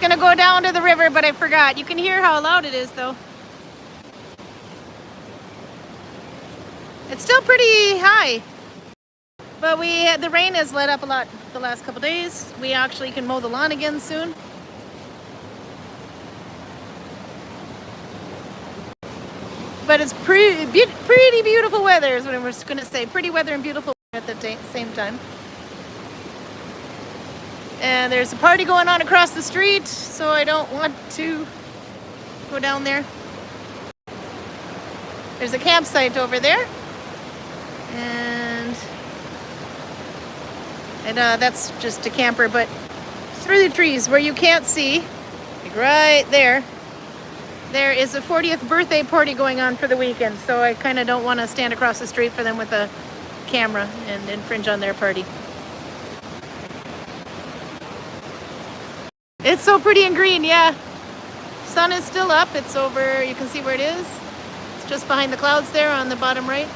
Gonna go down to the river, but I forgot. You can hear how loud it is though. It's still pretty high, but the rain has let up a lot the last couple days. We actually can mow the lawn again soon. But it's pretty beautiful weather is what I was gonna say. Pretty weather and beautiful at the same time. And there's a party going on across the street, so I don't want to go down there. There's a campsite over there. And that's just a camper, but through the trees where you can't see, like right there, there is a 40th birthday party going on for the weekend. So I kind of don't want to stand across the street for them with a camera and infringe on their party. It's so pretty and green, yeah. Sun is still up. It's over, you can see where it is. It's just behind the clouds there on the bottom right.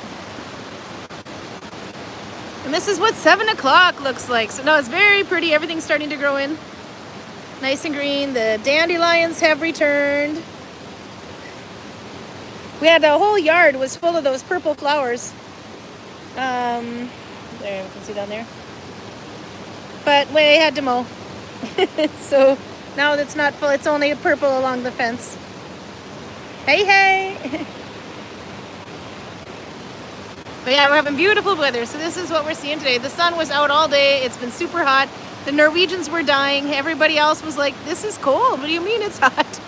And this is what 7 o'clock looks like. So no, it's very pretty. Everything's starting to grow in. Nice and green. The dandelions have returned. We had a whole yard was full of those purple flowers. There, you can see down there. But we had to mow. So now it's not full, it's only purple along the fence. Hey, hey! But yeah, we're having beautiful weather. So this is what we're seeing today. The sun was out all day. It's been super hot. The Norwegians were dying. Everybody else was like, this is cold. What do you mean it's hot?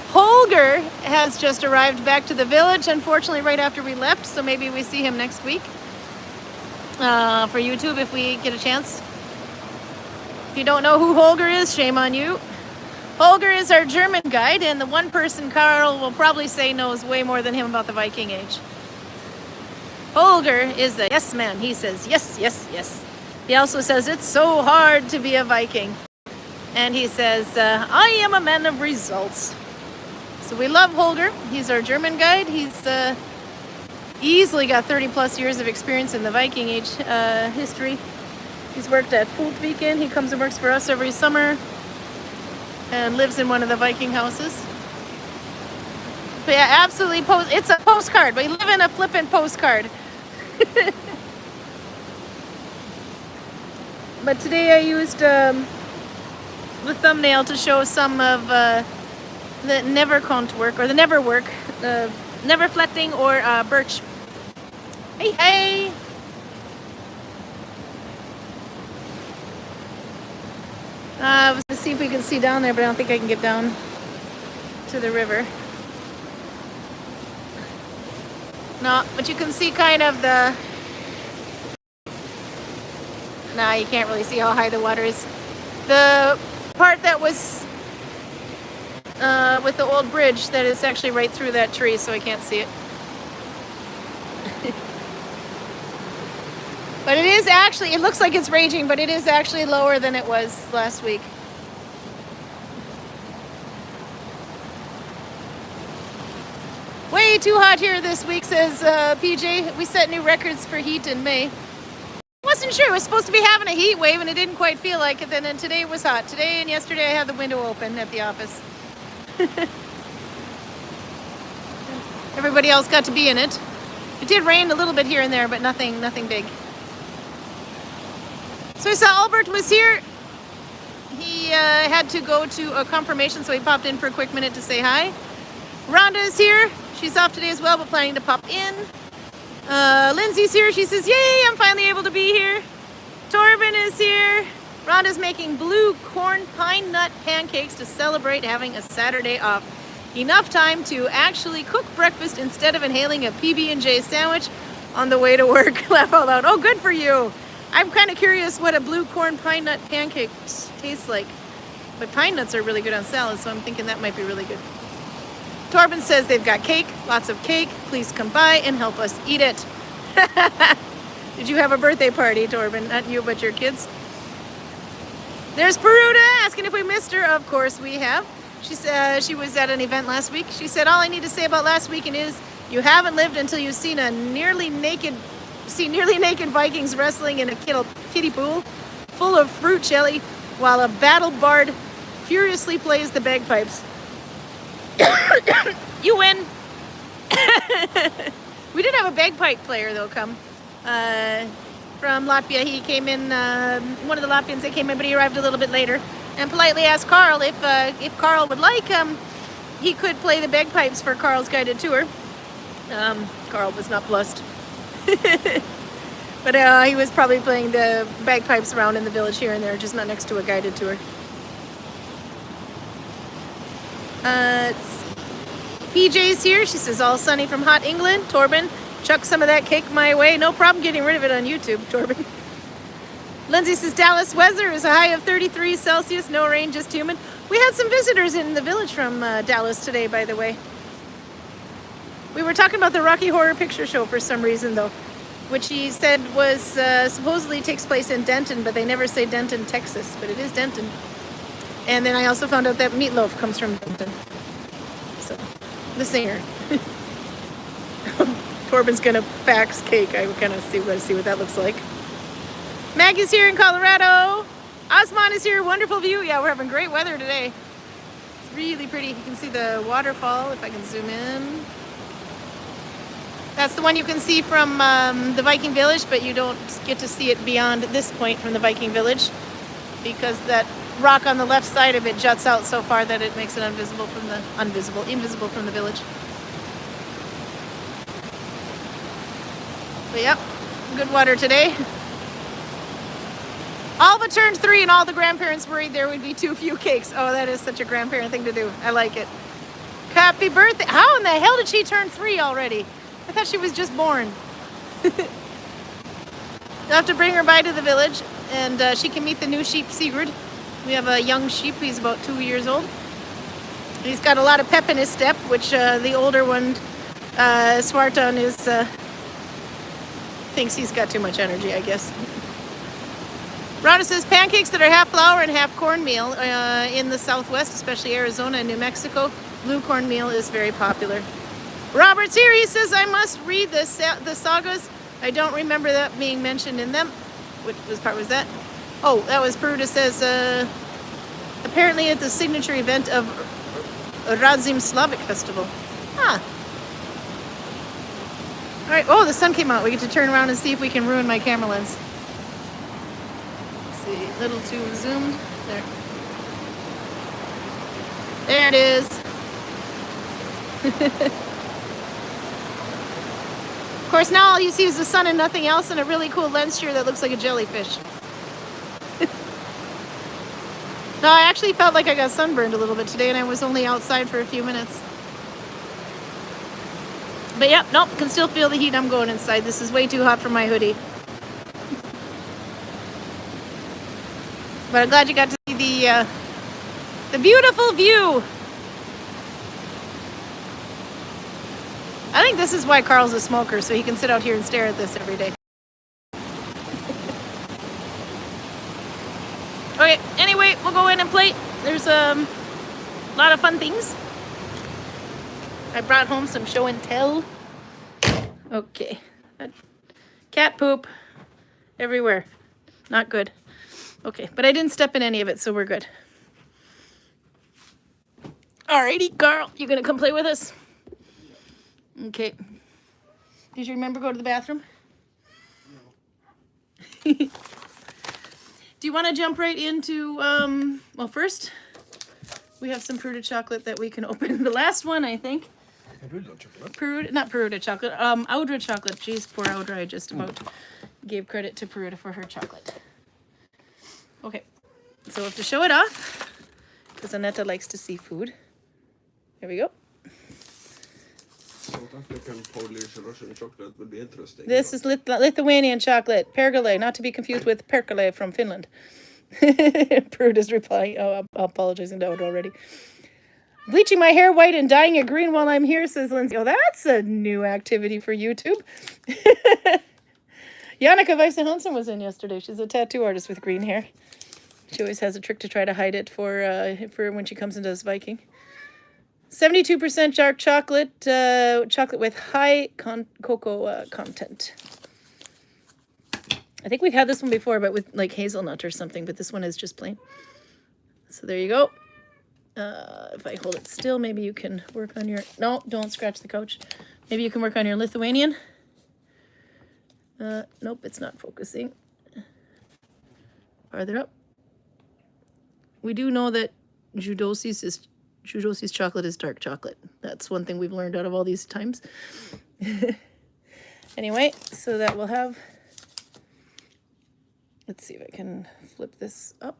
Holger has just arrived back to the village, unfortunately, right after we left. So maybe we see him next week for YouTube if we get a chance. If you don't know who Holger is, shame on you. Holger is our German guide, and the one person Karl will probably say knows way more than him about the Viking age. Holger is a yes man. He says yes, yes, yes. He also says it's so hard to be a Viking. And he says, I am a man of results. So we love Holger. He's our German guide. He's easily got 30 plus years of experience in the Viking age history. He's worked at Viking. He comes and works for us every summer and lives in one of the Viking houses. But yeah, absolutely, it's a postcard. We live in a flippin' postcard. But today I used the thumbnail to show some of the Nevercont work, or the Never work, Neverfletting or Birch. Hey, hey! Let's see if we can see down there, but I don't think I can get down to the river. No, but you can see kind of the... No, you can't really see how high the water is. The part that was with the old bridge that is actually right through that tree, so I can't see it. But it is actually, it looks like it's raging, but it is actually lower than it was last week. Way too hot here this week, says PJ. We set new records for heat in May. Wasn't sure. It was supposed to be having a heat wave, and it didn't quite feel like it. Then today it was hot. Today and yesterday I had the window open at the office. Everybody else got to be in it. It did rain a little bit here and there, but nothing big. So I saw Albert was here. He had to go to a confirmation, so he popped in for a quick minute to say hi. Rhonda is here. She's off today as well, but planning to pop in. Lindsay's here. She says, yay, I'm finally able to be here. Torben is here. Rhonda's making blue corn pine nut pancakes to celebrate having a Saturday off. Enough time to actually cook breakfast instead of inhaling a PB&J sandwich on the way to work. Laugh out loud. Oh, good for you. I'm kind of curious what a blue corn pine nut pancake tastes like. But pine nuts are really good on salad, so I'm thinking that might be really good. Torben says they've got cake, lots of cake. Please come by and help us eat it. Did you have a birthday party, Torben? Not you, but your kids. There's Peruta asking if we missed her. Of course we have. She said she was at an event last week. She said, all I need to say about last weekend is you haven't lived until you've seen nearly naked Vikings wrestling in a kiddie pool full of fruit jelly. while a battle bard furiously plays the bagpipes. You win. We did have a bagpipe player though come from Latvia. He came in, one of the Latvians that came in, but he arrived a little bit later, and politely asked Karl if Karl would like he could play the bagpipes for Karl's guided tour. Karl was not blessed. But he was probably playing the bagpipes around in the village here and there, just not next to a guided tour. PJ's here. She says, all sunny from hot England. Torben, chuck some of that cake my way. No problem getting rid of it on YouTube, Torben. Lindsay says, Dallas weather is a high of 33 Celsius. No rain, just humid. We had some visitors in the village from Dallas today, by the way. We were talking about the Rocky Horror Picture Show for some reason, though, which he said was supposedly takes place in Denton, but they never say Denton, Texas, but it is Denton. And then I also found out that Meatloaf comes from Denton. So, the singer. Torben's gonna fax cake. I kind of see what that looks like. Maggie's here in Colorado. Osman is here. Wonderful view. Yeah, we're having great weather today. It's really pretty. You can see the waterfall if I can zoom in. That's the one you can see from the Viking village, but you don't get to see it beyond this point from the Viking village because that rock on the left side of it juts out so far that it makes it invisible from the village. But yep, good water today. Alva turned 3 and all the grandparents worried there would be too few cakes. Oh, that is such a grandparent thing to do. I like it. Happy birthday. How in the hell did she turn 3 already? I thought she was just born. You'll have to bring her by to the village and she can meet the new sheep, Sigurd. We have a young sheep. He's about 2 years old. He's got a lot of pep in his step, which the older one, Svartan, thinks he's got too much energy, I guess. Rhonda says pancakes that are half flour and half cornmeal in the Southwest, especially Arizona and New Mexico. Blue cornmeal is very popular. Robert's here. He says, I must read the sagas. I don't remember that being mentioned in them. Which part was that? Oh, that was Peruta says, apparently at the signature event of Radzim Slavic Festival. Huh. All right. Oh, the sun came out. We get to turn around and see if we can ruin my camera lens. Let's see. A little too zoomed. There. There it is. Of course, now all you see is the sun and nothing else, and a really cool lens shear that looks like a jellyfish. No, I actually felt like I got sunburned a little bit today, and I was only outside for a few minutes. But yep, nope, can still feel the heat. I'm going inside. This is way too hot for my hoodie. But I'm glad you got to see the beautiful view. I think this is why Karl's a smoker, so he can sit out here and stare at this every day. Okay, anyway, we'll go in and play. There's a lot of fun things. I brought home some show and tell. Okay. Cat poop everywhere. Not good. Okay, but I didn't step in any of it, so we're good. Alrighty, Karl, you gonna come play with us? Okay. Did you remember go to the bathroom? No. Do you want to jump right into, well, first, we have some Peruta chocolate that we can open. The last one, I think. Peruta, not Peruta chocolate, Audra chocolate. Jeez, poor Audra, I just about gave credit to Peruta for her chocolate. Okay, so we have to show it off, because Annetta likes to see food. Here we go. South African Polish Russian chocolate would be interesting. This is Lithuanian chocolate, pergole, not to be confused with pergole from Finland. Prude is replying. Oh, I'm apologizing to Audra already. Bleaching my hair white and dyeing it green while I'm here, says Lindsay. Oh, that's a new activity for YouTube. Janneke Weisse-Hansen was in yesterday. She's a tattoo artist with green hair. She always has a trick to try to hide it for when she comes and does Viking. 72% dark chocolate, chocolate with high cocoa content. I think we've had this one before, but with like hazelnut or something, but this one is just plain. So there you go. If I hold it still, maybe you can work on your... No, don't scratch the couch. Maybe you can work on your Lithuanian. Nope, it's not focusing. Farther up. We do know that Judosi's chocolate is dark chocolate. That's one thing we've learned out of all these times. Anyway, so that we'll have... Let's see if I can flip this up.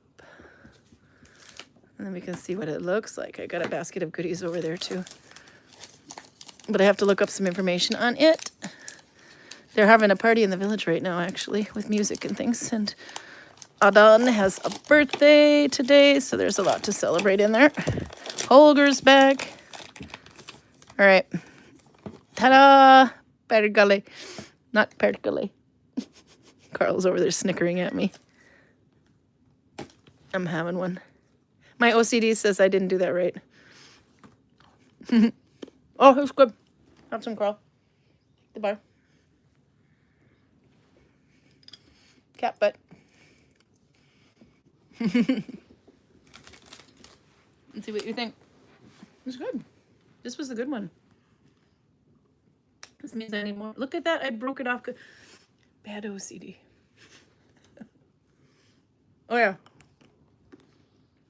And then we can see what it looks like. I got a basket of goodies over there too. But I have to look up some information on it. They're having a party in the village right now, actually, with music and things. And Adan has a birthday today, so there's a lot to celebrate in there. Holger's back. All right. Ta-da! Pergale. Not pergale. Karl's over there snickering at me. I'm having one. My OCD says I didn't do that right. Oh, it's good. Have some, Karl. Goodbye. Cat butt. Let's see what you think. It's good. This was the good one. This means I need more. Look at that. I broke it off. Bad OCD. Oh, yeah.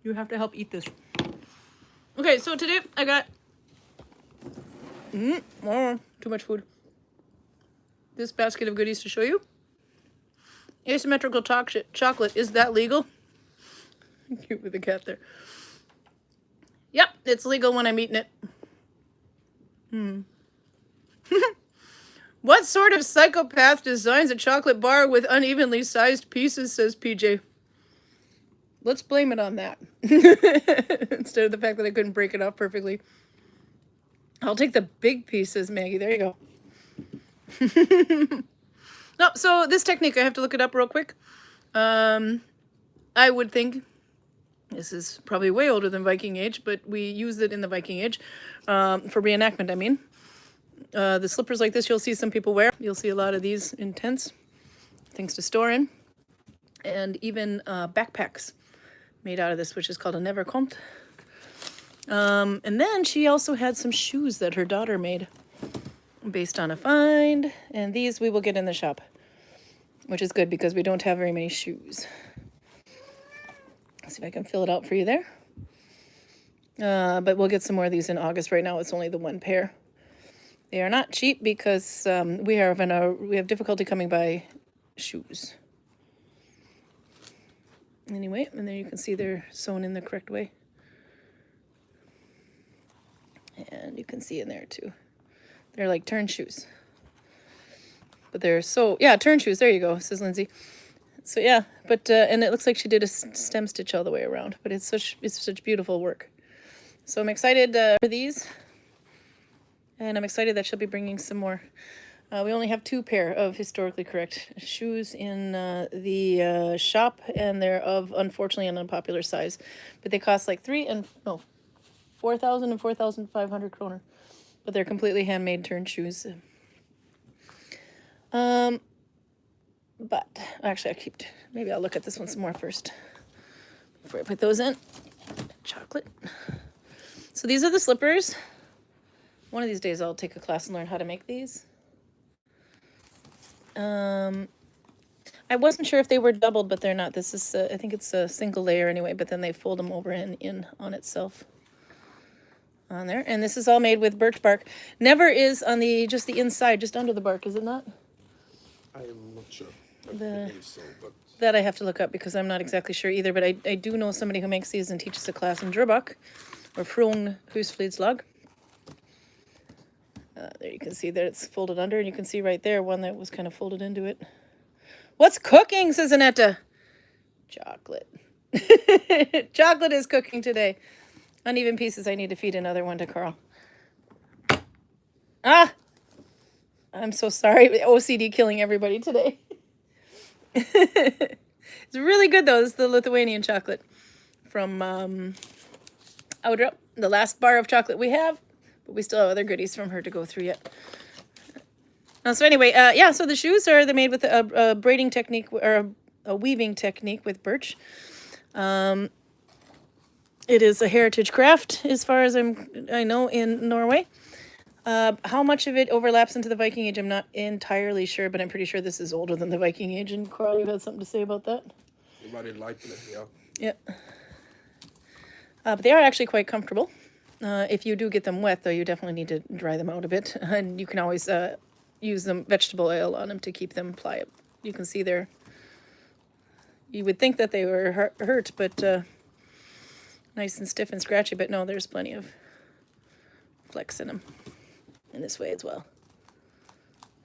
You have to help eat this. Okay, so today I got... Oh, too much food. This basket of goodies to show you. Asymmetrical chocolate. Is that legal? Cute with the cat there. Yep, it's legal when I'm eating it. What sort of psychopath designs a chocolate bar with unevenly sized pieces, says PJ. Let's blame it on that. Instead of the fact that I couldn't break it off perfectly. I'll take the big pieces, Maggie. There you go. No, so this technique, I have to look it up real quick. I would think, this is probably way older than Viking age, but we used it in the Viking age for reenactment, I mean. The slippers like this you'll see some people wear. You'll see a lot of these in tents. Things to store in. And even backpacks made out of this, which is called a Neverfletting. And then she also had some shoes that her daughter made based on a find. And these we will get in the shop, which is good because we don't have very many shoes. Let's see if I can fill it out for you there. But we'll get some more of these in August. Right now it's only the one pair. They are not cheap because we have difficulty coming by shoes. Anyway, and there you can see they're sewn in the correct way. And you can see in there too. They're like turn shoes. But they're so, yeah, turn shoes. There you go, says Lindsay. So yeah, but, and it looks like she did a stem stitch all the way around. But it's such beautiful work. So I'm excited for these. And I'm excited that she'll be bringing some more. We only have 2 pair of historically correct shoes in the shop, and they're of, unfortunately, an unpopular size. But they cost like 4,000 and 4,500 kroner. But they're completely handmade turn shoes. But actually, maybe I'll look at this one some more first before I put those in. Chocolate. So these are the slippers. One of these days I'll take a class and learn how to make these. I wasn't sure if they were doubled, but they're not. This is, I think it's a single layer anyway, but then they fold them over and in on itself. On there. And this is all made with birch bark. Never is on just the inside, just under the bark, is it not? I am not sure. I believe so, but... That I have to look up because I'm not exactly sure either, but I do know somebody who makes these and teaches a class in Drøbak, or Frogn Husflidslag. There you can see that it's folded under, and you can see right there one that was kind of folded into it. What's cooking, says Annetta? Chocolate. Chocolate is cooking today. Uneven pieces, I need to feed another one to Karl. Ah! I'm so sorry. OCD killing everybody today. It's really good, though. This is the Lithuanian chocolate from Audra. The last bar of chocolate we have. But we still have other goodies from her to go through yet. So anyway, yeah, so the shoes they're made with a braiding technique, or a weaving technique with birch. It is a heritage craft, as far as I know, in Norway. How much of it overlaps into the Viking Age, I'm not entirely sure, but I'm pretty sure this is older than the Viking Age. And Karl, you had something to say about that? Everybody liking it, yeah. Yeah. But they are actually quite comfortable. If you do get them wet, though, you definitely need to dry them out a bit. And you can always use them vegetable oil on them to keep them pliable. You can see there. You would think that they were hurt, but nice and stiff and scratchy. But no, there's plenty of flex in them. In this way as well.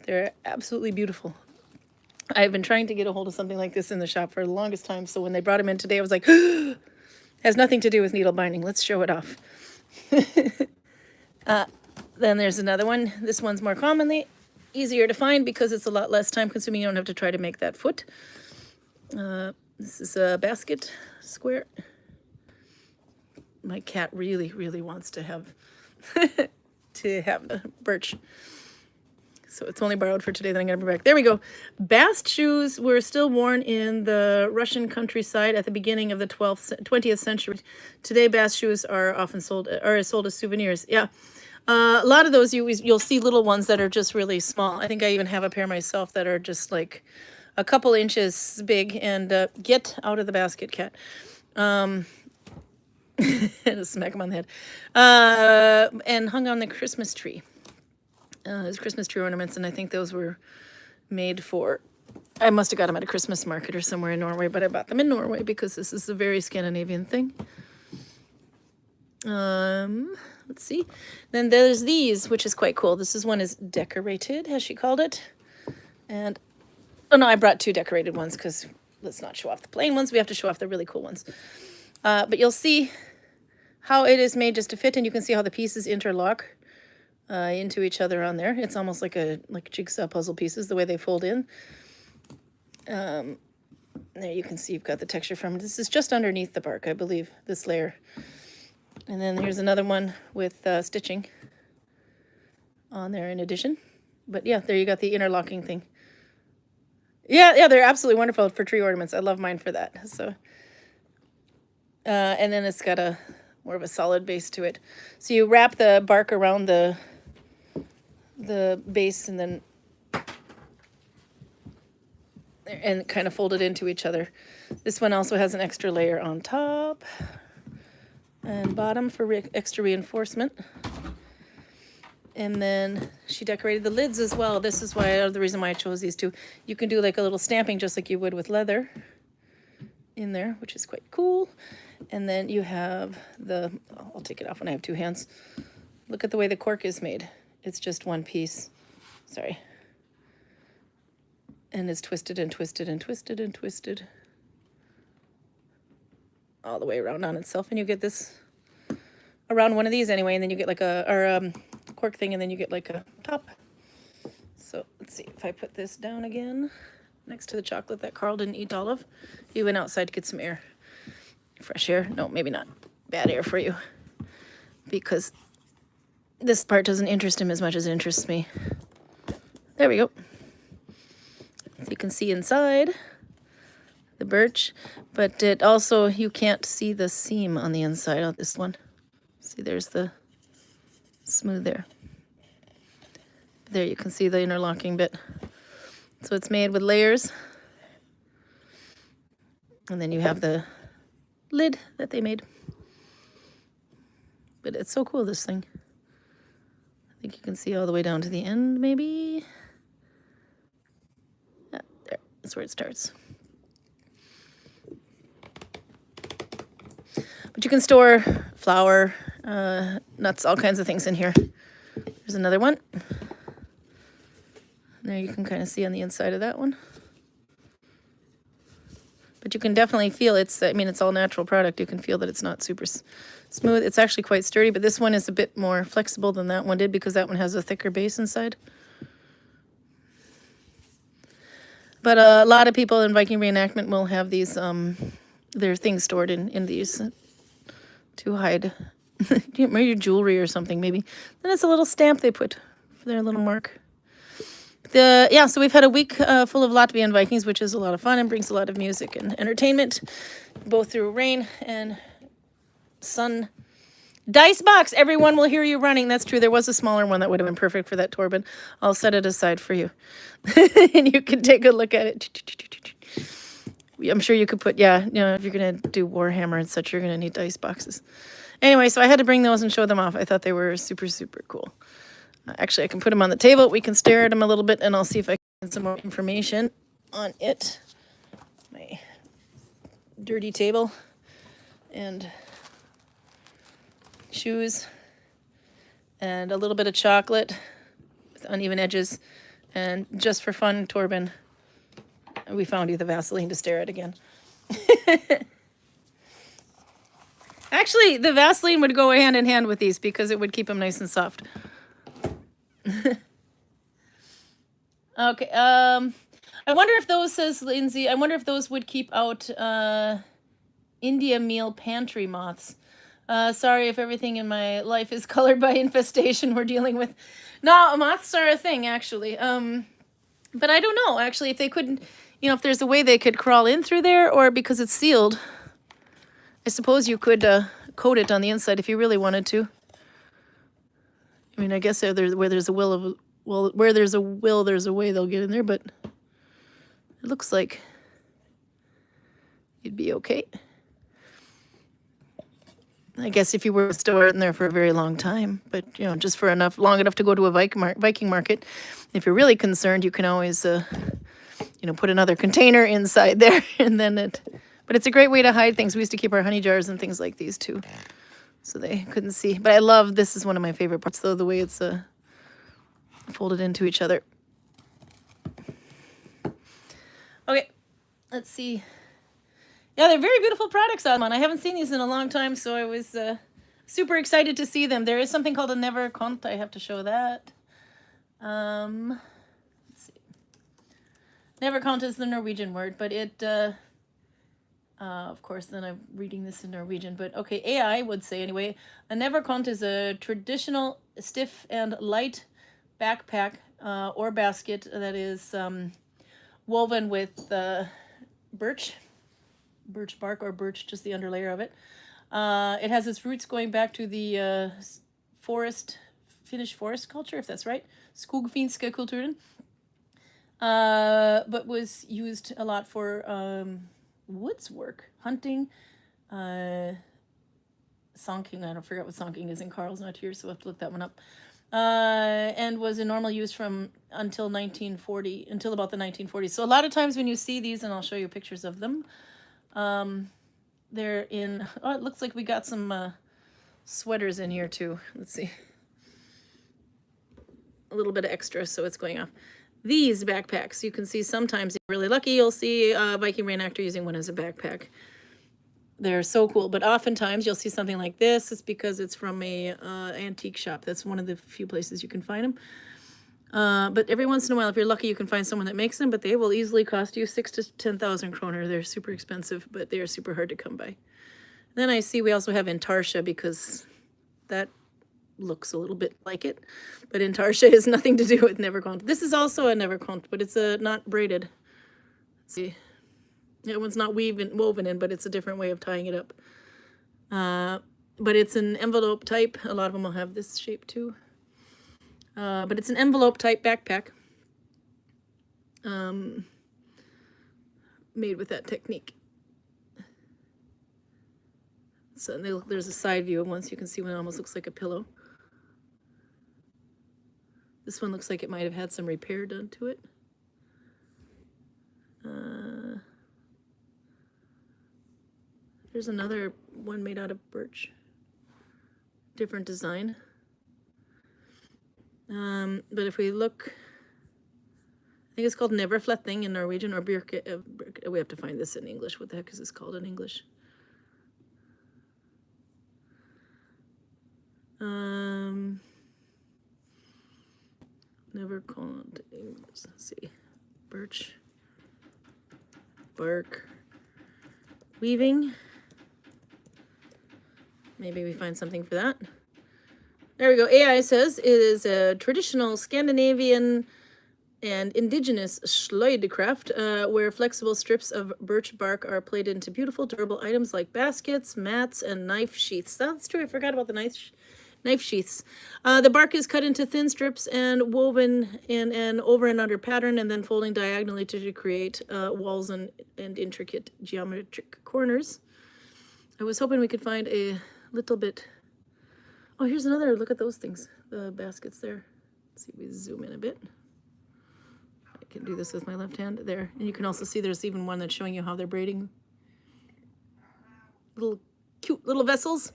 They're absolutely beautiful. I've been trying to get a hold of something like this in the shop for the longest time. So when they brought them in today, I was like, has nothing to do with needle binding. Let's show it off. Then there's another one. This one's more commonly easier to find because it's a lot less time consuming. You don't have to try to make that foot. This is a basket square. My cat really, really wants to have the birch. So it's only borrowed for today, then I'm going to bring it back. There we go. Bast shoes were still worn in the Russian countryside at the beginning of the 20th century. Today, Bast shoes are often sold as souvenirs. Yeah. A lot of those, you'll see little ones that are just really small. I think I even have a pair myself that are just like a couple inches big. And get out of the basket, cat. Just smack him on the head. And hung on the Christmas tree. His Christmas tree ornaments, and I think those were made for, I must have got them at a Christmas market or somewhere in Norway, but I bought them in Norway because this is a very Scandinavian thing. Let's see. Then there's these, which is quite cool. One is decorated, as she called it. And, oh no, I brought two decorated ones because let's not show off the plain ones. We have to show off the really cool ones. But you'll see how it is made just to fit, and you can see how the pieces interlock into each other on there. It's almost like jigsaw puzzle pieces, the way they fold in. There you can see you've got the texture from it. This is just underneath the bark, I believe, this layer. And then here's another one with stitching on there in addition. But yeah, there you got the interlocking thing. Yeah, they're absolutely wonderful for tree ornaments. I love mine for that. So, and then it's got more of a solid base to it. So you wrap the bark around the base and kind of fold it into each other. This one also has an extra layer on top and bottom for extra reinforcement. And then she decorated the lids as well. This is the reason why I chose these two. You can do like a little stamping just like you would with leather in there, which is quite cool. And then you have I'll take it off when I have two hands. Look at the way the cork is made. It's just one piece. Sorry. And it's twisted and twisted and twisted and twisted all the way around on itself. And you get this around one of these anyway. And then you get like a cork thing, and then you get like a top. So let's see if I put this down again next to the chocolate that Karl didn't eat all of. He went outside to get some air. Fresh air. No, maybe not bad air for you, because this part doesn't interest him as much as it interests me. There we go. So you can see inside the birch, but it also, you can't see the seam on the inside of this one. See, there's the smooth there. There you can see the interlocking bit. So it's made with layers. And then you have the lid that they made. But it's so cool, this thing. I think you can see all the way down to the end, maybe. Yeah, there. That's where it starts. But you can store flour, nuts, all kinds of things in here. There's another one. There you can kind of see on the inside of that one. But you can definitely feel it's all natural product. You can feel that it's not super smooth. It's actually quite sturdy, but this one is a bit more flexible than that one did because that one has a thicker base inside. But a lot of people in Viking reenactment will have these, their things stored in these to hide your jewelry or something maybe. Then it's a little stamp they put for their little mark. So we've had a week full of Latvian Vikings, which is a lot of fun and brings a lot of music and entertainment, both through rain and sun dice box. Everyone will hear you running. That's true. There was a smaller one that would have been perfect for that, Torben. I'll set it aside for you. And you can take a look at it. I'm sure you could put, yeah, if you're going to do Warhammer and such, you're going to need dice boxes. Anyway, so I had to bring those and show them off. I thought they were super, super cool. Actually, I can put them on the table. We can stare at them a little bit, and I'll see if I can get some more information on it. My dirty table and shoes and a little bit of chocolate with uneven edges. And just for fun, Torben, we found you the Vaseline to stare at again. Actually, the Vaseline would go hand in hand with these because it would keep them nice and soft. Okay. I wonder if those, says Lindsay, I wonder if those would keep out India meal pantry moths. Sorry if everything in my life is colored by infestation we're dealing with. No, moths are a thing, actually. But I don't know, actually, if they couldn't, if there's a way they could crawl in through there, or because it's sealed, I suppose you could coat it on the inside if you really wanted to. I mean, I guess where there's a will, there's a way they'll get in there, but it looks like you'd be okay. I guess if you were to store it in there for a very long time, but just for long enough to go to a Viking market. If you're really concerned, you can always, put another container inside there, and then But it's a great way to hide things. We used to keep our honey jars and things like these too, so they couldn't see. But I love, this is one of my favorite parts though, the way it's folded into each other. Okay, let's see. Yeah, they're very beautiful products, Adman. I haven't seen these in a long time, so I was super excited to see them. There is something called a Neverfletting. I have to show that. Let's see. Neverfletting is the Norwegian word, but it, of course, then I'm reading this in Norwegian. But okay, AI would say anyway, a Neverfletting is a traditional stiff and light backpack or basket that is woven with birch bark, or birch, just the underlayer of it. It has its roots going back to the Finnish forest culture, if that's right, skogfinska kulturen, but was used a lot for woods work, hunting, sonking. I don't forget what sonking is, and Karl's not here, so we'll have to look that one up. And was in normal use until about the 1940s. So a lot of times when you see these, and I'll show you pictures of them, they're in, it looks like we got some sweaters in here too. Let's see. A little bit of extra, so it's going off. These backpacks, you can see sometimes, if you're really lucky, you'll see a Viking reenactor using one as a backpack. They're so cool, but oftentimes you'll see something like this. It's because it's from a antique shop. That's one of the few places you can find them. But every once in a while, if you're lucky, you can find someone that makes them, but they will easily cost you 6,000 to 10,000 kroner. They're super expensive, but they are super hard to come by. Then I see we also have Intarsha, because that looks a little bit like it, but Intarsha has nothing to do with Neverfletting. This is also a Neverfletting, but it's not braided. Let's see. That one's not woven in, but it's a different way of tying it up. But it's an envelope type. A lot of them will have this shape too. But it's an envelope type backpack made with that technique. So there's a side view of one, so you can see one almost looks like a pillow. This one looks like it might have had some repair done to it. There's another one made out of birch. Different design. But if we look, I think it's called Neverfletting in Norwegian, or we have to find this in English. What the heck is this called in English? Neverfletting, let's see. Birch bark weaving. Maybe we find something for that. There we go. AI says it is a traditional Scandinavian and indigenous Schleudecraft, where flexible strips of birch bark are plated into beautiful, durable items like baskets, mats, and knife sheaths. That's true. I forgot about the knife sheaths. The bark is cut into thin strips and woven in an over and under pattern, and then folding diagonally to create walls and intricate geometric corners. I was hoping we could find a little bit. Oh, here's another. Look at those things. The baskets there. Let's see if we zoom in a bit. I can do this with my left hand there. And you can also see there's even one that's showing you how they're braiding. Little cute little vessels.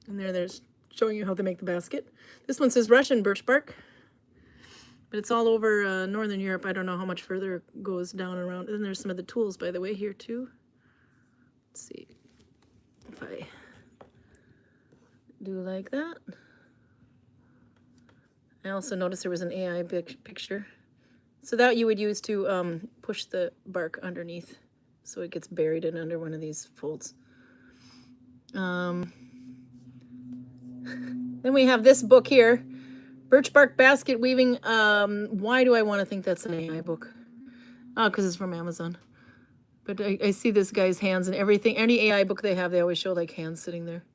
And there's showing you how they make the basket. This one says Russian birch bark. But it's all over Northern Europe. I don't know how much further it goes down and around. And there's some of the tools, by the way, here too. Let's see if I do like that. I also noticed there was an AI picture. So that you would use to push the bark underneath so it gets buried in under one of these folds. Then we have this book here, Birch Bark Basket Weaving. Why do I want to think that's an AI book? Oh, because it's from Amazon. But I see this guy's hands and everything. Any AI book they have, they always show like hands sitting there.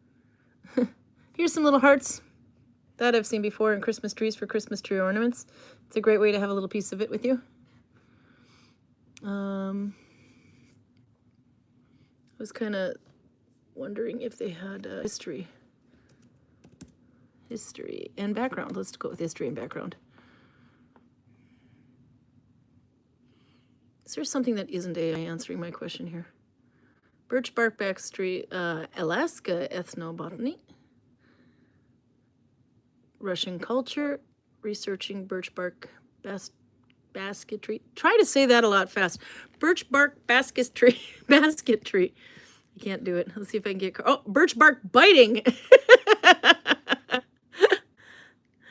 Here's some little hearts that I've seen before in Christmas trees for Christmas tree ornaments. It's a great way to have a little piece of it with you. I was kind of wondering if they had history and background. Let's go with history and background. Is there something that isn't AI answering my question here? Birch bark backstreet, Alaska ethnobotany. Russian culture, researching birch bark basketry. Try to say that a lot fast. Birch bark basketry. Basketry. I can't do it. Let's see if I can get. Oh, birch bark biting.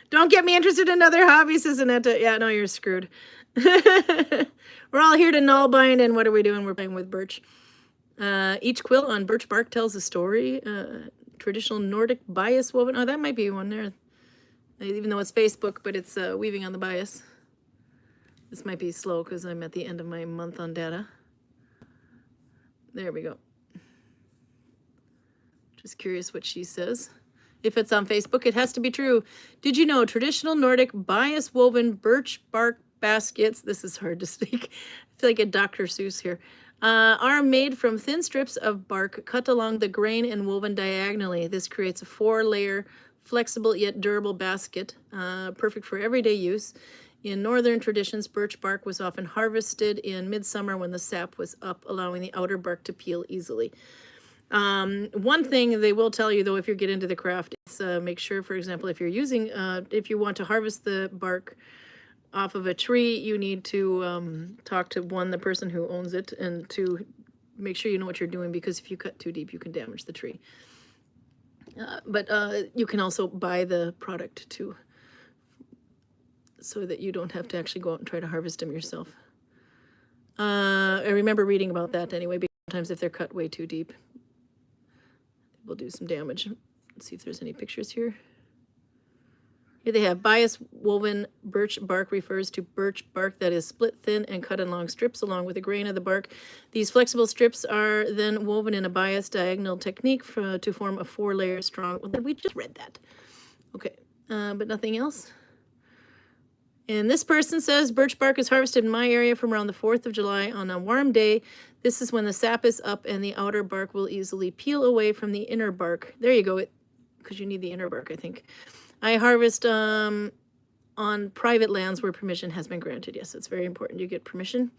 Don't get me interested in other hobbies, isn't it? Yeah, no, you're screwed. We're all here to Nalbind, and what are we doing? We're playing with birch. Each quilt on birch bark tells a story. Traditional Nordic bias woven. Oh, that might be one there. Even though it's Facebook, but it's weaving on the bias. This might be slow because I'm at the end of my month on data. There we go. Just curious what she says. If it's on Facebook, it has to be true. Did you know traditional Nordic bias woven birch bark baskets, this is hard to speak, I feel like a Dr. Seuss here, are made from thin strips of bark cut along the grain and woven diagonally. This creates a 4-layer flexible yet durable basket, perfect for everyday use. In northern traditions, birch bark was often harvested in midsummer when the sap was up, allowing the outer bark to peel easily. One thing they will tell you, though, if you get into the craft, is make sure, for example, if you're using, if you want to harvest the bark off of a tree, you need to talk to the person who owns it, and to make sure you know what you're doing, because if you cut too deep, you can damage the tree. But you can also buy the product too, so that you don't have to actually go out and try to harvest them yourself. I remember reading about that anyway, because sometimes if they're cut way too deep, will do some damage. Let's see if there's any pictures here. Here they have bias woven birch bark refers to birch bark that is split thin and cut in long strips along with the grain of the bark. These flexible strips are then woven in a bias diagonal technique to form a 4-layer strong. Well, we just read that. Okay, but nothing else. And this person says birch bark is harvested in my area from around the 4th of July on a warm day. This is when the sap is up and the outer bark will easily peel away from the inner bark. There you go, because you need the inner bark, I think. I harvest on private lands where permission has been granted. Yes, it's very important you get permission.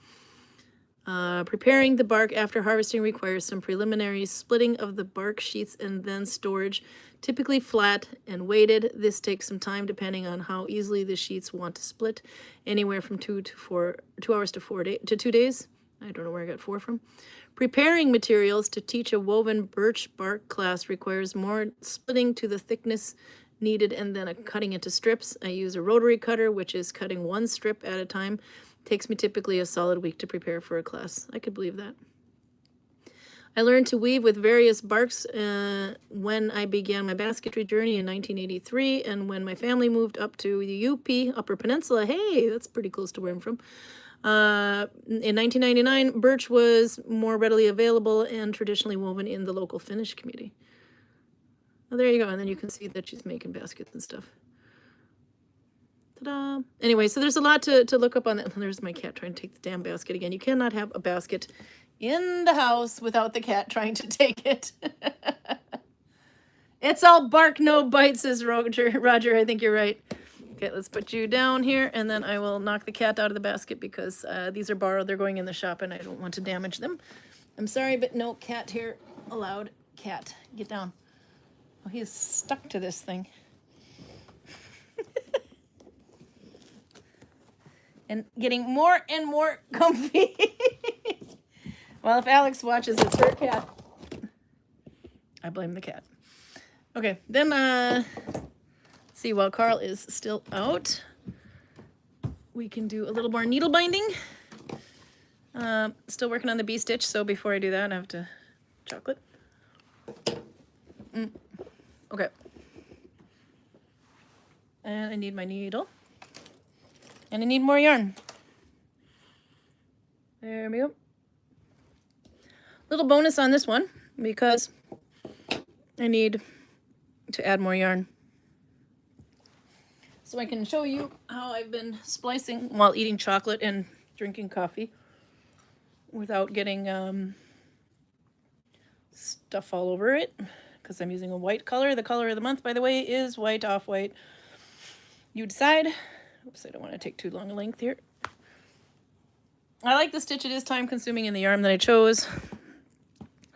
Preparing the bark after harvesting requires some preliminary splitting of the bark sheets and then storage, typically flat and weighted. This takes some time depending on how easily the sheets want to split, anywhere from 2 hours to 2 days. I don't know where I got 4 from. Preparing materials to teach a woven birch bark class requires more splitting to the thickness needed and then cutting into strips. I use a rotary cutter, which is cutting 1 strip at a time. Takes me typically a solid week to prepare for a class. I could believe that. I learned to weave with various barks when I began my basketry journey in 1983, and when my family moved up to the UP, Upper Peninsula. Hey, that's pretty close to where I'm from. In 1999, birch was more readily available and traditionally woven in the local Finnish community. Oh, there you go, and then you can see that she's making baskets and stuff. Ta-da! Anyway, so there's a lot to look up on that. There's my cat trying to take the damn basket again. You cannot have a basket in the house without the cat trying to take it. It's all bark, no bite, says Roger. Roger, I think you're right. Okay, let's put you down here, and then I will knock the cat out of the basket because these are borrowed. They're going in the shop, and I don't want to damage them. I'm sorry, but no cat here allowed. Cat, get down. Oh, he is stuck to this thing. And getting more and more comfy. Well, if Alex watches, it's her cat. I blame the cat. Okay, then let's see, while Karl is still out, we can do a little more needle binding. Still working on the bee stitch, so before I do that, I have to chocolate. Okay. And I need my needle. And I need more yarn. There we go. Little bonus on this one because I need to add more yarn. So I can show you how I've been splicing while eating chocolate and drinking coffee without getting stuff all over it because I'm using a white color. The color of the month, by the way, is white, off-white. You decide. Oops, I don't want to take too long a length here. I like the stitch. It is time consuming in the yarn that I chose,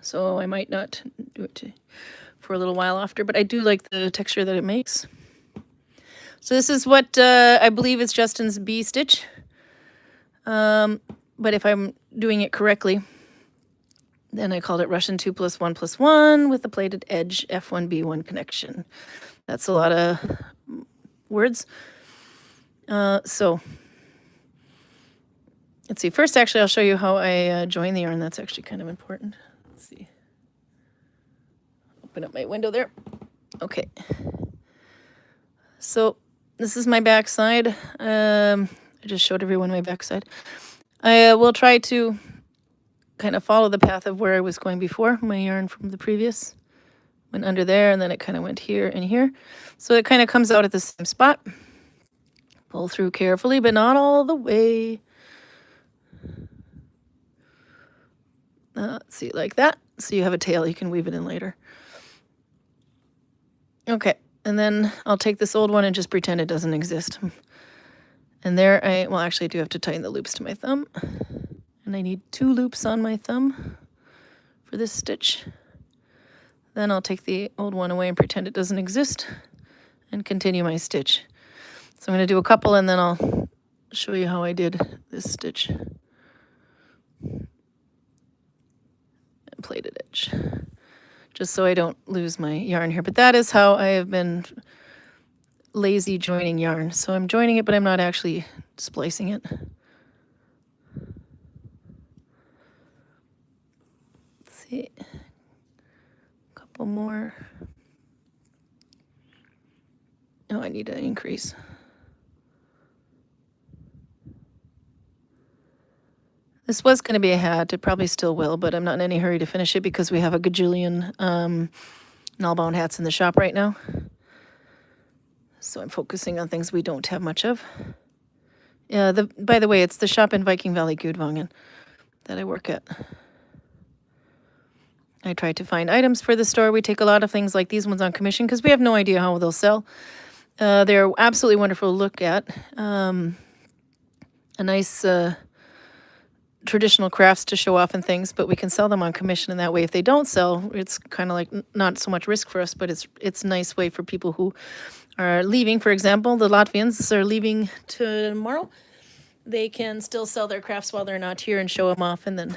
so I might not do it for a little while after, but I do like the texture that it makes. So this is what I believe is Justin's bee stitch, but if I'm doing it correctly, then I called it Russian 2+1+1 with the plated edge F1B1 connection. That's a lot of words. So let's see. First, actually, I'll show you how I join the yarn. That's actually kind of important. Let's see. Open up my window there. Okay. So this is my back side. I just showed everyone my back side. I will try to kind of follow the path of where I was going before. My yarn from the previous went under there, and then it kind of went here and here. So it kind of comes out at the same spot. Pull through carefully, but not all the way. Let's see, like that. So you have a tail, you can weave it in later. Okay, and then I'll take this old one and just pretend it doesn't exist. And there well, actually I do have to tighten the loops to my thumb. And I need 2 loops on my thumb for this stitch. Then I'll take the old one away and pretend it doesn't exist and continue my stitch. So I'm going to do a couple and then I'll show you how I did this stitch. And plated edge. Just so I don't lose my yarn here. But that is how I have been lazy joining yarn. So I'm joining it, but I'm not actually splicing it. Let's see. A couple more. Oh, I need to increase. This was going to be a hat. It probably still will, but I'm not in any hurry to finish it because we have a gajillion Nalbinding hats in the shop right now. So I'm focusing on things we don't have much of. By the way, it's the shop in Viking Valley, Gudvangen, that I work at. I try to find items for the store. We take a lot of things like these ones on commission because we have no idea how they'll sell. They're absolutely wonderful to look at. A nice traditional crafts to show off and things, but we can sell them on commission, and that way if they don't sell, it's kind of like not so much risk for us, but it's a nice way for people who are leaving. For example, the Latvians are leaving tomorrow. They can still sell their crafts while they're not here and show them off, and then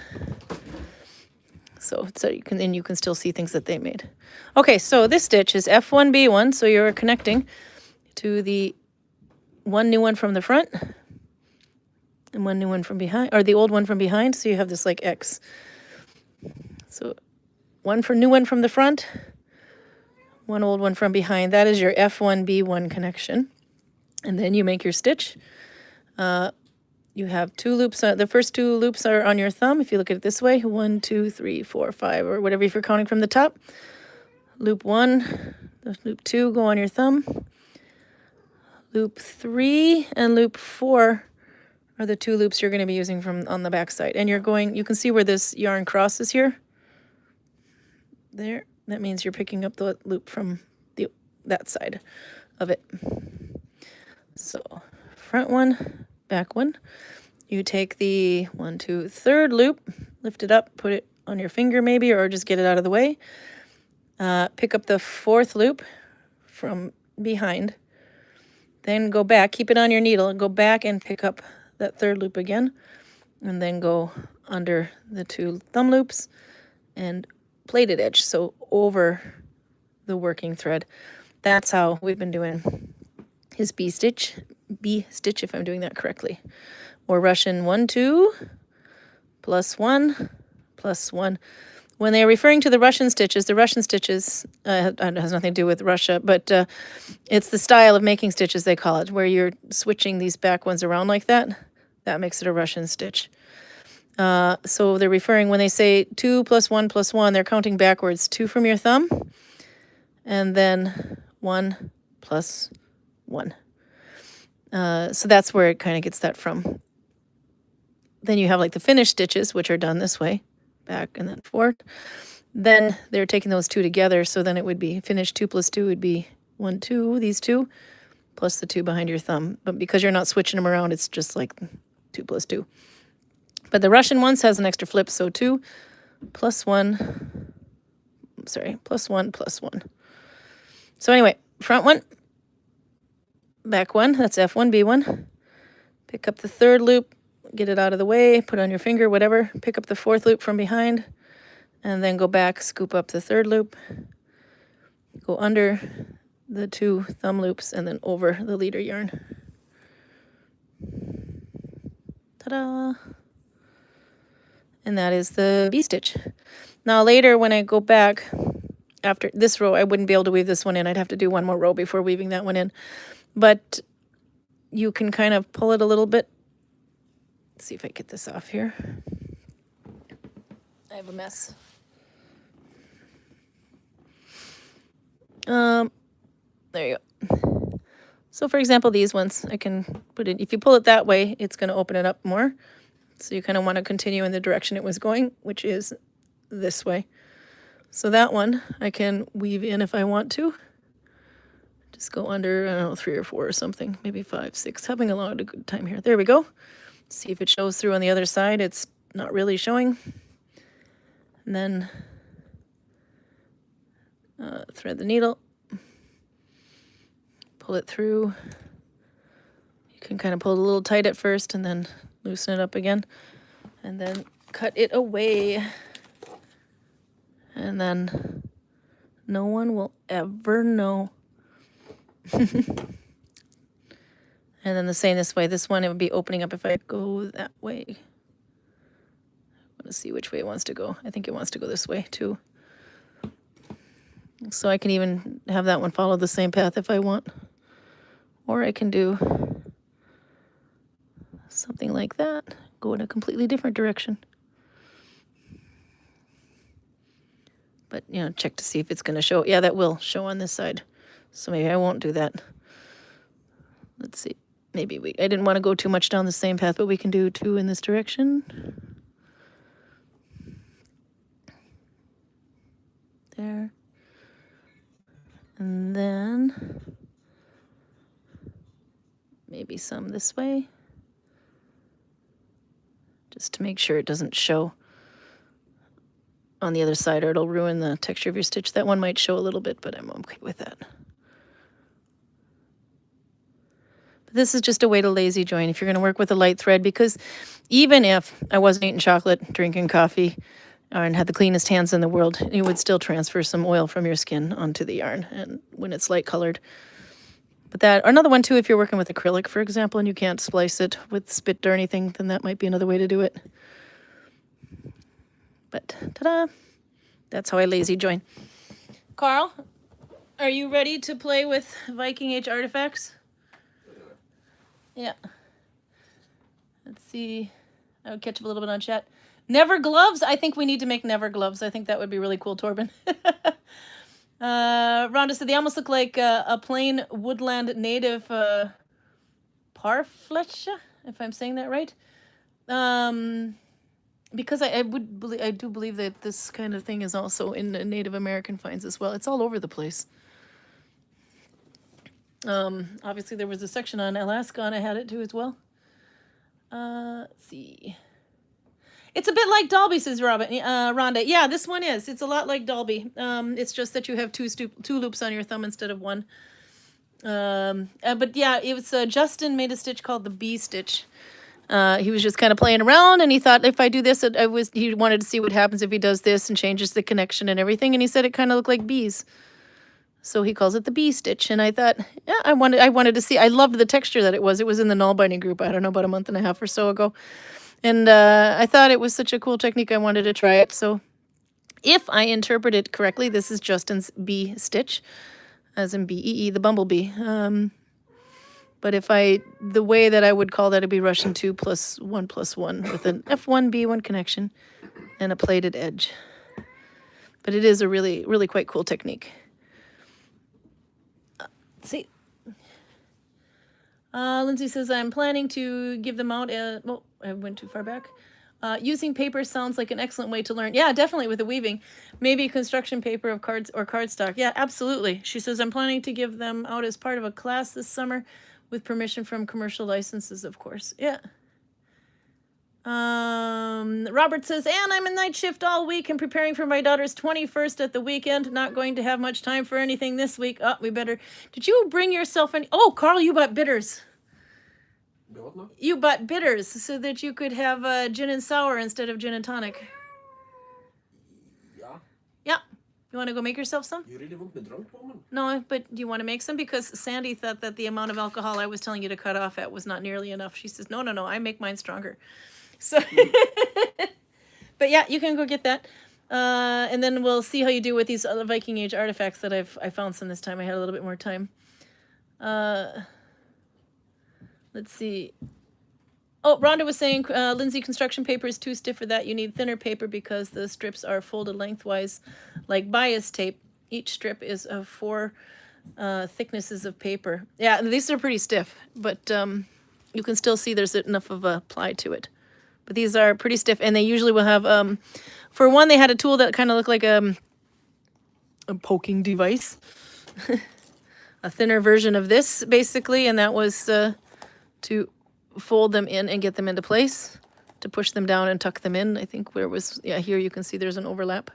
so you can still see things that they made. Okay, so this stitch is F1B1, so you're connecting to the one new one from the front and one new one from behind, or the old one from behind, so you have this like X. So new one from the front, one old one from behind. That is your F1B1 connection. And then you make your stitch. You have 2 loops. The first 2 loops are on your thumb. If you look at it this way, 1, 2, 3, 4, 5, or whatever if you're counting from the top. Loop 1, loop 2 go on your thumb. Loop 3 and loop 4 are the 2 loops you're going to be using from on the back side. And you can see where this yarn crosses here. There. That means you're picking up the loop from that side of it. So front one, back one. You take the 1, 2, 3rd loop, lift it up, put it on your finger maybe, or just get it out of the way. Pick up the 4th loop from behind. Then go back, keep it on your needle, and go back and pick up that 3rd loop again. And then go under the 2 thumb loops and plaited edge, so over the working thread. That's how we've been doing his B stitch if I'm doing that correctly. Or Russian 1, 2, plus 1, plus 1. When they're referring to the Russian stitches it has nothing to do with Russia, but it's the style of making stitches, they call it, where you're switching these back ones around like that. That makes it a Russian stitch. So they're referring, when they say 2 plus 1 plus 1, they're counting backwards. 2 from your thumb, and then 1 plus 1. So that's where it kind of gets that from. Then you have like the finished stitches, which are done this way, back and then forward. Then they're taking those 2 together, so then it would be finished 2 plus 2 would be 1, 2, these 2, plus the 2 behind your thumb. But because you're not switching them around, it's just like 2 plus 2. But the Russian ones has an extra flip, so 2 plus 1, plus 1 plus 1. So anyway, front one, back one, that's F1B1. Pick up the 3rd loop, get it out of the way, put it on your finger, whatever. Pick up the 4th loop from behind, and then go back, scoop up the 3rd loop, go under the 2 thumb loops, and then over the leader yarn. Ta-da! And that is the B stitch. Now later when I go back, after this row, I wouldn't be able to weave this one in. I'd have to do one more row before weaving that one in. But you can kind of pull it a little bit. Let's see if I get this off here. I have a mess. There you go. So for example, these ones, I can put it, if you pull it that way, it's going to open it up more. So you kind of want to continue in the direction it was going, which is this way. So that one I can weave in if I want to. Just go under, I don't know, 3 or 4 or something, maybe 5, 6. Having a lot of good time here. There we go. See if it shows through on the other side. It's not really showing. And then thread the needle. Pull it through. You can kind of pull it a little tight at first and then loosen it up again. And then cut it away. And then no one will ever know. And then the same this way. This one, it would be opening up if I go that way. I want to see which way it wants to go. I think it wants to go this way too. So I can even have that one follow the same path if I want. Or I can do something like that. Go in a completely different direction. But, you know, check to see if it's going to show. Yeah, that will show on this side. So maybe I won't do that. Let's see. Maybe I didn't want to go too much down the same path, but we can do 2 in this direction. There. And then maybe some this way. Just to make sure it doesn't show on the other side or it'll ruin the texture of your stitch. That one might show a little bit, but I'm okay with that. This is just a way to lazy join if you're going to work with a light thread, because even if I wasn't eating chocolate, drinking coffee, and had the cleanest hands in the world, you would still transfer some oil from your skin onto the yarn and when it's light colored. But that, or another one too, if you're working with acrylic, for example, and you can't splice it with spit or anything, then that might be another way to do it. But ta-da! That's how I lazy join. Karl, are you ready to play with Viking Age artifacts? Yeah. Let's see. I'll catch up a little bit on chat. Never gloves? I think we need to make never gloves. I think that would be really cool, Torben. Rhonda said they almost look like a plain woodland native parfleche, if I'm saying that right. Because I do believe that this kind of thing is also in Native American finds as well. It's all over the place. Obviously there was a section on Alaska and I had it too as well. Let's see. It's a bit like Dalby, says Rhonda. Yeah, this one is. It's a lot like Dalby. It's just that you have two loops on your thumb instead of one. But yeah, it was Justin made a stitch called the bee stitch. He was just kind of playing around, and he thought if I do this, he wanted to see what happens if he does this and changes the connection and everything. And he said it kind of looked like bees. So he calls it the bee stitch. And I thought, yeah, I wanted to see. I loved the texture that it was. It was in the Nalbinding group, I don't know, about a month and a half or so ago. And I thought it was such a cool technique, I wanted to try it. So if I interpret it correctly, this is Justin's bee stitch, as in B-E-E, the bumblebee. But the way that I would call that, it'd be Russian 2 + 1 + 1 with an F1, B1 connection and a plated edge. But it is a really, really quite cool technique. Let's see. Lindsay says, I'm planning to give them out well, I went too far back. Using paper sounds like an excellent way to learn. Yeah, definitely with the weaving. Maybe construction paper of cards or cardstock. Yeah, absolutely. She says, I'm planning to give them out as part of a class this summer with permission from commercial licenses, of course. Yeah. Robert says, and I'm in night shift all week and preparing for my daughter's 21st at the weekend. Not going to have much time for anything this week. Oh, we better. Did you bring yourself any? Oh, Karl, you bought bitters. You bought bitters so that you could have gin and sour instead of gin and tonic. Yeah. Yeah. You want to go make yourself some? You really want me drunk, woman? No, but do you want to make some? Because Sandy thought that the amount of alcohol I was telling you to cut off at was not nearly enough. She says, no, I make mine stronger. So, but yeah, you can go get that. And then we'll see how you do with these other Viking Age artifacts that I found some this time. I had a little bit more time. Let's see. Oh, Rhonda was saying, Lindsay, construction paper is too stiff for that. You need thinner paper because the strips are folded lengthwise like bias tape. Each strip is of 4 thicknesses of paper. Yeah, these are pretty stiff, but you can still see there's enough of a ply to it. But these are pretty stiff, and they usually will have, for one, they had a tool that kind of looked like a poking device. A thinner version of this, basically, and that was to fold them in and get them into place, to push them down and tuck them in. I think where it was, yeah, here you can see there's an overlap.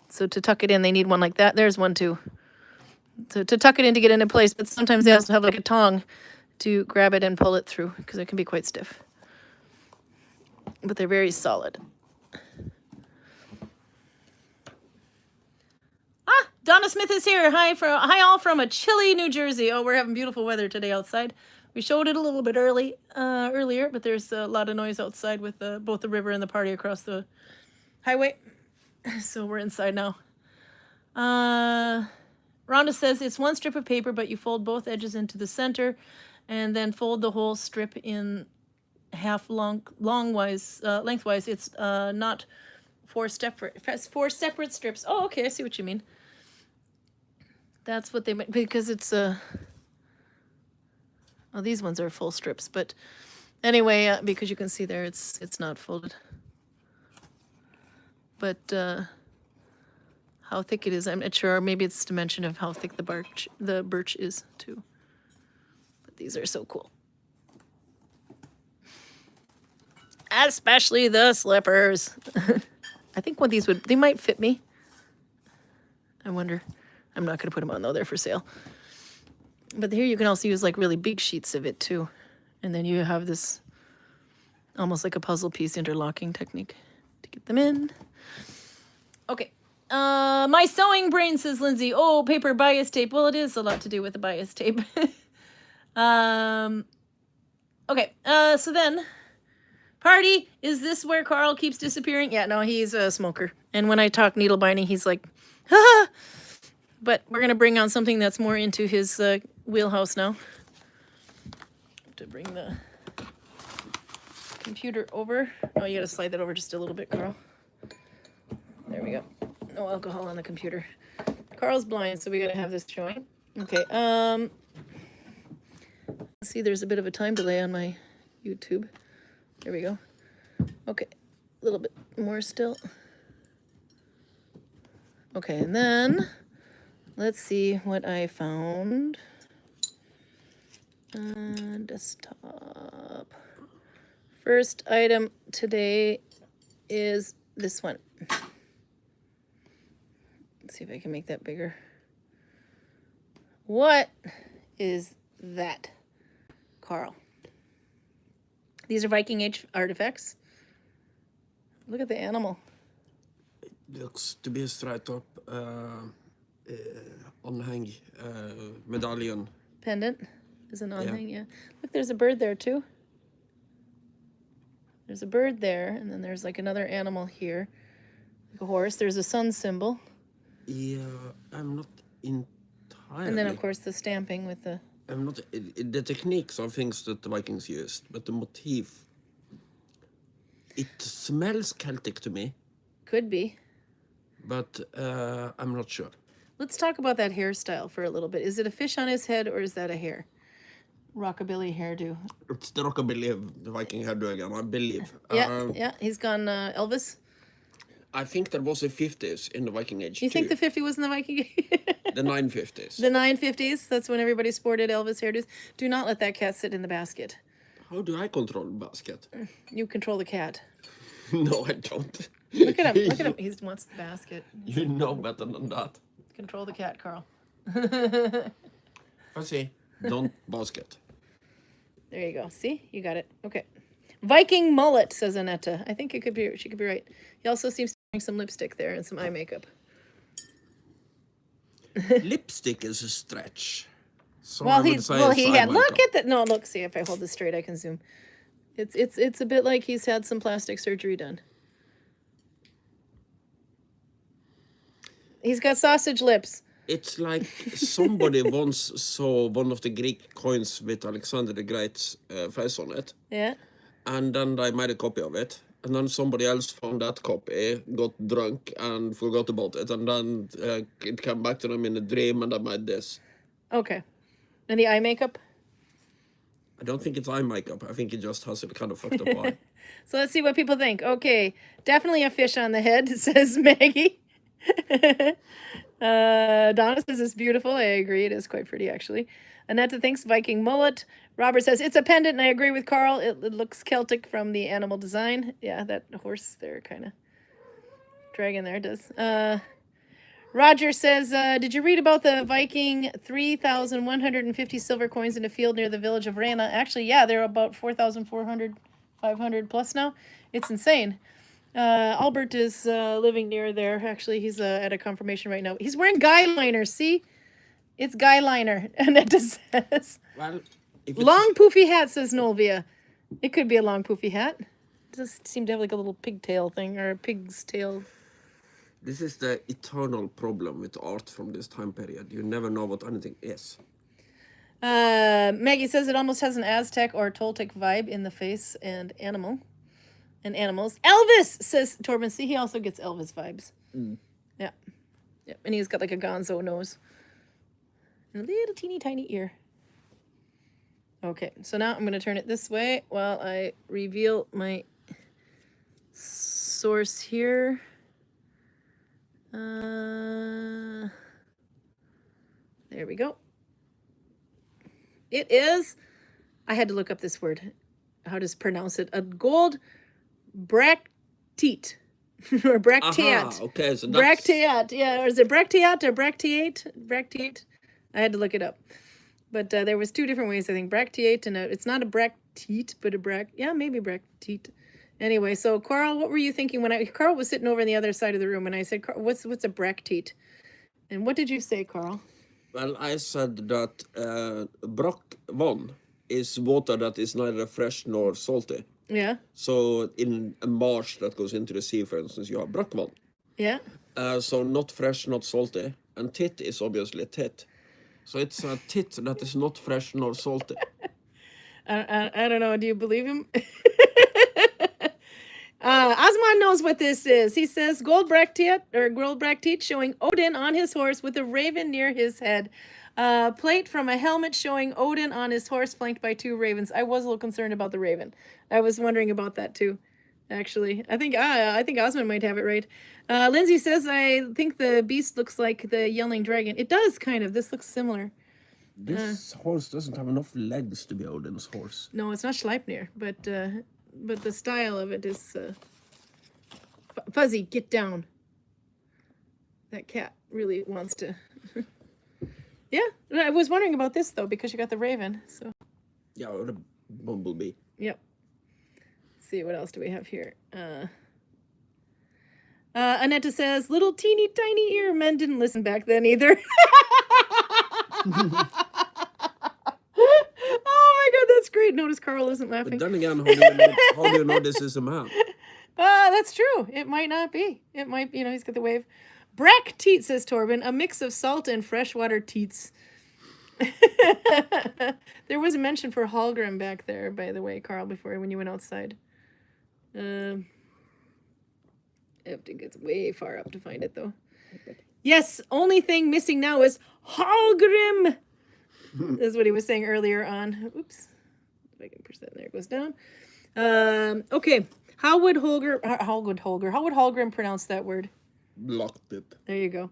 So to tuck it in, they need one like that. There's one too. So to tuck it in to get it into place, but sometimes they also have like a tong to grab it and pull it through because it can be quite stiff. But they're very solid. Ah, Donna Smith is here. Hi all from a chilly New Jersey. Oh, we're having beautiful weather today outside. We showed it a little bit earlier, but there's a lot of noise outside with both the river and the party across the highway. So we're inside now. Rhonda says it's one strip of paper, but you fold both edges into the center and then fold the whole strip in half lengthwise. It's not 4 separate strips. Oh, okay, I see what you mean. That's what they meant, because it's well, these ones are full strips, but anyway, because you can see there, it's not folded. But how thick it is, I'm not sure. Maybe it's dimension of how thick the birch is too. But these are so cool. Especially the slippers. I think what they might fit me. I wonder. I'm not going to put them on though, they're for sale. But here you can also use like really big sheets of it too. And then you have this almost like a puzzle piece interlocking technique to get them in. Okay. My sewing brain, says Lindsay. Oh, paper bias tape. Well, it is a lot to do with the bias tape. Okay. So then Party, is this where Karl keeps disappearing? Yeah, no, he's a smoker. And when I talk needle binding, he's like, ha! But we're going to bring on something that's more into his wheelhouse now. To bring the computer over. Oh, you got to slide that over just a little bit, Karl. There we go. No alcohol on the computer. Karl's blind, so we got to have this showing. Okay, see, there's a bit of a time delay on my YouTube. There we go. Okay, a little bit more still. Okay, and then let's see what I found. Desktop. First item today is this one. Let's see if I can make that bigger. What is that, Karl? These are Viking Age artifacts. Look at the animal. It looks to be a straight up anhang medallion. Pendant is an anhang, yeah. Look, there's a bird there too. There's a bird there, and then there's like another animal here, like a horse. There's a sun symbol. Yeah, I'm not entirely. And then, of course, the stamping with the... I'm not... The techniques are things that the Vikings used, but the motif... It smells Celtic to me. Could be. But I'm not sure. Let's talk about that hairstyle for a little bit. Is it a fish on his head, or is that a hair? Rockabilly hairdo. It's the rockabilly of the Viking hairdo again, I believe. Yeah, yeah. He's gone Elvis. I think there was a 50s in the Viking Age, You think the 50 was in the Viking Age? The 950s. The 950s? That's when everybody sported Elvis hairdos. Do not let that cat sit in the basket. How do I control the basket? You control the cat. No, I don't. Look at him. Look at him. He wants the basket. You know better than that. Control the cat, Karl. I see. Don't basket. There you go. See? You got it. Okay. Viking mullet, says Annetta. I think it could be. She could be right. He also seems to be wearing some lipstick there and some eye makeup. Lipstick is a stretch. So Well, I would say he it's eye had. Look makeup. at that. No, look. See, if I hold this straight, I can zoom. It's a bit like he's had some plastic surgery done. He's got sausage lips. It's like somebody once saw one of the Greek coins with Alexander the Great's face on it. Yeah. And then they made a copy of it. And then somebody else found that copy, got drunk, and forgot about it. And then it came back to them in a dream, and they made this. Okay. And the eye makeup? I don't think it's eye makeup. I think it just has a kind of fucked up eye. So let's see what people think. Okay. Definitely a fish on the head, says Maggie. Donna says it's beautiful. I agree. It is quite pretty, actually. Annetta thinks Viking mullet. Robert says it's a pendant, and I agree with Karl. It looks Celtic from the animal design. Yeah, that horse there kind of dragging there does. Roger says, did you read about the Viking 3,150 silver coins in a field near the village of Rena? Actually, yeah, they're about 4,400, 500 plus now. It's insane. Albert is living near there. Actually, he's at a confirmation right now. He's wearing guy liners. See? It's guy liner. And it just says... Well, if Long poofy hat, says Nolvia. It could be a long poofy hat. It does seem to have like a little pigtail thing, or a pig's tail. this is the eternal problem with art from this time period. You never know what anything is. Maggie says it almost has an Aztec or Toltec vibe in the face and animals. Elvis, says Torben. See, he also gets Elvis vibes. Mm. Yeah. Yep. And he's got like a gonzo nose. And a little teeny tiny ear. Okay, so now I'm going to turn it this way while I reveal my source here. There we go. It is, I had to look up this word. How to pronounce it? A gold bracteate. Or bracteate. Aha, okay, so that's... Bracteate, yeah. Or is it bracteate or bracteate? Bracteate. I had to look it up. But there was two different ways, I think. Bracteate and it's not a bracteate, but maybe bracteate. Anyway, so Karl, what were you thinking when Karl was sitting over on the other side of the room and I said, what's a bracteate? And what did you say, Karl? Well, I said that Birch-Weaving is water that is neither fresh nor salty. Yeah. So in a marsh that goes into the sea, for instance, you have Birch-Weaving. Yeah. So not fresh, not salty. And tit is obviously tit. So it's a tit that is not fresh nor salty. I don't know. Do you believe him? Osman knows what this is. He says gold bracteate showing Odin on his horse with a raven near his head. Plate from a helmet showing Odin on his horse flanked by 2 ravens. I was a little concerned about the raven. I was wondering about that too. Actually, I think Osman might have it right. Lindsay says I think the beast looks like the yelling dragon. It does kind of. This looks similar. This horse doesn't have enough legs to be Odin's horse. No, it's not Schleipnir, but the style of it is Fuzzy, get down. That cat really wants to. Yeah, I was wondering about this though because you got the raven. So. Yeah, or the bumblebee. Yep. Let's see what else do we have here. Annetta says, "Little teeny tiny ear men didn't listen back then either." Oh my god, that's great. Notice Karl isn't laughing. But then again, how do you know this is a man? That's true. It might not be. It might, he's got the wave. Brack teat, says Torben, a mix of salt and freshwater teats. There was a mention for Hallgrim back there, by the way, Karl, before when you went outside. I have to get way far up to find it, though. Yes, only thing missing now is Hallgrim. Is what he was saying earlier on. Oops. If I can push that, there it goes down. Okay. How would Hallgrim pronounce that word? Blocked it. There you go.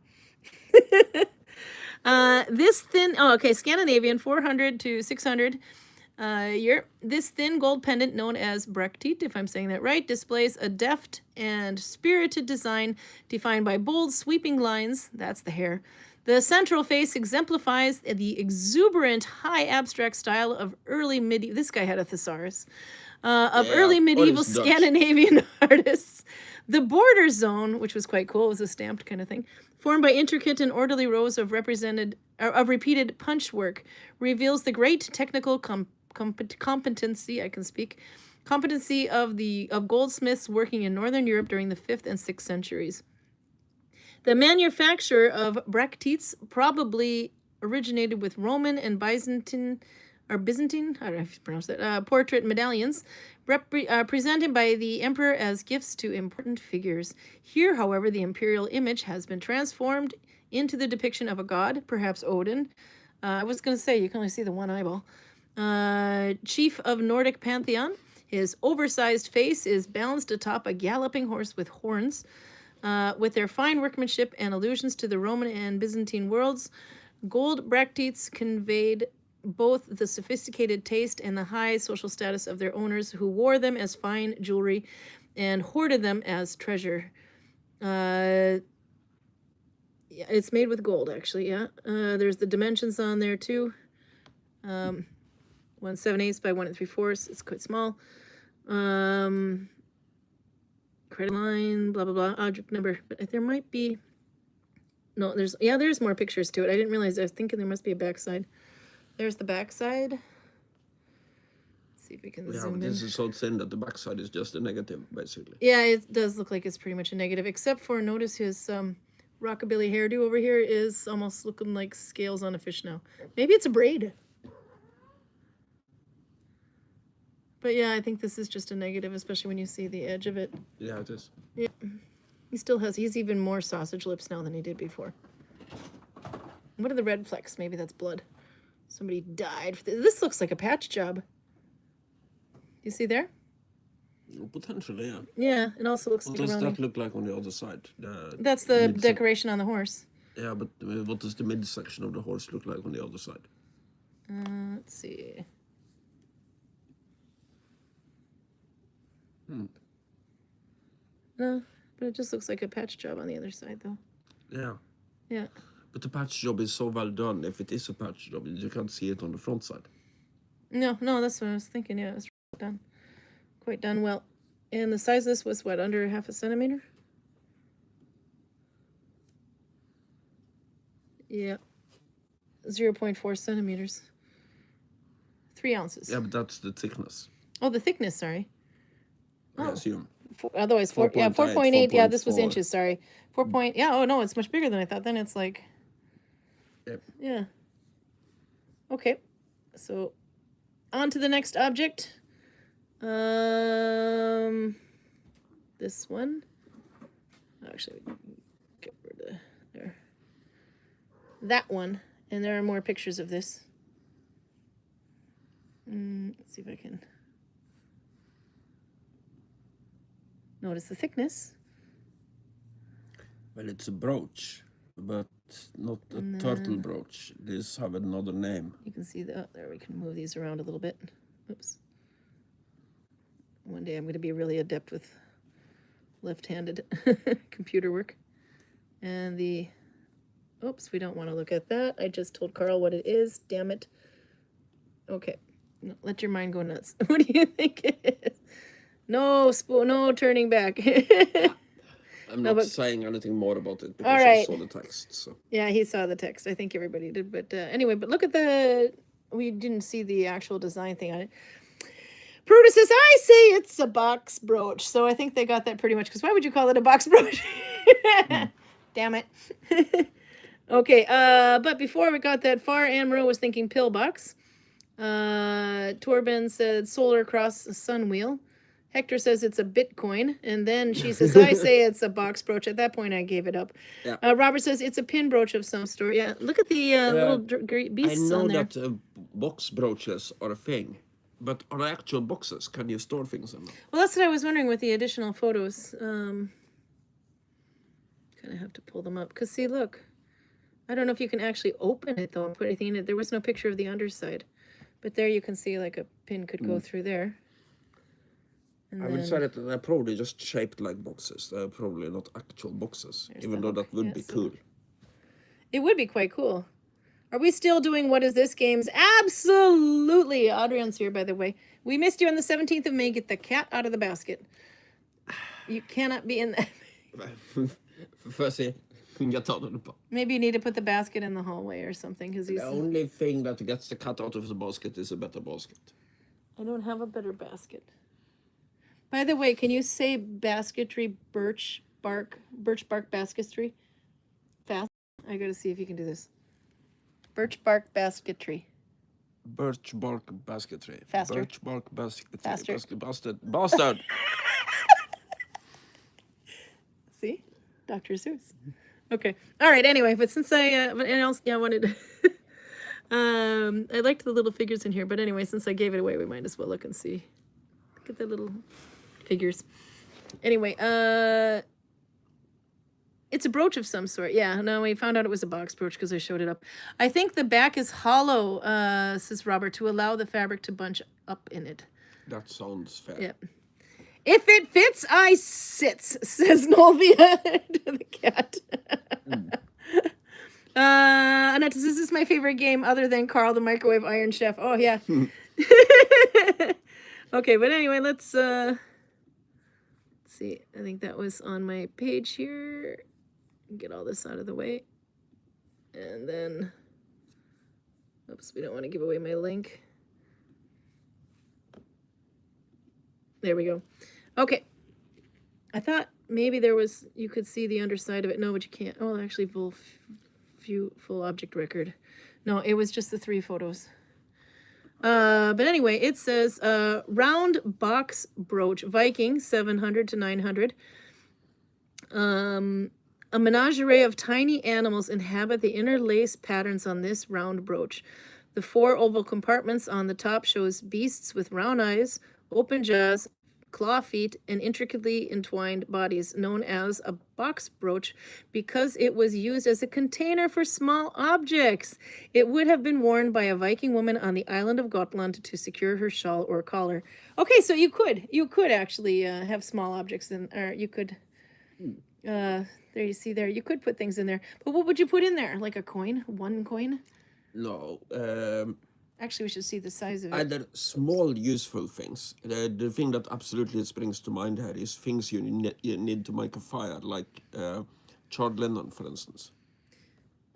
This thin, Scandinavian, 400 to 600 year. This thin gold pendant, known as bracteate, if I'm saying that right, displays a deft and spirited design defined by bold, sweeping lines. That's the hair. The central face exemplifies the exuberant, high abstract style of early medieval. This guy had a thesaurus. Early medieval Scandinavian artists. The border zone, which was quite cool, was a stamped kind of thing, formed by intricate and orderly rows of repeated punch work, reveals the great technical competency. Competency of goldsmiths working in Northern Europe during the 5th and 6th centuries. The manufacture of bracteates probably originated with Roman and Byzantine, I don't know if you pronounce that, portrait medallions, presented by the emperor as gifts to important figures. Here, however, the imperial image has been transformed into the depiction of a god, perhaps Odin. I was going to say, you can only see the one eyeball. Chief of Nordic pantheon. His oversized face is balanced atop a galloping horse with horns. With their fine workmanship and allusions to the Roman and Byzantine worlds, gold bracteates conveyed both the sophisticated taste and the high social status of their owners, who wore them as fine jewelry and hoarded them as treasure. Yeah, it's made with gold, actually, yeah. There's the dimensions on there, too. 1 7/8 by 1 3/4. It's quite small. Credit line, blah, blah, blah, object number. But there might be... No, there's more pictures to it. I didn't realize. I was thinking there must be a backside. There's the backside. Let's see if we can zoom in. This is so thin that the backside is just a negative, basically. Yeah, it does look like it's pretty much a negative, except for, notice his rockabilly hairdo over here is almost looking like scales on a fish now. Maybe it's a braid. But yeah, I think this is just a negative, especially when you see the edge of it. Yeah, it is. Yeah. He's even more sausage lips now than he did before. What are the red flecks? Maybe that's blood. Somebody died. This looks like a patch job. You see there? Potentially, yeah. Yeah, it also looks what like does that look like on the other side? That's the decoration on the horse. Yeah, but what does the midsection of the horse look like on the other side? Let's see. No, but it just looks like a patch job on the other side, though. Yeah. Yeah. But the patch job is so well done. If it is a patch job, you can't see it on the front side. No, that's what I was thinking. Yeah, it's done. Quite done well. And the size of this was, what, under 0.5 centimeter? Yeah. 0.4 centimeters. 3 ounces. Yeah, but that's the thickness. Oh, the thickness, sorry. I assume. Otherwise, 4, yeah, 4.8, 4.8. Yeah, this was 4.4. inches. Sorry, 4 point. Yeah. Oh no, it's much bigger than I thought. Then it's like, Yep. yeah. Okay, so on to the next object. This one. Actually, get rid of there. That one, and there are more pictures of this. Let's see if I can notice the thickness. Well, it's a brooch, but not a turtle brooch. These have another name. You can see the, there we can move these around a little bit. Oops. One day I'm going to be really adept with left-handed computer work. And the, oops, we don't want to look at that. I just told Karl what it is. Damn it. Okay. No, let your mind go nuts. What do you think it is? No, no turning back. I'm not saying anything more about it because all right. I saw the text. So. Yeah, he saw the text. I think everybody did. But anyway, but look at the, we didn't see the actual design thing on it. Brutus says, I say it's a box brooch. So I think they got that pretty much, because why would you call it a box brooch? Damn it. Okay, but before we got that far, Anne Marie was thinking pillbox. Torben said solar cross sun wheel. Hector says it's a Bitcoin. And then she says, I say it's a box brooch. At that point, I gave it up. Yeah. Robert says it's a pin brooch of some sort. Yeah, look at the little beasts on there. I know that box brooches are a thing. But are they actual boxes? Can you store things in them? Well, that's what I was wondering with the additional photos. Kind of have to pull them up. Because, see, look. I don't know if you can actually open it, though, and put anything in it. There was no picture of the underside. But there you can see, like, a pin could go through there. And I would say that they're probably just shaped like boxes. They're probably not actual boxes, even though that would be cool. It would be quite cool. Are we still doing What Is This games? Absolutely. Adrian's here, by the way. We missed you on the 17th of May. Get the cat out of the basket. You cannot be in that. Maybe you need to put the basket in the hallway or something. Because the only thing that gets the cat out of the basket is a better basket. I don't have a better basket. By the way, can you say basketry birch bark basketry? Fast. I gotta see if you can do this. Birch bark basketry. Birch bark basketry. Faster. Birch bark basketry. Faster. Bastard. See? Dr. Seuss. Okay. All right. Anyway, but since I wanted I liked the little figures in here, but anyway, since I gave it away, we might as well look and see. Look at the little figures. Anyway, it's a brooch of some sort. Yeah, no, we found out it was a box brooch because I showed it up. I think the back is hollow, says Robert, to allow the fabric to bunch up in it. That sounds fair. Yep. If it fits, I sits, says Nolvia to the cat. Annette says, this is my favorite game other than Karl the Microwave Iron Chef. Oh, yeah. Okay, but anyway, let's see. I think that was on my page here. Get all this out of the way. And then, oops, we don't want to give away my link. There we go. Okay. I thought maybe there was, you could see the underside of it. No, but you can't. Oh, actually, full object record. No, it was just the 3 photos. But anyway, it says round box brooch, Viking, 700 to 900. A menagerie of tiny animals inhabit the interlaced patterns on this round brooch. The 4 oval compartments on the top shows beasts with round eyes, open jaws, claw feet, and intricately entwined bodies, known as a box brooch because it was used as a container for small objects. It would have been worn by a Viking woman on the island of Gotland to secure her shawl or collar. Okay, so you could actually have small objects in, or you could, there you see there, you could put things in there. But what would you put in there? Like a coin? 1 coin? No. Actually, we should see the size of it. Either small useful things. The thing that absolutely springs to mind here is things you need to make a fire, like charred linen, for instance.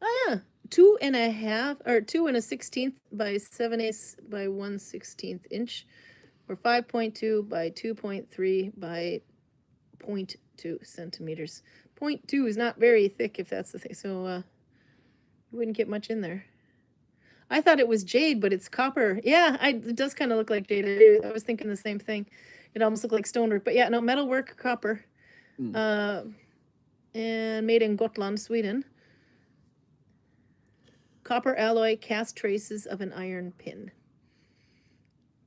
Oh yeah, 2.5 or 2 1/16 by 7/8 by 1/16 inch. or 5.2 by 2.3 by 0.2 centimeters. 0.2 is not very thick, if that's the thing, so you wouldn't get much in there. I thought it was jade, but it's copper. Yeah, it does kind of look like jade. I was thinking the same thing. It almost looked like stonework, but yeah, no, metalwork, copper. And made in Gotland, Sweden. Copper alloy, cast traces of an iron pin.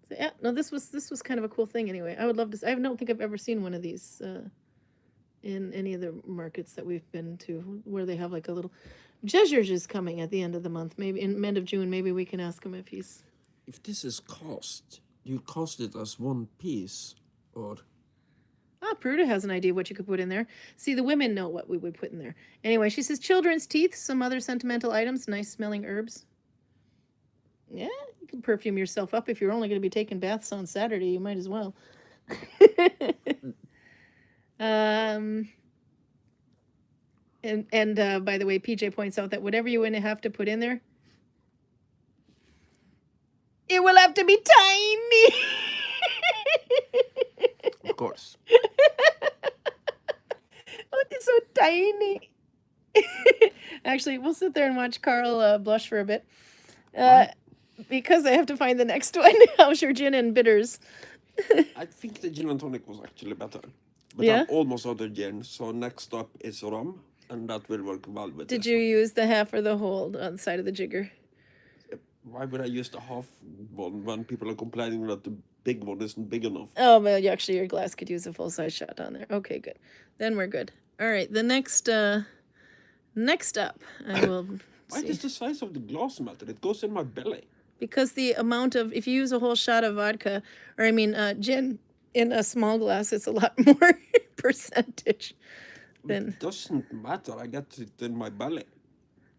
So yeah, no, this was kind of a cool thing anyway. I would love to. I don't think I've ever seen one of these in any of the markets that we've been to, where they have like a little. Ježuž is coming at the end of the month, maybe in end of June. Maybe we can ask him if he's. If this is cast, you cast it as one piece, or? Ah, Pruda has an idea what you could put in there. See, the women know what we would put in there. Anyway, she says children's teeth, some other sentimental items, nice smelling herbs. Yeah, you can perfume yourself up if you're only going to be taking baths on Saturday. You might as well. And by the way, PJ points out that whatever you have to put in there, it will have to be tiny. Of course. Oh, it's so tiny. Actually, we'll sit there and watch Karl blush for a bit. Because I have to find the next one. How's your gin and bitters? I think the gin and tonic was actually better. But Yeah? I'm almost out of gin, so next up is rum, and that will work well with Did this you one. use the half or the whole on the side of the jigger? Why would I use the half one when people are complaining that the big one isn't big enough? Oh, well, actually, your glass could use a full-size shot on there. Okay, good. Then we're good. All right, the next up, I will Why does the size of the glass matter? It goes in my belly. Because the amount of, if you use a whole shot of vodka, or I mean gin, in a small glass, it's a lot more percentage than. It doesn't matter. I get it in my belly.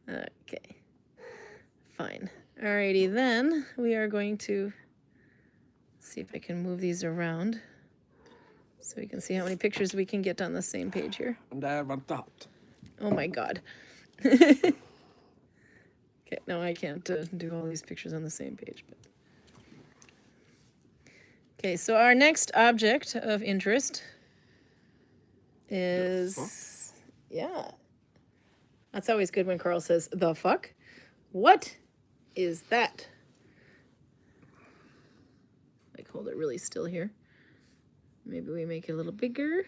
Okay. Fine. Alrighty, then we are going to see if I can move these around so we can see how many pictures we can get on the same page here. And there went that. Oh my God. Okay, no, I can't do all these pictures on the same page. But. Okay, so our next object of interest is, yeah. That's always good when Karl says, the fuck? What is that? Like, hold it really still here. Maybe we make it a little bigger.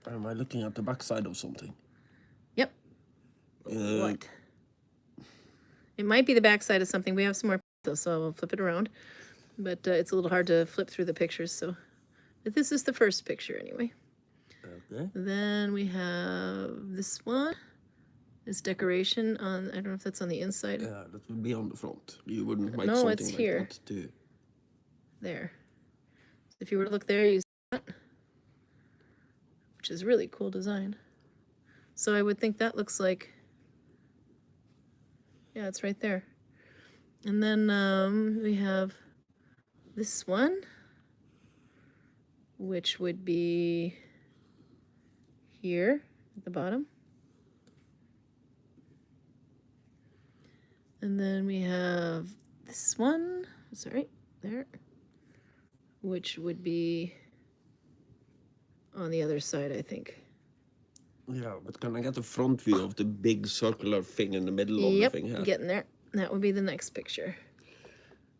Am I looking at the backside of something? Yep. What? It might be the backside of something. We have some more, so I'll flip it around. But it's a little hard to flip through the pictures, so. But this is the first picture anyway. Okay. Then we have this one. This decoration on, I don't know if that's on the inside. Yeah, that would be on the front. You wouldn't make No, something it's like here. that too. There. If you were to look there, you see that. Which is really cool design. So I would think that looks like, yeah, it's right there. And then we have this one, which would be here at the bottom. And then we have this one, sorry, there, which would be on the other side, I think. Yeah, but can I get a front view of the big circular thing in the middle of the thing here? Yep, getting there. That would be the next picture.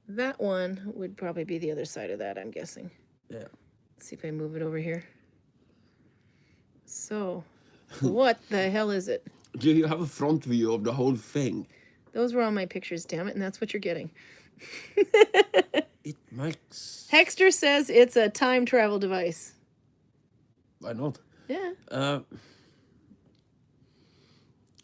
That one would probably be the other side of that, I'm guessing. Yeah. Let's see if I move it over here. So, what the hell is it? Do you have a front view of the whole thing? Those were all my pictures, damn it, and that's what you're getting. It makes... Hexter says it's a time travel device. Why not? Yeah.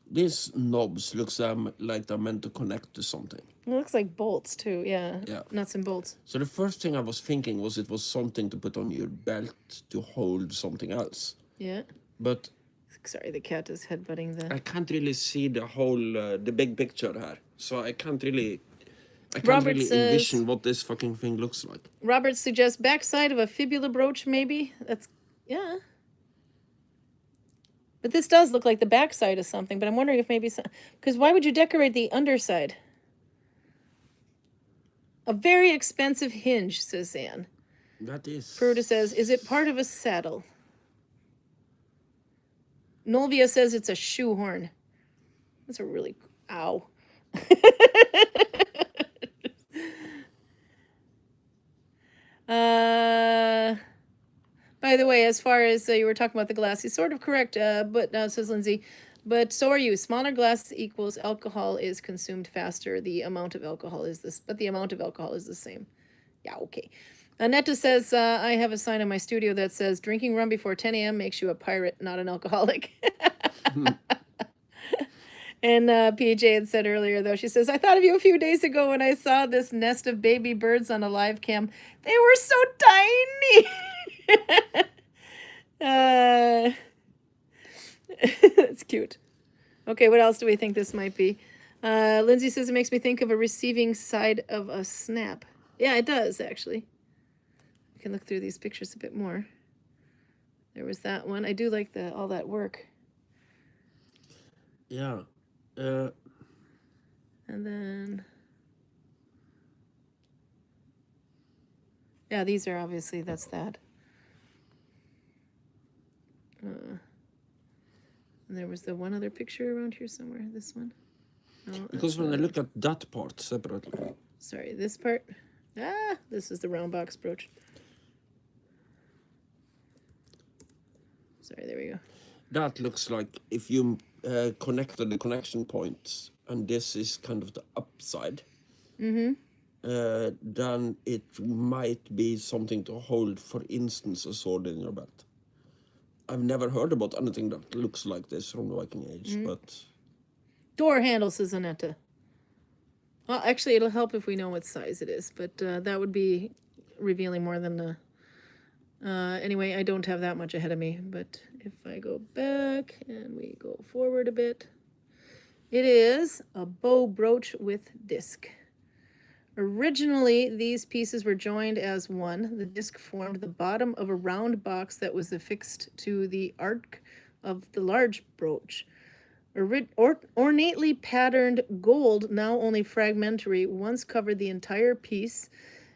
These knobs looks like they're meant to connect to something. It looks like bolts too, yeah. Yeah. Nuts and bolts. So the first thing I was thinking was it was something to put on your belt to hold something else. Yeah. But Sorry, the cat is headbutting the... I can't really see the whole, the big picture here. So I can't really Robert says- envision what this fucking thing looks like. Robert suggests backside of a fibula brooch, maybe? That's... yeah. But this does look like the backside of something, but I'm wondering if maybe... Because why would you decorate the underside? A very expensive hinge, says Anne. That is. Peruta says, is it part of a saddle? Nolvia says it's a shoehorn. That's a really... Ow. By the way, as far as you were talking about the glass, he's sort of correct, but says Lindsay, but so are you. Smaller glass equals alcohol is consumed faster. The amount of alcohol is this, but the amount of alcohol is the same. Yeah, okay. Annetta says, I have a sign in my studio that says, drinking rum before 10 a.m. makes you a pirate, not an alcoholic. And PJ had said earlier, though, she says, I thought of you a few days ago when I saw this nest of baby birds on a live cam. They were so tiny. That's cute. Okay, what else do we think this might be? Lindsay says it makes me think of a receiving side of a snap. Yeah, it does, actually. We can look through these pictures a bit more. There was that one. I do like all that work. Yeah. And then... Yeah, these are obviously, that's that. And there was the one other picture around here somewhere, this one. Oh, Because when I look at that part separately. Sorry, this part. This is the round box brooch. Sorry, there we go. That looks like if you connected the connection points, and this is kind of the upside. Mm-hmm. Then it might be something to hold, for instance, a sword in your belt. I've never heard about anything that looks like this from the Viking Age, but... Door handle, says Annetta. Well, actually, it'll help if we know what size it is, but that would be revealing more than the... anyway, I don't have that much ahead of me, but if I go back and we go forward a bit, it is a bow brooch with disc. Originally, these pieces were joined as one. The disc formed the bottom of a round box that was affixed to the arc of the large brooch. Ornately patterned gold, now only fragmentary, once covered the entire piece,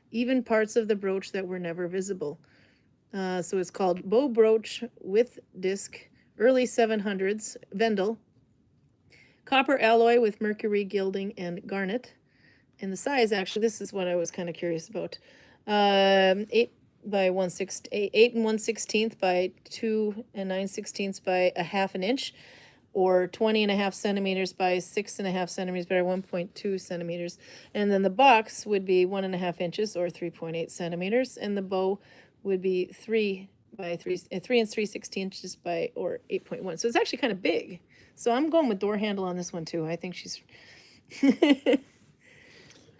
even parts of the brooch that were never visible. So it's called bow brooch with disc, early 700s, Vendel. Copper alloy with mercury gilding and garnet. And the size, actually, this is what I was kind of curious about. 8 by 8 and 1/16 by 2 and 9/16 by a half an inch, or 20.5 centimeters by 6.5 centimeters by 1.2 centimeters. And then the box would be 1.5 inches or 3.8 centimeters, and the bow would be 3 and 3/16 inches by or 8.1. So it's actually kind of big. So I'm going with door handle on this one too. I think she's.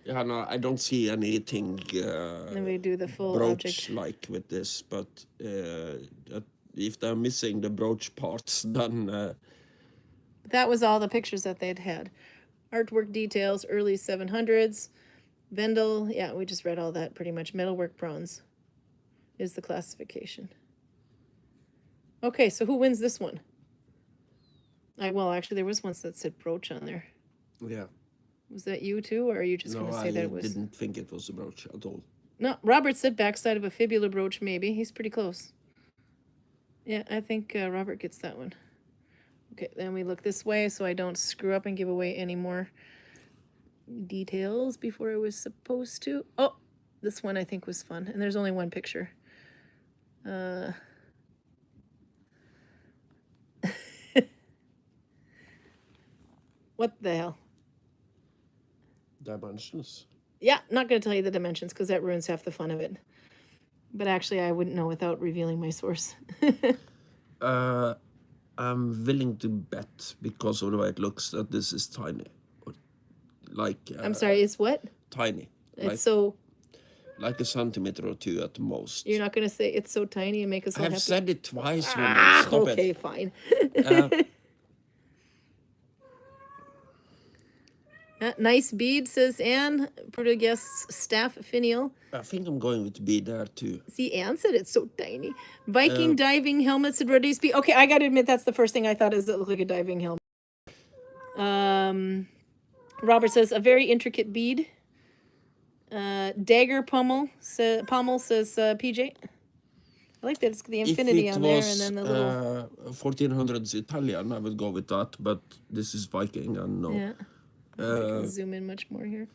Yeah, no, I don't see anything Then we do the full brooch-like with this, but if they're missing the brooch parts, then... That was all the pictures that they'd had. Artwork details, early 700s. Vendel, yeah, we just read all that pretty much. Metalwork bronze is the classification. Okay, so who wins this one? Well, actually, there was one that said brooch on there. Yeah. Was that you too, or are you just going to say that it was? No, I didn't think it was a brooch at all. No, Robert said backside of a fibular brooch, maybe. He's pretty close. Yeah, I think Robert gets that one. Okay, then we look this way so I don't screw up and give away any more details before I was supposed to. Oh, this one I think was fun, and there's only one picture. What the hell? Dimensions. Yeah, not going to tell you the dimensions because that ruins half the fun of it. But actually, I wouldn't know without revealing my source. I'm willing to bet, because of the way it looks, that this is tiny. Like... I'm sorry, it's what? Tiny. It's like, so... Like a centimeter or two at most. You're not going to say it's so tiny and make us all happy? I've said it twice, woman. Stop okay, it. Fine. Nice bead, says Anne. Portuguese staff finial. I think I'm going with bead there too. See, Anne said it's so tiny. Viking diving helmet, said ready speed. Okay, I got to admit that's the first thing I thought is it looked like a diving helmet. Robert says a very intricate bead. Dagger pommel says PJ. I like that it's the infinity If it on there and was then the little. 1400s Italian, I would go with that, but this is Viking, and no. Yeah. I can zoom in much more here.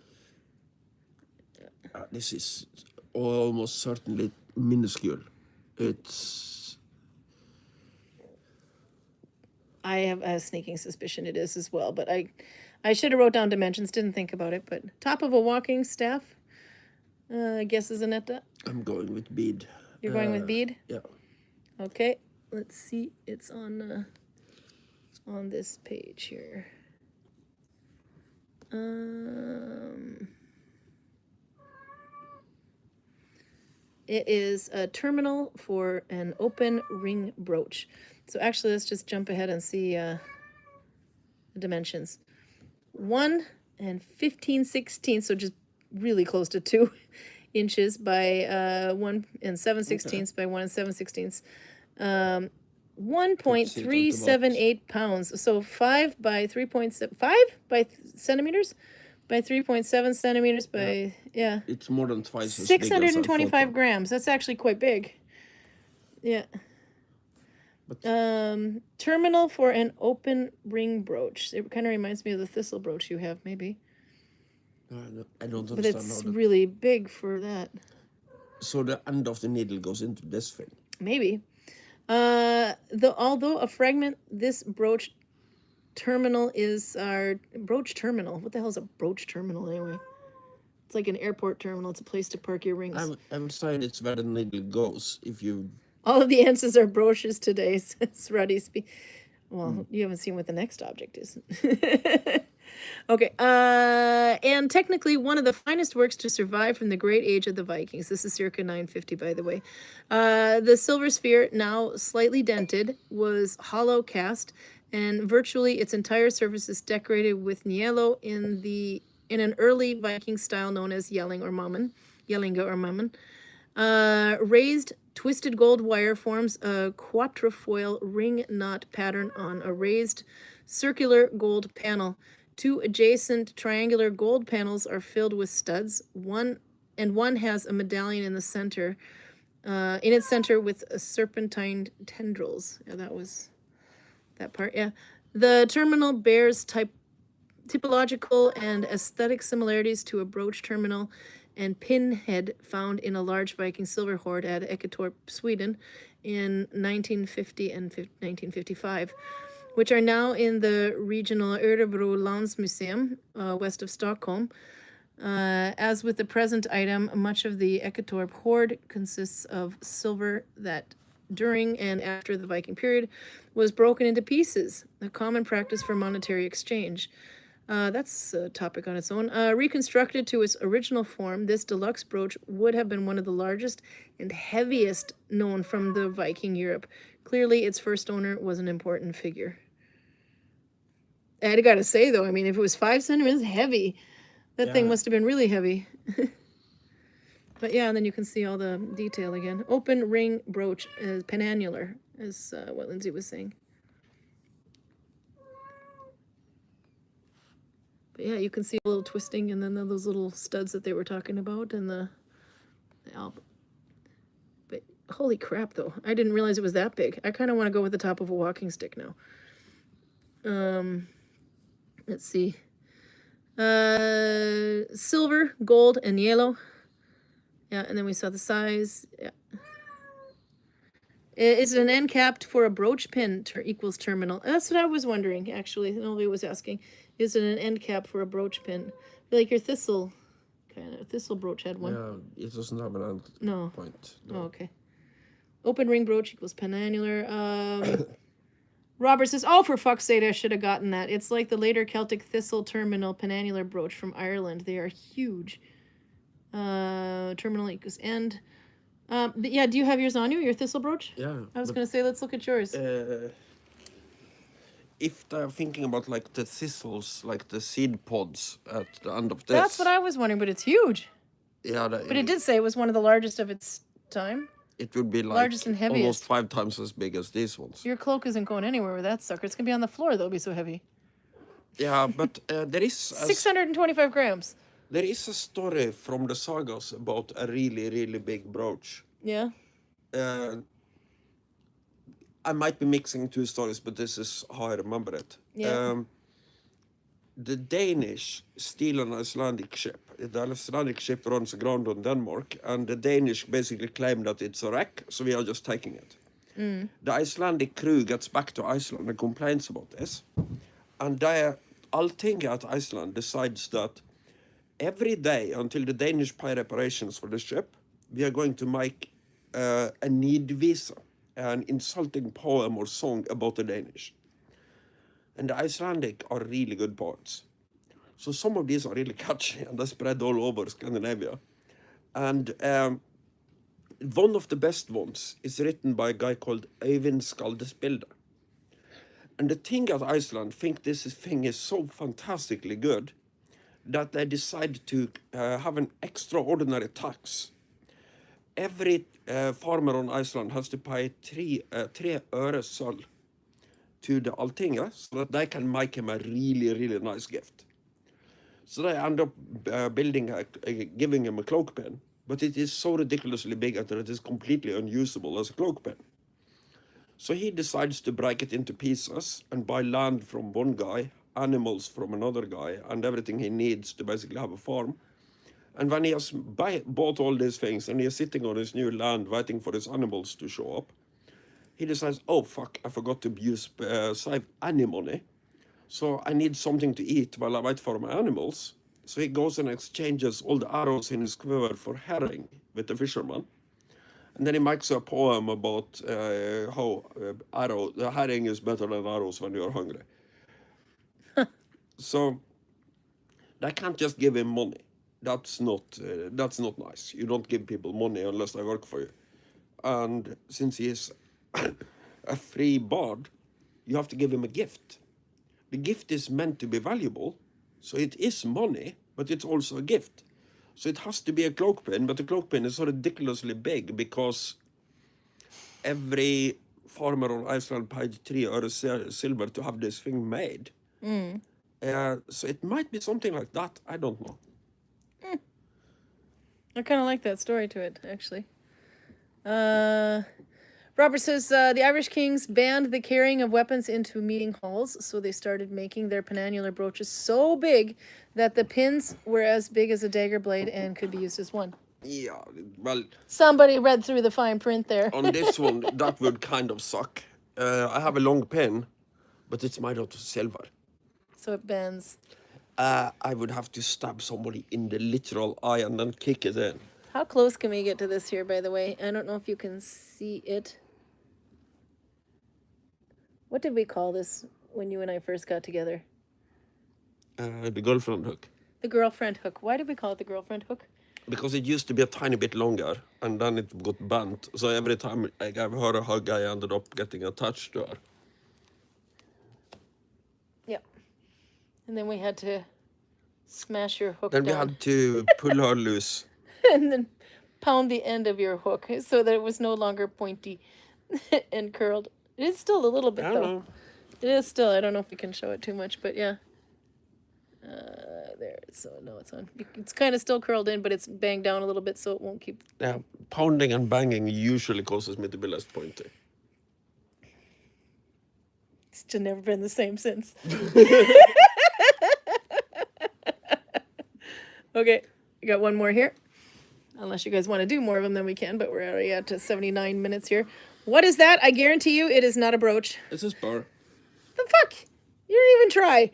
This is almost certainly minuscule. It's. I have a sneaking suspicion it is as well, but I should have wrote down dimensions, didn't think about it, but top of a walking staff, I guess is Anetta. I'm going with bead. You're going with bead? Yeah. Okay, let's see. It's on this page here. It is a terminal for an open ring brooch. So actually, let's just jump ahead and see the dimensions. 1 and 15/16, so just really close to 2 inches by 1 and 7/16 by 1 and 7/16. 1.378 pounds. So 5 by 3.7 centimeters by 3.7 centimeters by It's more than twice as big as 625 grams. That's actually quite big. Yeah. But Terminal for an open ring brooch. It kind of reminds me of the thistle brooch you have, maybe. I don't understand. But it's really big for that. So the end of the needle goes into this thing. Maybe. Although a fragment, this brooch terminal is our brooch terminal. What the hell is a brooch terminal anyway? It's like an airport terminal. It's a place to park your rings. I would say it's where the needle goes. If you. All of the answers are brooches today, says Ruddy. Well, you haven't seen what the next object is. Okay, and technically one of the finest works to survive from the great age of the Vikings. This is circa 950, by the way. The silver sphere, now slightly dented, was hollow cast, and virtually its entire surface is decorated with niello in an early Viking style known as yellinga or mummen. Raised twisted gold wire forms a quatrefoil ring knot pattern on a raised circular gold panel. 2 adjacent triangular gold panels are filled with studs. One has a medallion in the center, in its center with a serpentine tendrils. Yeah, that was that part. Yeah, the terminal bears typological and aesthetic similarities to a brooch terminal and pinhead found in a large Viking silver hoard at Eketorp, Sweden, in 1950 and 1955. Which are now in the regional Örebro Landsmuseum, west of Stockholm. As with the present item, much of the Eketorp hoard consists of silver that, during and after the Viking period, was broken into pieces, a common practice for monetary exchange. That's a topic on its own. Reconstructed to its original form, this deluxe brooch would have been one of the largest and heaviest known from the Viking Europe. Clearly, its first owner was an important figure. I gotta say, though, I mean, if it was 5 centimeters, heavy. That thing must have been really heavy. But yeah, and then you can see all the detail again. Open ring brooch is penannular, is what Lindsay was saying. But yeah, you can see a little twisting and then those little studs that they were talking about and the album. But holy crap, though. I didn't realize it was that big. I kind of want to go with the top of a walking stick now. Let's see. Silver, gold, and yellow. Yeah, and then we saw the size. Yeah. Is it an end cap for a brooch pin equals terminal? That's what I was wondering, actually. Nobody was asking. Is it an end cap for a brooch pin? I feel like your thistle brooch had one. Yeah, it doesn't have an end point. No. Oh, okay. Open ring brooch equals penannular. Robert says, oh, for fuck's sake, I should have gotten that. It's like the later Celtic thistle terminal penannular brooch from Ireland. They are huge. Terminal equals end. But yeah, do you have yours on you, your thistle brooch? Yeah. I was going to say, let's look at yours. If they're thinking about like the thistles, like the seed pods at the end of this. That's what I was wondering, but it's huge. Yeah. But it did say it was one of the largest of its time. It would be like largest and heaviest. Almost 5 times as big as these ones. Your cloak isn't going anywhere with that sucker. It's going to be on the floor, though, it'll be so heavy. Yeah, but there is... 625 grams. There is a story from the sagas about a really, really big brooch. Yeah. Uh, I might be mixing two stories, but this is how I remember it. Yeah. The Danish steal an Icelandic ship. The Icelandic ship runs aground on Denmark, and the Danish basically claim that it's a wreck, so we are just taking it. The Icelandic crew gets back to Iceland and complains about this. And Althing at Iceland decides that every day until the Danish pay reparations for the ship, we are going to make a need visa, an insulting poem or song about the Danish. And the Icelandic are really good poets. So some of these are really catchy and they're spread all over Scandinavia. And one of the best ones is written by a guy called Øyvind Skaldespilde. And the thing at Iceland think this thing is so fantastically good that they decide to have an extraordinary tax. Every farmer on Iceland has to pay 3 øre sølv to the Altinget so that they can make him a really, really nice gift. So they end up giving him a cloak pin, but it is so ridiculously big that it is completely unusable as a cloak pin. So he decides to break it into pieces and buy land from one guy, animals from another guy, and everything he needs to basically have a farm. And when he has bought all these things and he is sitting on his new land waiting for his animals to show up, he decides, oh fuck, I forgot to save any money. So I need something to eat while I wait for my animals. So he goes and exchanges all the arrows in his quiver for herring with the fisherman. And then he makes a poem about how the herring is better than arrows when you're hungry. So they can't just give him money. That's not nice. You don't give people money unless they work for you. And since he is a free bard, you have to give him a gift. The gift is meant to be valuable, so it is money, but it's also a gift. So it has to be a cloak pin, but the cloak pin is so ridiculously big because every farmer on Iceland paid 3 øre silver to have this thing made. So it might be something like that. I don't know. I kind of like that story to it, actually. Robert says the Irish kings banned the carrying of weapons into meeting halls, so they started making their penannular brooches so big that the pins were as big as a dagger blade and could be used as one. Yeah, well... Somebody read through the fine print there. On this one, that would kind of suck. I have a long pin, but it's made out of silver. So it bends. I would have to stab somebody in the literal eye and then kick it in. How close can we get to this here, by the way? I don't know if you can see it. What did we call this when you and I first got together? The girlfriend hook. The girlfriend hook. Why did we call it the girlfriend hook? Because it used to be a tiny bit longer, and then it got bent. So every time I gave her a hug, I ended up getting attached to her. Yep. And then we had to smash your hook Then down. we had to pull her loose. And then pound the end of your hook so that it was no longer pointy and curled. It is still a little bit, I though. don't know. It is still. I don't know if we can show it too much, but yeah. There. So no, it's on. It's kind of still curled in, but it's banged down a little bit, so it won't keep. Yeah, pounding and banging usually causes me to be less pointy. It's just never been the same since. Okay, we got one more here. Unless you guys want to do more of them, then we can, but we're already at 79 minutes here. What is that? I guarantee you it is not a brooch. It's a spur. The fuck? You didn't even try.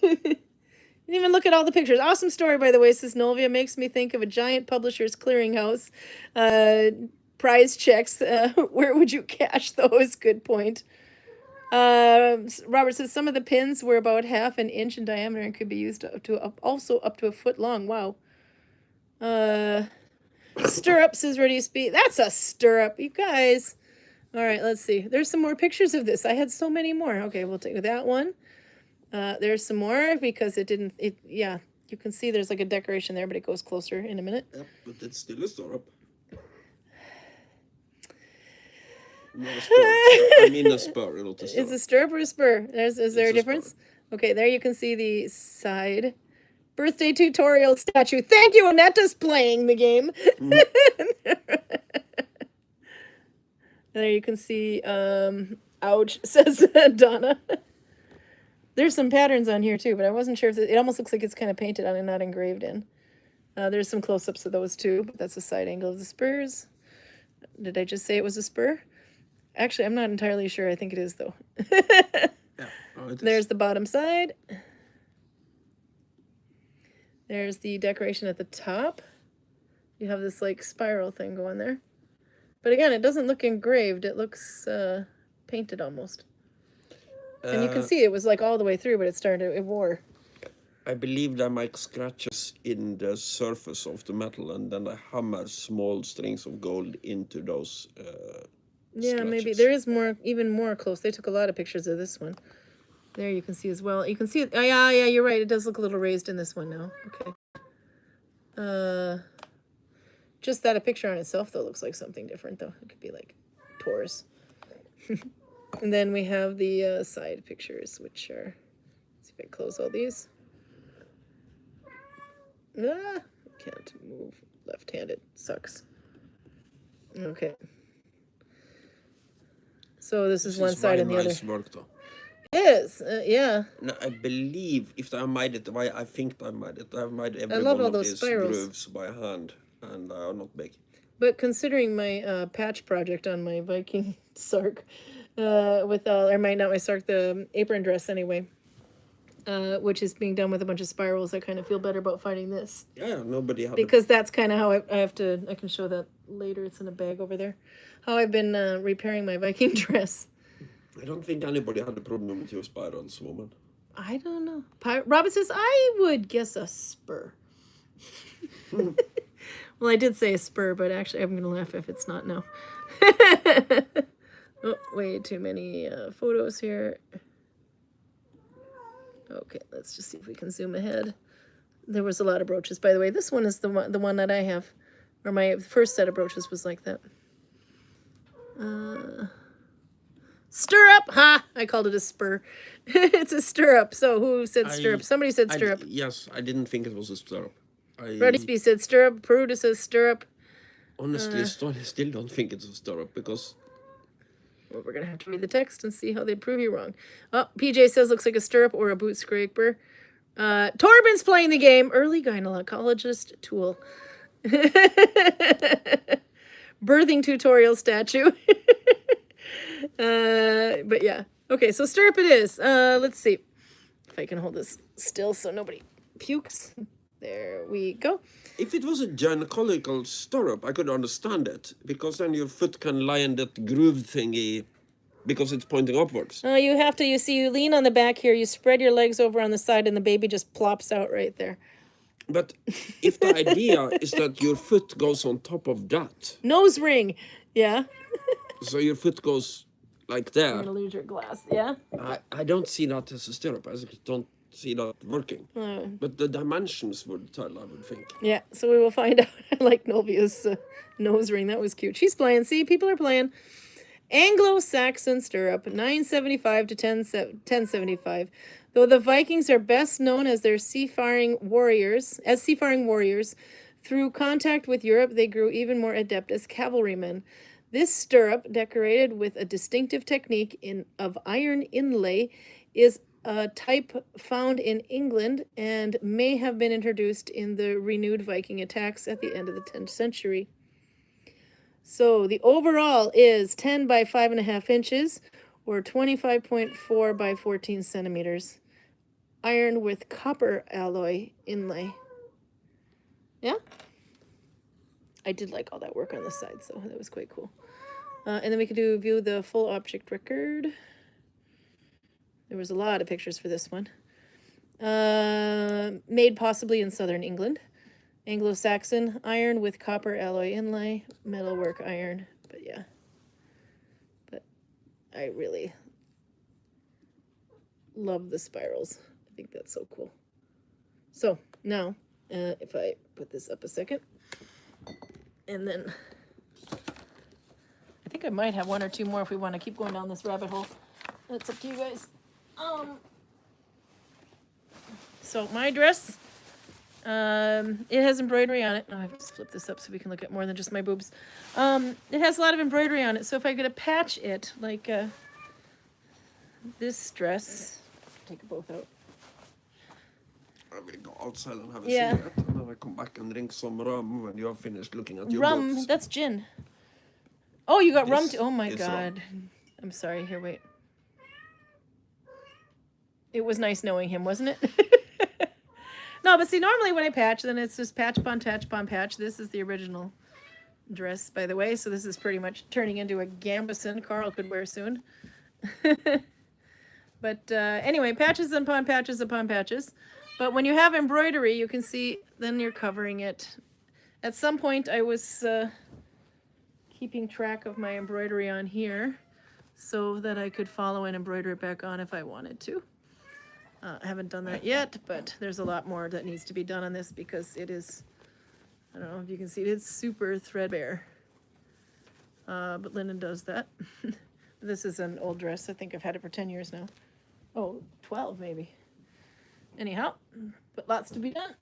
You didn't even look at all the pictures. Awesome story, by the way, says Nolvia. Makes me think of a giant publisher's clearinghouse. Prize checks. Where would you cash those? Good point. Robert says some of the pins were about 1/2 inch in diameter and could be used also up to a foot long. Wow. Stirrup says ready to speak. That's a stirrup, you guys. All right, let's see. There's some more pictures of this. I had so many more. Okay, we'll take that one. There's some more because yeah, you can see there's like a decoration there, but it goes closer in a minute. Yep, but it's still a stirrup. Not a spur. I mean a spur, not a stirrup. It's a stirrup or a spur? Is there a difference? Okay, there you can see the side Birthday tutorial statue. Thank you, Anetta's playing the game. There you can see, ouch, says Donna. There's some patterns on here too, but I wasn't sure if it almost looks like it's kind of painted on and not engraved in. There's some close-ups of those too, but that's a side angle of the spurs. Did I just say it was a spur? Actually, I'm not entirely sure. I think it is, though. Yeah. Oh, it is. There's the bottom side. There's the decoration at the top. You have this, like, spiral thing going there. But again, it doesn't look engraved. It looks painted almost. And you can see it was, like, all the way through, but it wore. I believe they make scratches in the surface of the metal, and then they hammer small strings of gold into those Yeah, scratches. maybe. There is more, even more close. They took a lot of pictures of this one. There you can see as well. You can see it. Oh, yeah, you're right. It does look a little raised in this one now. Okay. Just that a picture on itself, though, looks like something different, though. It could be like Taurus. And then we have the side pictures, which are, let's see if I close all these. Can't move left-handed. Sucks. Okay. So this is one side and the nice other. Work, though. It is, yeah. No, I believe if they made it the way I think they made it, they've made every love one all of those these spirals. grooves by hand, and they are not big. But considering my patch project on my Viking sark, with or not my sark, the apron dress anyway, which is being done with a bunch of spirals, I kind of feel better about finding this. Yeah, nobody had Because that's kind of how I have to, I can show that later, it's in a bag over there, how I've been repairing my Viking dress. I don't think anybody had a problem with your spirals, woman. I don't know. Robin says, I would guess a spur. Well, I did say a spur, but actually I'm going to laugh if it's not now. Oh, way too many photos here. Okay, let's just see if we can zoom ahead. There was a lot of brooches, by the way. This one is the one that I have, or my first set of brooches was like that. Stirrup! Ha! I called it a spur. It's a stirrup. So who said stirrup? Somebody said stirrup. Yes, I didn't think it was a stirrup. Ruddy said stirrup. Peruda says stirrup. Honestly, I still don't think it's a stirrup, because... Well, we're going to have to read the text and see how they prove you wrong. Oh, PJ says looks like a stirrup or a boot scraper. Torben's playing the game. Early gynecologist tool. Birthing tutorial statue. But yeah. Okay, so stirrup it is. Let's see if I can hold this still so nobody pukes. There we go. If it was a gynecological stirrup, I could understand it, because then your foot can lie in that groove thingy, because it's pointing upwards. Oh, you have to, you lean on the back here, you spread your legs over on the side, and the baby just plops out right there. But if the idea is that your foot goes on top of that... Nose ring! Yeah. So your foot goes like there. I'm gonna lose your glass, yeah? I don't see that as a stirrup. I don't see that working. But the dimensions would tell, I would think. Yeah, so we will find out. I like Novia's nose ring. That was cute. She's playing. See, people are playing. Anglo-Saxon stirrup, 975 to 1075. Though the Vikings are best known as seafaring warriors, through contact with Europe, they grew even more adept as cavalrymen. This stirrup, decorated with a distinctive technique of iron inlay, is a type found in England and may have been introduced in the renewed Viking attacks at the end of the 10th century. So the overall is 10 by 5.5 inches, or 25.4 by 14 centimeters. Iron with copper alloy inlay. Yeah? I did like all that work on the side, so that was quite cool. And then we could view the full object record. There was a lot of pictures for this one. Made possibly in southern England. Anglo-Saxon, iron with copper alloy inlay, metalwork iron. But yeah. But I really love the spirals. I think that's so cool. So now, if I put this up a second, and then I think I might have one or two more if we want to keep going down this rabbit hole. That's up to you guys. So my dress It has embroidery on it. Oh, I have to flip this up so we can look at more than just my boobs. It has a lot of embroidery on it. So if I could patch it like this dress, take both out. I will go outside and have a Yeah. cigarette, and then I come back and drink some rum when you have finished looking at your Rum, boobs. that's gin. Oh, you got rum This too. Oh my is God. I'm sorry. Here, wait. It was nice knowing him, wasn't it? No, but see, normally when I patch, then it's just patch upon patch upon patch. This is the original dress, by the way. So this is pretty much turning into a gambeson Karl could wear soon. But anyway, patches upon patches upon patches. But when you have embroidery, you can see, then you're covering it. At some point, I was keeping track of my embroidery on here so that I could follow and embroider it back on if I wanted to. I haven't done that yet, but there's a lot more that needs to be done on this because it is, I don't know if you can see it, it's super threadbare. But linen does that. This is an old dress. I think I've had it for 10 years now. Oh, 12 maybe. Anyhow, but lots to be done.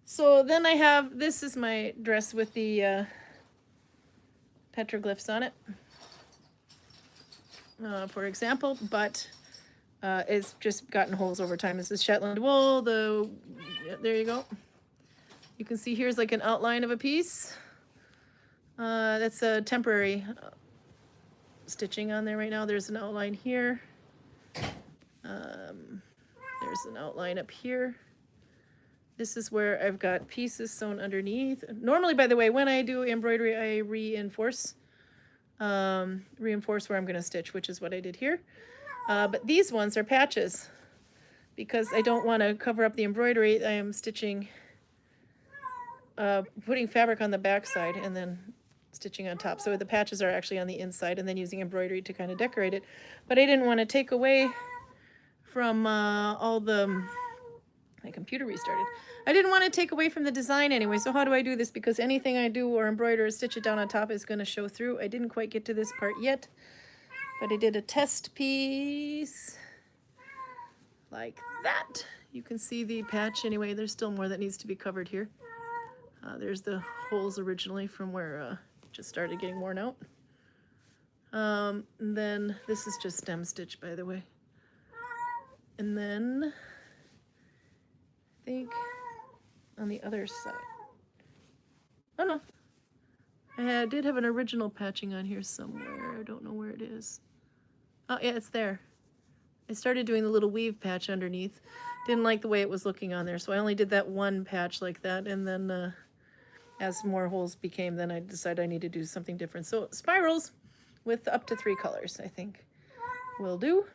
So then I have, this is my dress with the petroglyphs on it, for example, but it's just gotten holes over time. This is Shetland wool. There you go. You can see here's like an outline of a piece. That's a temporary stitching on there right now. There's an outline here. There's an outline up here. This is where I've got pieces sewn underneath. Normally, by the way, when I do embroidery, I reinforce where I'm going to stitch, which is what I did here. But these ones are patches because I don't want to cover up the embroidery. I am stitching, putting fabric on the back side and then stitching on top. So the patches are actually on the inside and then using embroidery to kind of decorate it. But I didn't want to take away from all the, my computer restarted. I didn't want to take away from the design anyway. So how do I do this? Because anything I do or embroider or stitch it down on top is going to show through. I didn't quite get to this part yet, but I did a test piece like that. You can see the patch anyway. There's still more that needs to be covered here. There's the holes originally from where it just started getting worn out. And then this is just stem stitch, by the way. And then I think on the other side. Oh no. I did have an original patching on here somewhere. I don't know where it is. Oh yeah, it's there. I started doing the little weave patch underneath. Didn't like the way it was looking on there, so I only did that one patch like that, and then as more holes became, then I decided I need to do something different. So spirals with up to 3 colors, I think, will do.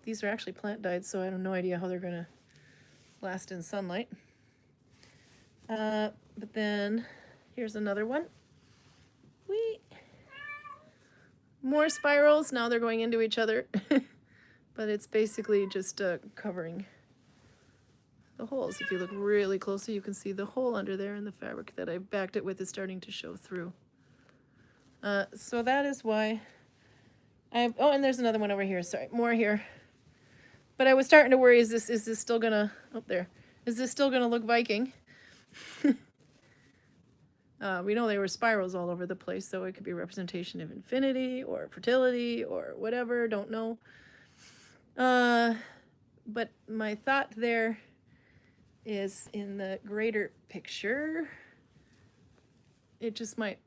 These are actually plant dyed, so I have no idea how they're gonna last in sunlight. But then here's another one. More spirals. Now they're going into each other. But it's basically just covering the holes. If you look really closely, you can see the hole under there in the fabric that I backed it with is starting to show through. So that is why oh, and there's another one over here. Sorry, more here. But I was starting to worry, is this still gonna, oh there, is this still gonna look Viking? We know there were spirals all over the place, so it could be a representation of infinity or fertility or whatever, don't know. But my thought there is in the greater picture, it just might,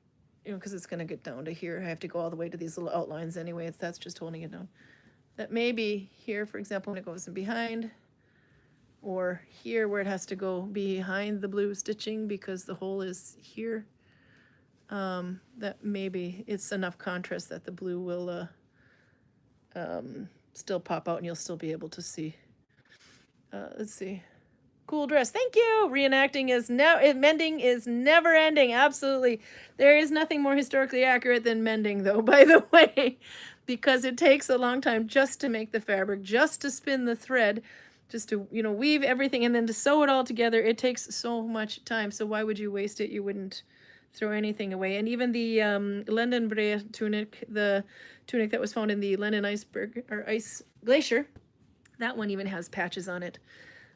you know, because it's going to get down to here. I have to go all the way to these little outlines anyway. That's just holding it down. That maybe here, for example, when it goes in behind, or here where it has to go behind the blue stitching because the hole is here, that maybe it's enough contrast that the blue will still pop out and you'll still be able to see. Let's see. Cool dress. Thank you. Reenacting is mending is never ending. Absolutely. There is nothing more historically accurate than mending, though, by the way, because it takes a long time just to make the fabric, just to spin the thread, just to, you know, weave everything and then to sew it all together. It takes so much time. So why would you waste it? You wouldn't throw anything away. And even the Lendenbree tunic, the tunic that was found in the Lennon iceberg or ice glacier, that one even has patches on it.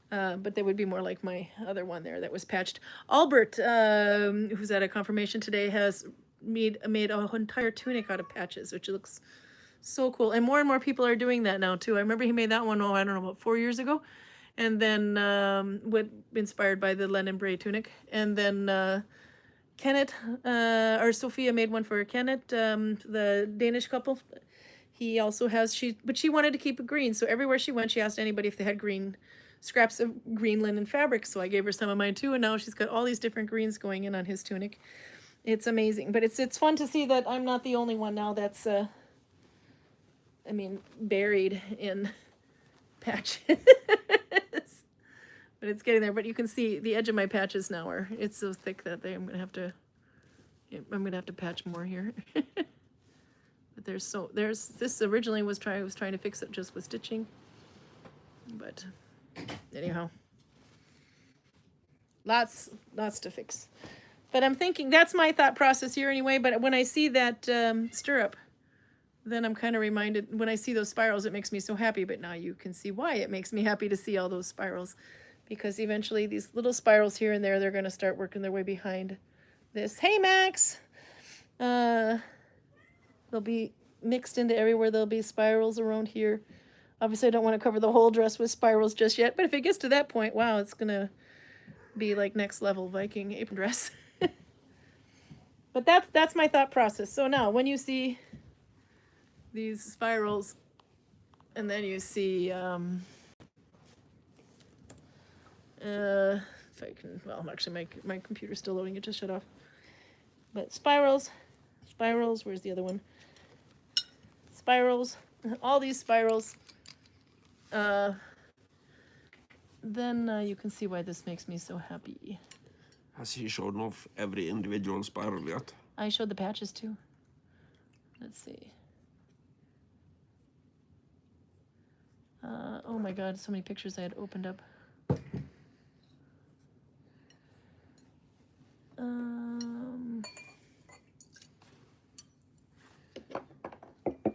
But they would be more like my other one there that was patched. Albert, who's at a confirmation today, has made an entire tunic out of patches, which looks so cool. And more people are doing that now too. I remember he made that one, I don't know, about 4 years ago. And then inspired by the Lennon Bray tunic. And then Kenneth, or Sophia made one for Kenneth, the Danish couple. He also has, but she wanted to keep it green. So everywhere she went, she asked anybody if they had green scraps of green linen fabric. So I gave her some of mine too. And now she's got all these different greens going in on his tunic. It's amazing. But it's fun to see that I'm not the only one now that's, buried in patches. But it's getting there. But you can see the edge of my patches now it's so thick that I'm gonna have to patch more here. But this originally was trying to fix it just with stitching. But anyhow, lots to fix. But I'm thinking that's my thought process here anyway. But when I see that stirrup, then I'm kind of reminded, when I see those spirals, it makes me so happy. But now you can see why it makes me happy to see all those spirals. Because eventually these little spirals here and there, they're going to start working their way behind this. Hey, Max! They'll be mixed into everywhere. There'll be spirals around here. Obviously, I don't want to cover the whole dress with spirals just yet. But if it gets to that point, wow, it's going to be like next level Viking apron dress. But that's my thought process. So now, when you see these spirals, and then you see... if I can, well, actually my computer's still loading, it just shut off. But spirals, where's the other one? Spirals, all these spirals. Then you can see why this makes me so happy. Has he shown off every individual spiral yet? I showed the patches too. Let's see. Oh my god, so many pictures I had opened up.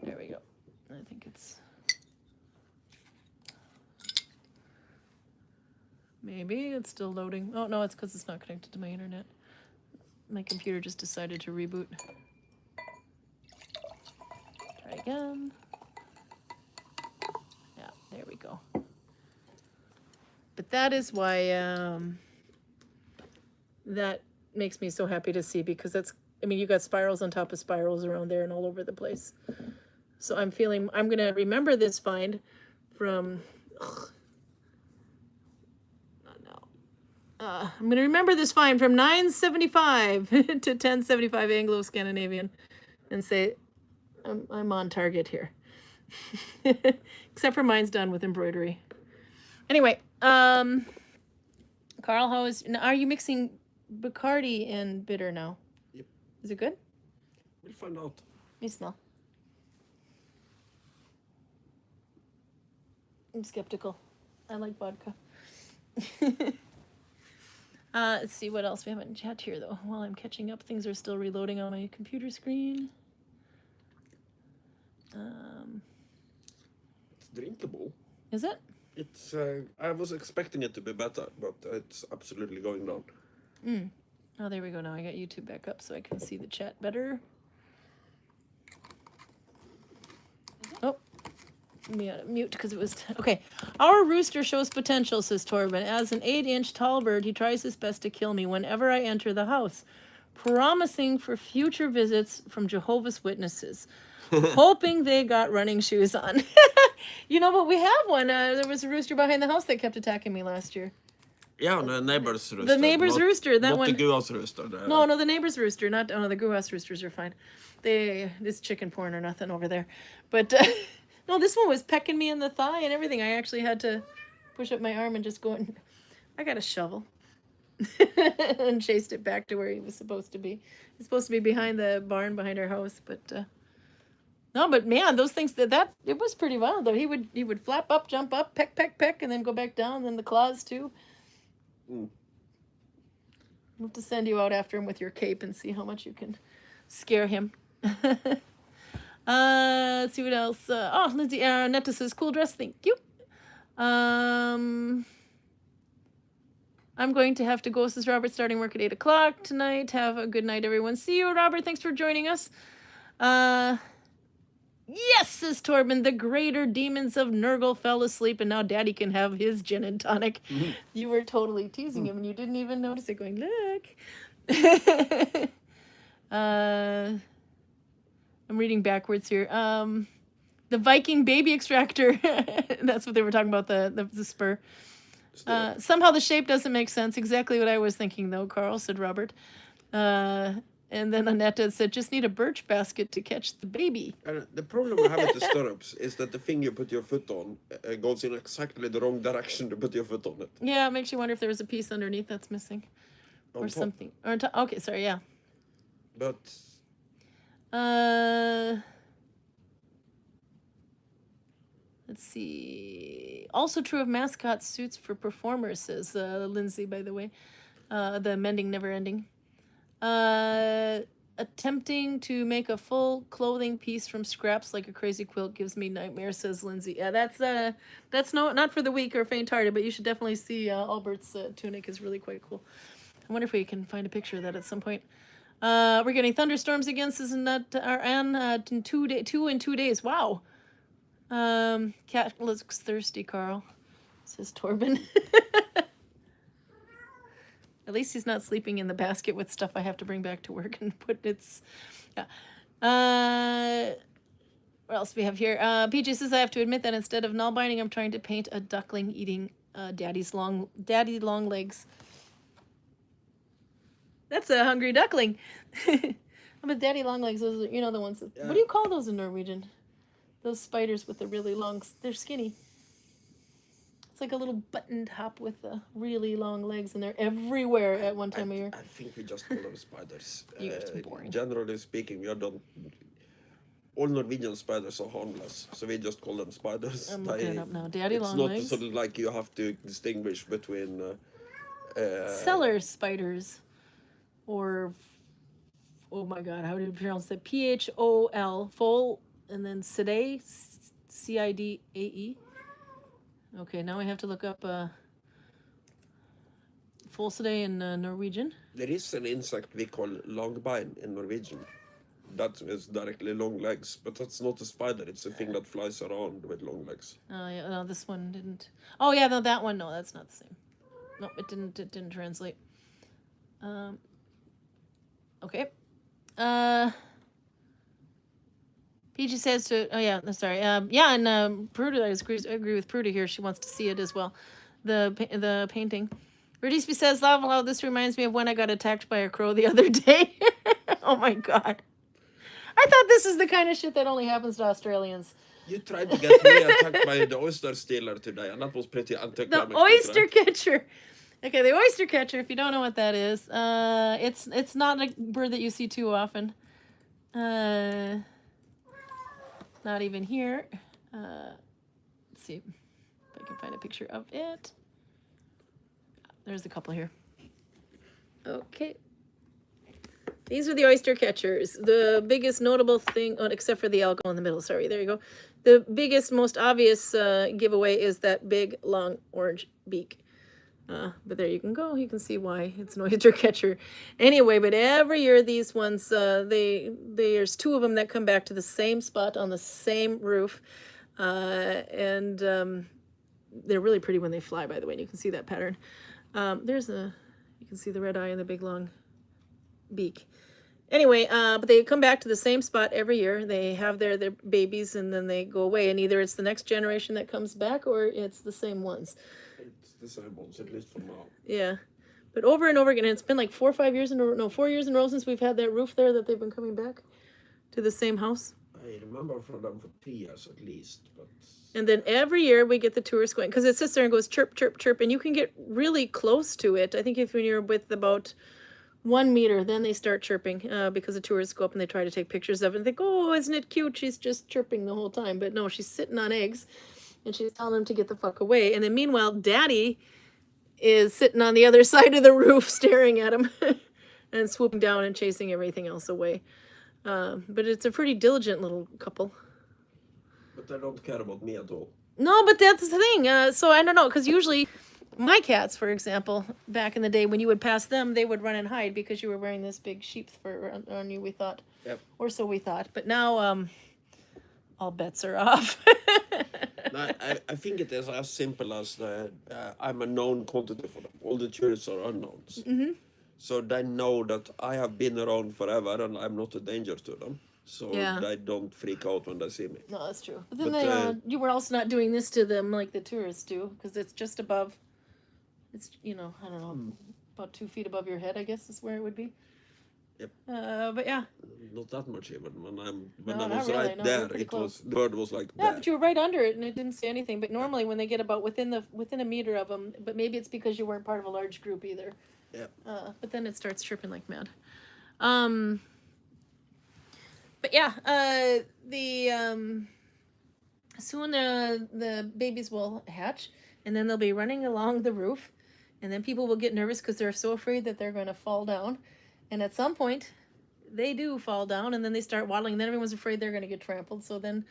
There we go. I think it's... Maybe it's still loading. Oh, no, it's because it's not connected to my internet. My computer just decided to reboot. Try again. Yeah, there we go. But that is why that makes me so happy to see, because that's, you got spirals on top of spirals around there and all over the place. So I'm going to remember this find from... I'm going to remember this find from 975 to 1075 Anglo-Scandinavian and say, I'm on target here. Except for mine's done with embroidery. Anyway, Karl, are you mixing Bacardi and bitter now? Yep. Is it good? We'll find out. Let me smell. I'm skeptical. I like vodka. Let's see what else we haven't chat here though. While I'm catching up, things are still reloading on my computer screen. It's drinkable. Is it? It's. I was expecting it to be better, but it's absolutely going down. Oh, there we go. Now I got YouTube back up so I can see the chat better. Oh, let me mute because it was... Okay. Our rooster shows potential, says Torben. As an 8-inch tall bird, he tries his best to kill me whenever I enter the house, promising for future visits from Jehovah's Witnesses, hoping they got running shoes on. But we have one. There was a rooster behind the house that kept attacking me last year. Yeah, the neighbor's rooster. The neighbor's rooster. That one. Not the Guas rooster. No, the neighbor's rooster. Not. Oh, no, the Guas roosters are fine. It's chicken porn or nothing over there. But no, this one was pecking me in the thigh and everything. I actually had to push up my arm and just go and... I got a shovel and chased it back to where he was supposed to be. He's supposed to be behind the barn behind our house, but no, but man, those things that it was pretty wild though. He would flap up, jump up, peck, peck, peck, and then go back down. And then the claws too. I'll have to send you out after him with your cape and see how much you can scare him. Let's see what else. Lindsay Netta says, cool dress, thank you. I'm going to have to go, says Robert, starting work at 8 o'clock tonight. Have a good night, everyone. See you, Robert. Thanks for joining us. Yes, says Torben. The greater demons of Nurgle fell asleep, and now Daddy can have his gin and tonic. Mm-hmm. You were totally teasing him, and you didn't even notice it. Going, look. I'm reading backwards here. The Viking baby extractor. That's what they were talking about. The spur. Somehow the shape doesn't make sense. Exactly what I was thinking, though, Karl, said Robert. And then Annette said, just need a birch basket to catch the baby. And the problem I have with the stirrups is that the thing you put your foot on goes in exactly the wrong direction to put your foot on it. Yeah, it makes you wonder if there was a piece underneath that's missing. Or something. Or okay, sorry, yeah. But... let's see. Also true of mascot suits for performers, says Lindsay, by the way. The mending never ending. Attempting to make a full clothing piece from scraps like a crazy quilt gives me nightmares, says Lindsay. Yeah, that's not for the weak or faint-hearted, but you should definitely see Albert's tunic is really quite cool. I wonder if we can find a picture of that at some point. We're getting thunderstorms again, says Anne, in 2 days. Wow. Cat looks thirsty, Karl, says Torben. At least he's not sleeping in the basket with stuff I have to bring back to work and put its... Yeah. What else do we have here? PJ says, I have to admit that instead of Nalbinding, I'm trying to paint a duckling eating daddy long legs. That's a hungry duckling. But daddy long legs, those are, you know, the ones that... Yeah. What do you call those in Norwegian? Those spiders with the really long... They're skinny. It's like a little button top with the really long legs, and they're everywhere at one time of year. I think we just call them spiders. You have to be boring. Generally speaking, we are done. All Norwegian spiders are harmless, so we just call them spiders. I'm looking it up now. Daddy long legs. It's not sort of like you have to distinguish between... cellar spiders. Or... Oh my god, how do you pronounce that? Phol, Fol, and then Cidae, Cidae. Okay, now we have to look up Folcidae in Norwegian. There is an insect we call langbein in Norwegian. That is directly long legs, but that's not a spider. It's a thing that flies around with long legs. Oh yeah, no, this one didn't. Oh yeah, no, that one. No, that's not the same. No, it didn't translate. Okay. PG says to, oh yeah, sorry. Yeah, and Pruda, I agree with Pruda here. She wants to see it as well. The painting. Radisby says, Lava, this reminds me of when I got attacked by a crow the other day. Oh my god. I thought this is the kind of shit that only happens to Australians. You tried to get me attacked by the oyster stealer today, and that was pretty anticlimactic. The oyster catcher. Okay, the oyster catcher, if you don't know what that is, it's not a bird that you see too often. Not even here. Let's see if I can find a picture of it. There's a couple here. Okay. These are the oyster catchers. The biggest notable thing, except for the algal in the middle. Sorry, there you go. The biggest, most obvious giveaway is that big, long orange beak. But there you can go. You can see why it's an oyster catcher. Anyway, but every year these ones, there's 2 of them that come back to the same spot on the same roof. And they're really pretty when they fly, by the way. And you can see that pattern. You can see the red eye and the big long beak. Anyway, but they come back to the same spot every year. They have their babies and then they go away. And either it's the next generation that comes back or it's the same ones. The same ones, at least for now. Yeah, but over and over again, and it's been like 4 or 5 years in a row, no, 4 years in a row since we've had that roof there that they've been coming back to the same house. I remember from them for 3 years at least, but... And then every year we get the tourists going, because it sits there and goes chirp, chirp, chirp, and you can get really close to it. I think if when you're with about 1 meter, then they start chirping, because the tourists go up and they try to take pictures of it and think, oh, isn't it cute? She's just chirping the whole time. But no, she's sitting on eggs. And she's telling him to get the fuck away. And then meanwhile, Daddy is sitting on the other side of the roof staring at him and swooping down and chasing everything else away. But it's a pretty diligent little couple. But they don't care about me at all. No, but that's the thing. So I don't know, because usually my cats, for example, back in the day when you would pass them, they would run and hide because you were wearing this big sheep's fur on you, we thought. Yep. Or so we thought. But now, all bets are off. No, I think it is as simple as I'm a known quantity for them. All the tourists are unknowns. Mm-hmm. So they know that I have been around forever and I'm not a danger to them. So they don't freak out when they see me. No, that's true. But then you were also not doing this to them like the tourists do, because it's just above, it's, I don't know, about 2 feet above your head, I guess is where it would be. Yep. But yeah. Not that much even. When I No, was not really. right No, there, the bird was like Yeah, there. but you were right under it and it didn't say anything. But normally when they get about within a meter of them, but maybe it's because you weren't part of a large group either. Yeah. But then it starts chirping like mad. But yeah, soon the babies will hatch, and then they'll be running along the roof, and then people will get nervous because they're so afraid that they're going to fall down, and at some point, they do fall down, and then they start waddling, and then everyone's afraid they're going to get trampled. So then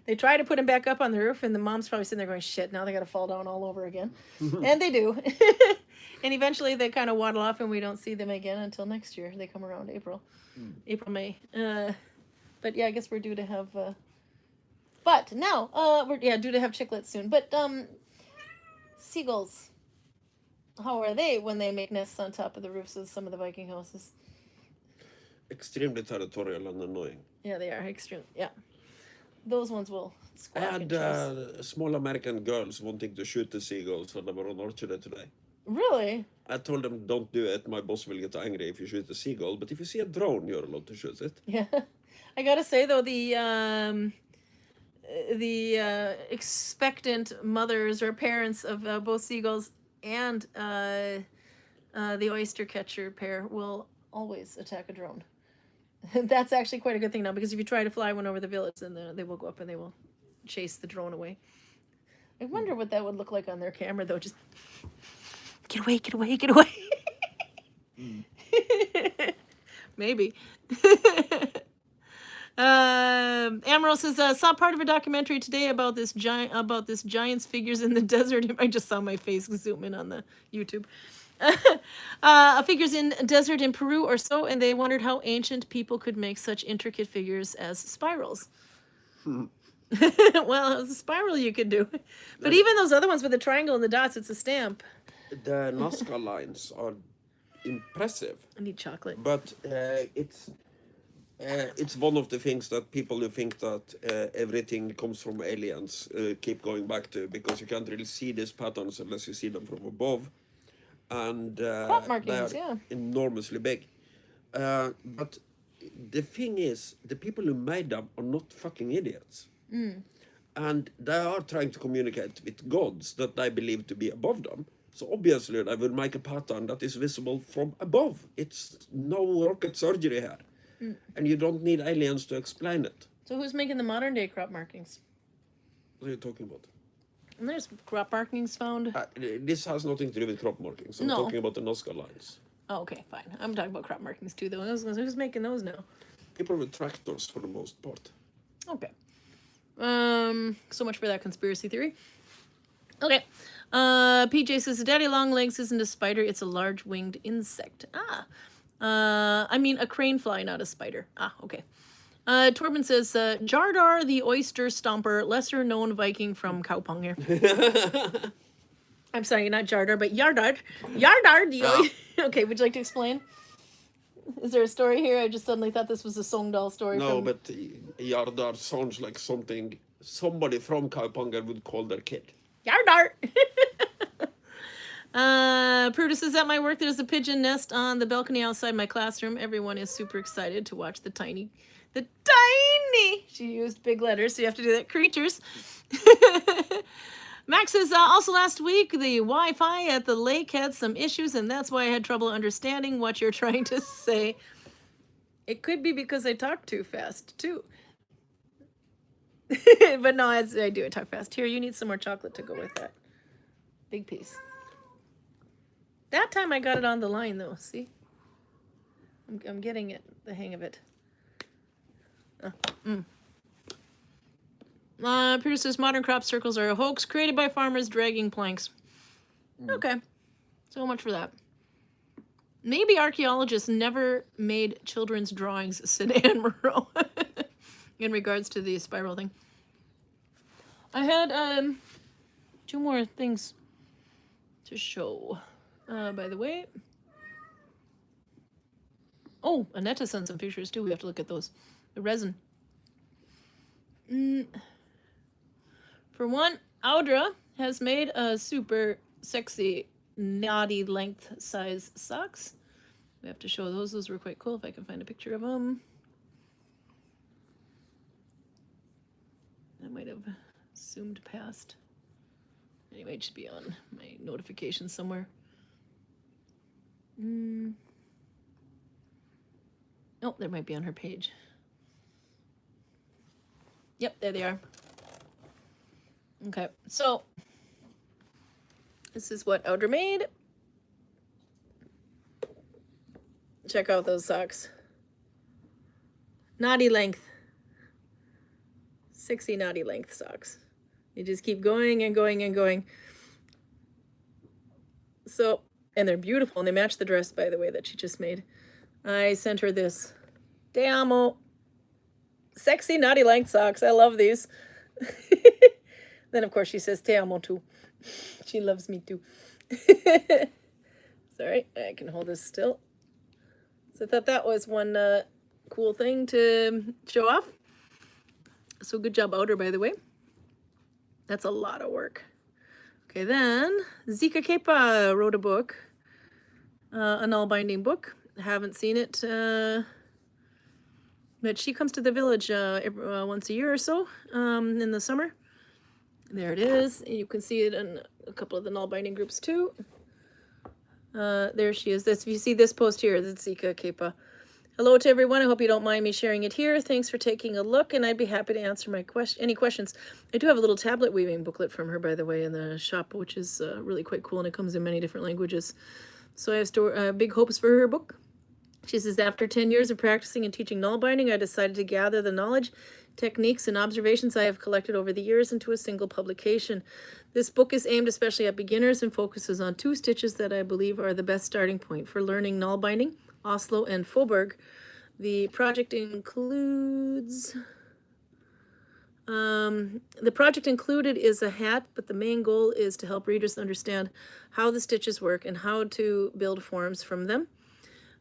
they try to put them back up on the roof, and the mom's probably sitting there going, "Shit, now they got to fall down all over again," and they do. And eventually they kind of waddle off and we don't see them again until next year. They come around April, May. But yeah, I guess we're due to have, but now, we're due to have chicklets soon. But, seagulls, how are they when they make nests on top of the roofs of some of the Viking houses? Extremely territorial and annoying. Yeah, they are extreme. Yeah. Those ones will squawk. I had small American girls wanting to shoot the seagulls when they were on orchard today. Really? I told them, don't do it. My boss will get angry if you shoot a seagull. But if you see a drone, you're allowed to shoot it. Yeah. I gotta say, though, the expectant mothers or parents of both seagulls and the oyster catcher pair will always attack a drone. That's actually quite a good thing now, because if you try to fly one over the village, then they will go up and they will chase the drone away. I wonder what that would look like on their camera, though. Just... Get away, get away, get away. Maybe. Amaral says, saw part of a documentary today about this giant's figures in the desert. I just saw my face zoom in on the YouTube. Figures in desert in Peru or so, and they wondered how ancient people could make such intricate figures as spirals. Well, it's a spiral you could do. But even those other ones with the triangle and the dots, it's a stamp. The Nazca lines are impressive. I need chocolate. But it's one of the things that people who think that everything comes from aliens keep going back to, because you can't really see these patterns unless you see them from above. And crop markings, they are enormously big. But the thing is, the people who made them are not fucking idiots. And they are trying to communicate with gods that they believe to be above them. So obviously they will make a pattern that is visible from above. It's no rocket surgery here. And you don't need aliens to explain it. So who's making the modern day crop markings? What are you talking about? And there's crop markings found. This has nothing to do with crop markings. I'm talking about the Nazca lines. Oh, okay, fine. I'm talking about crop markings too, though. Who's making those now? People with tractors for the most part. Okay. So much for that conspiracy theory. Okay. PJ says, Daddy Longlegs isn't a spider, it's a large winged insect. I mean a crane fly, not a spider. Okay. Torben says, Jardar the oyster stomper, lesser known Viking from Kaupanger. I'm sorry, not Jardar, but Yardar. Yardar the oyster. Okay, would you like to explain? Is there a story here? I just suddenly thought this was a Sogndal story. No, but Jardar sounds like something somebody from Kaupanger would call their kid. Yardar! Prudis says, at my work, there's a pigeon nest on the balcony outside my classroom. Everyone is super excited to watch the tiny, she used big letters, so you have to do that, creatures. Max says, also last week, the Wi-Fi at the lake had some issues, and that's why I had trouble understanding what you're trying to say. It could be because I talk too fast, too. But no, I do. I talk fast. Here, you need some more chocolate to go with that. Big piece. That time I got it on the line, though. See? I'm getting it, the hang of it. Peter says, modern crop circles are a hoax created by farmers dragging planks. Okay, so much for that. Maybe archaeologists never made children's drawings, said Anne Moreau, in regards to the spiral thing. I had 2 more things to show, by the way. Oh, Annette sent some pictures too. We have to look at those. The resin. For one, Audra has made a super sexy knotty length size socks. We have to show those. Those were quite cool if I can find a picture of them. I might have zoomed past. Anyway, it should be on my notifications somewhere. Oh, there might be on her page. Yep, there they are. Okay, so this is what Audra made. Check out those socks. Knotty length. 60 knotty length socks. You just keep going and going and going. So, and they're beautiful, and they match the dress, by the way, that she just made. I sent her this. Te amo. Sexy knotty length socks. I love these. Then, of course, she says te amo too. She loves me too. Sorry, I can hold this still. So I thought that was one cool thing to show off. So good job, Outer, by the way. That's a lot of work. Okay, then Zika Kepa wrote a book, a Nalbinding book. Haven't seen it, but she comes to the village once a year or so in the summer. There it is. You can see it in a couple of the Nalbinding groups too. There she is. This, if you see this post here, that's Zika Kepa. Hello to everyone. I hope you don't mind me sharing it here. Thanks for taking a look, and I'd be happy to answer my any questions. I do have a little tablet weaving booklet from her, by the way, in the shop, which is really quite cool, and it comes in many different languages. So I have big hopes for her book. She says, after 10 years of practicing and teaching Nalbinding, I decided to gather the knowledge, techniques, and observations I have collected over the years into a single publication. This book is aimed especially at beginners and focuses on 2 stitches that I believe are the best starting point for learning Nalbinding, Oslo and Faubourg. The project includes... the project included is a hat, but the main goal is to help readers understand how the stitches work and how to build forms from them.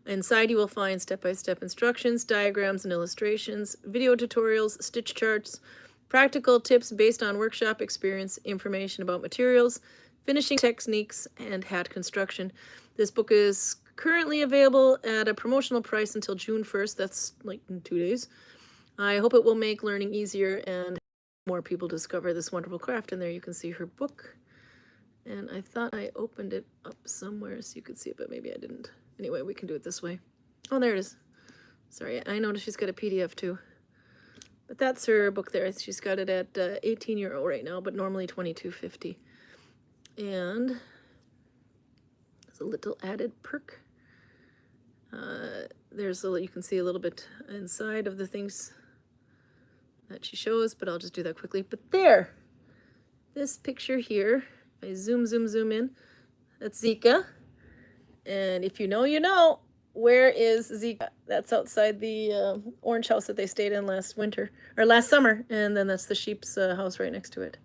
Inside you will find step-by-step instructions, diagrams and illustrations, video tutorials, stitch charts, practical tips based on workshop experience, information about materials, finishing techniques, and hat construction. This book is currently available at a promotional price until June 1st. That's like in 2 days. I hope it will make learning easier and more people discover this wonderful craft. And there you can see her book. And I thought I opened it up somewhere so you could see it, but maybe I didn't. Anyway, we can do it this way. Oh, there it is. Sorry, I noticed she's got a PDF too. But that's her book there. She's got it at €18 right now, but normally $22.50. And there's a little added perk. You can see a little bit inside of the things that she shows, but I'll just do that quickly. But there, this picture here, if I zoom in, that's Zika. And if you know, you know. Where is Zika? That's outside the orange house that they stayed in last summer. And then that's the sheep's house right next to it.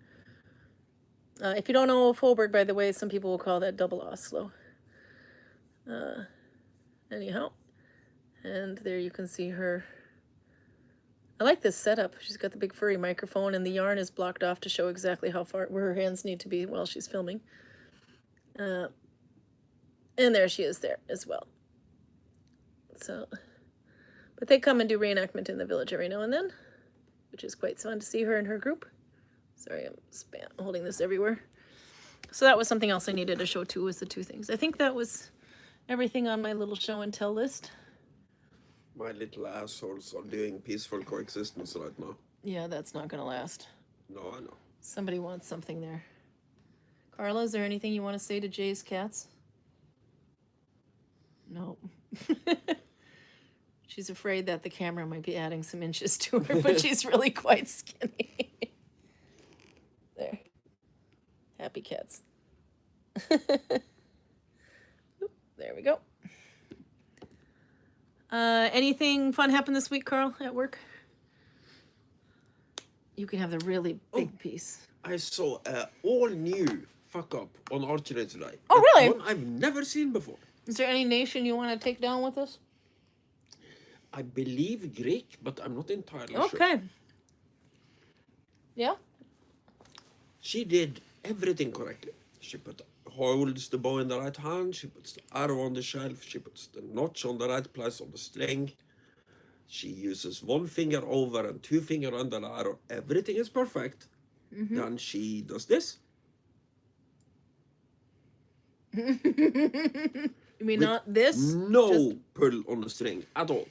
If you don't know Faubourg, by the way, some people will call that double Oslo. Anyhow, and there you can see her. I like this setup. She's got the big furry microphone, and the yarn is blocked off to show exactly how far where her hands need to be while she's filming. And there she is there as well. So, but they come and do reenactment in the village every now and then, which is quite fun to see her and her group. Sorry, I'm holding this everywhere. So that was something else I needed to show too, was the 2 things. I think that was everything on my little show and tell list. My little assholes are doing peaceful coexistence right now. Yeah, that's not gonna last. No, I know. Somebody wants something there. Carla, is there anything you want to say to Jay's cats? No. She's afraid that the camera might be adding some inches to her, but she's really quite skinny. There. Happy cats. There we go. Anything fun happened this week, Karl, at work? You can have the really big piece. I saw all new fuck up on archery today. Oh, really? One I've never seen before. Is there any nation you want to take down with us? I believe Greek, but I'm not entirely sure. Okay. Yeah? She did everything correctly. She holds the bow in the right hand, she puts the arrow on the shelf, she puts the notch on the right place on the string. She uses one finger over and two fingers under the arrow. Everything is perfect. Then she does this. You mean not this? No pull on the string at all.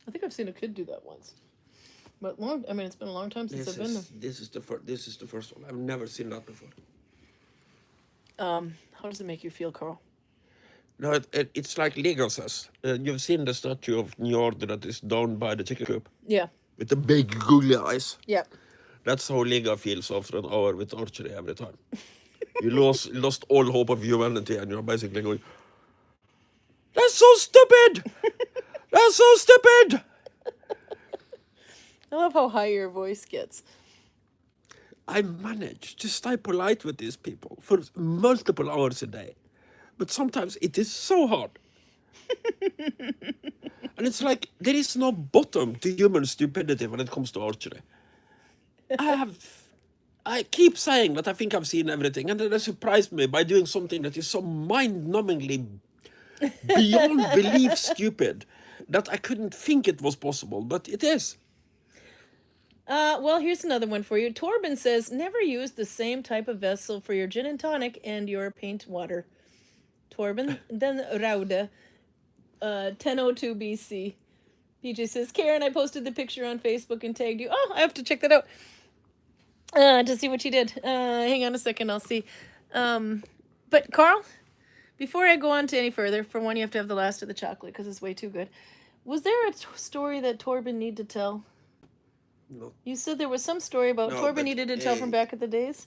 I think I've seen a kid do that once. But it's been a long time since I've been there. This is the first one. I've never seen that before. How does it make you feel, Karl? No, it's like Liga says. You've seen the statue of Njord that is down by the chicken coop? Yeah. With the big googly eyes. Yeah. That's how Liga feels after an hour with archery every time. You lost all hope of humanity and you're basically going, that's so stupid! That's so stupid! I love how high your voice gets. I manage to stay polite with these people for multiple hours a day. But sometimes it is so hard. And it's like, there is no bottom to human stupidity when it comes to archery. I keep saying that I think I've seen everything, and then they surprised me by doing something that is so mind-numbingly beyond belief stupid that I couldn't think it was possible, but it is. Well, here's another one for you. Torben says, never use the same type of vessel for your gin and tonic and your paint water. Torben, then Raude, 1002 BC. PJ says, Karin, I posted the picture on Facebook and tagged you. Oh, I have to check that out to see what you did. Hang on a second, I'll see. But Karl, before I go on to any further, for one, you have to have the last of the chocolate because it's way too good. Was there a story that Torben needed to tell? No. You said there was some story about Torben needed to tell from back at the days?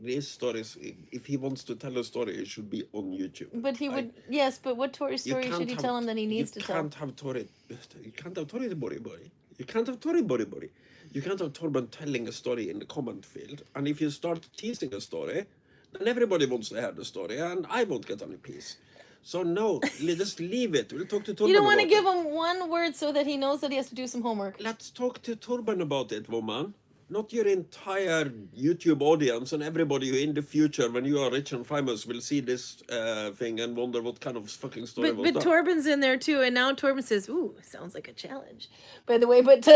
These stories, if he wants to tell a story, it should be on YouTube. But he would, yes, but what story should he tell him that he needs to tell? You can't have Torben body. You can't have Torben body. You can't have Torben telling a story in the comment field. And if you start teasing a story, then everybody wants to hear the story, and I won't get any peace. So no, just leave it. We'll talk to Torben. You don't want to give him one word so that he knows that he has to do some homework. Let's talk to Torben about it, woman. Not your entire YouTube audience and everybody who in the future, when you are rich and famous, will see this thing and wonder what kind of fucking story was that. But Torben's in there too, and now Torben says, ooh, sounds like a challenge. By the way, but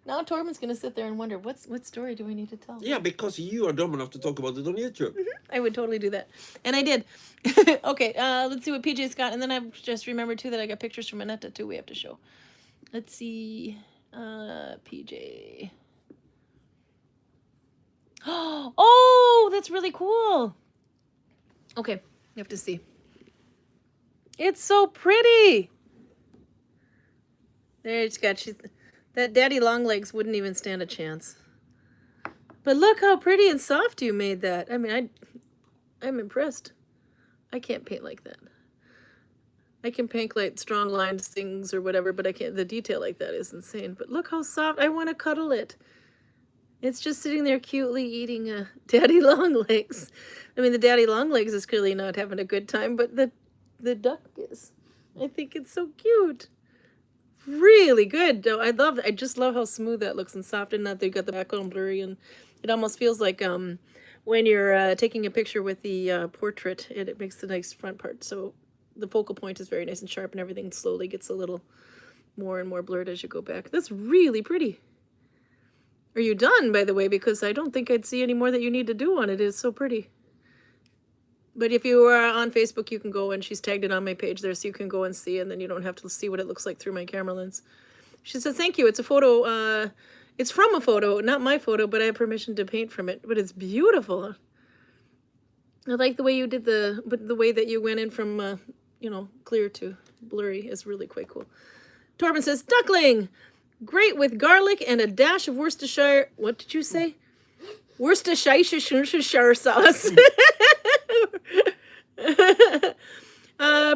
now Torben's going to sit there and wonder, what story do I need to tell? Yeah, because you are dumb enough to talk about it on YouTube. I would totally do that. And I did. Okay, let's see what PJ's got. And then I've just remembered too that I got pictures from Annetta too we have to show. Let's see. PJ. Oh, that's really cool. Okay, you have to see. It's so pretty. There it's got. That Daddy Longlegs wouldn't even stand a chance. But look how pretty and soft you made that. I mean, I'm impressed. I can't paint like that. I can paint like strong lined things or whatever, but I can't. The detail like that is insane. But look how soft. I want to cuddle it. It's just sitting there cutely eating Daddy Longlegs. I mean, the Daddy Longlegs is clearly not having a good time, but the duck is. I think it's so cute. Really good. I just love how smooth that looks and soft, and that they've got the background blurry, and it almost feels like when you're taking a picture with the portrait, it makes the nice front part. So the focal point is very nice and sharp, and everything slowly gets a little more and more blurred as you go back. That's really pretty. Are you done, by the way? Because I don't think I'd see any more that you need to do on it. It's so pretty. But if you are on Facebook, you can go, and she's tagged it on my page there, so you can go and see, and then you don't have to see what it looks like through my camera lens. She said, thank you. It's a photo. It's from a photo, not my photo, but I have permission to paint from it. But it's beautiful. I like the way you did the way that you went in from, clear to blurry is really quite cool. Torben says, duckling! Great with garlic and a dash of Worcestershire. What did you say? Worcestershire sauce.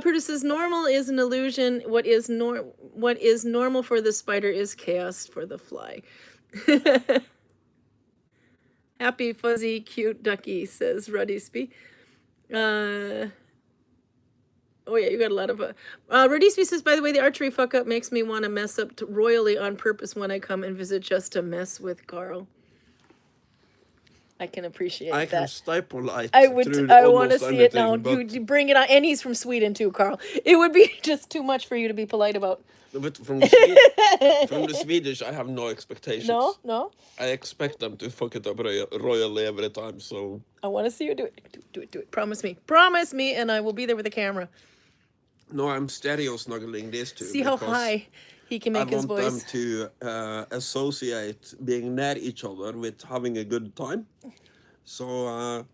Brutus says normal is an illusion. What is normal for the spider is chaos for the fly. Happy, fuzzy, cute ducky, says Rudisby. Oh yeah, you got a lot of... Rudisby says, by the way, the archery fuck-up makes me want to mess up royally on purpose when I come and visit just to mess with Karl. I can appreciate that. I can staple light. I want to see it now. You bring it on. And he's from Sweden too, Karl. It would be just too much for you to be polite about. But from the Swedish, I have no expectations. No. I expect them to fuck it up royally every time, so... I want to see you do it. Do it. Promise me, and I will be there with the camera. No, I'm stereo snuggling these two. See how high he can make his voice. I want them to associate being near each other with having a good time. So...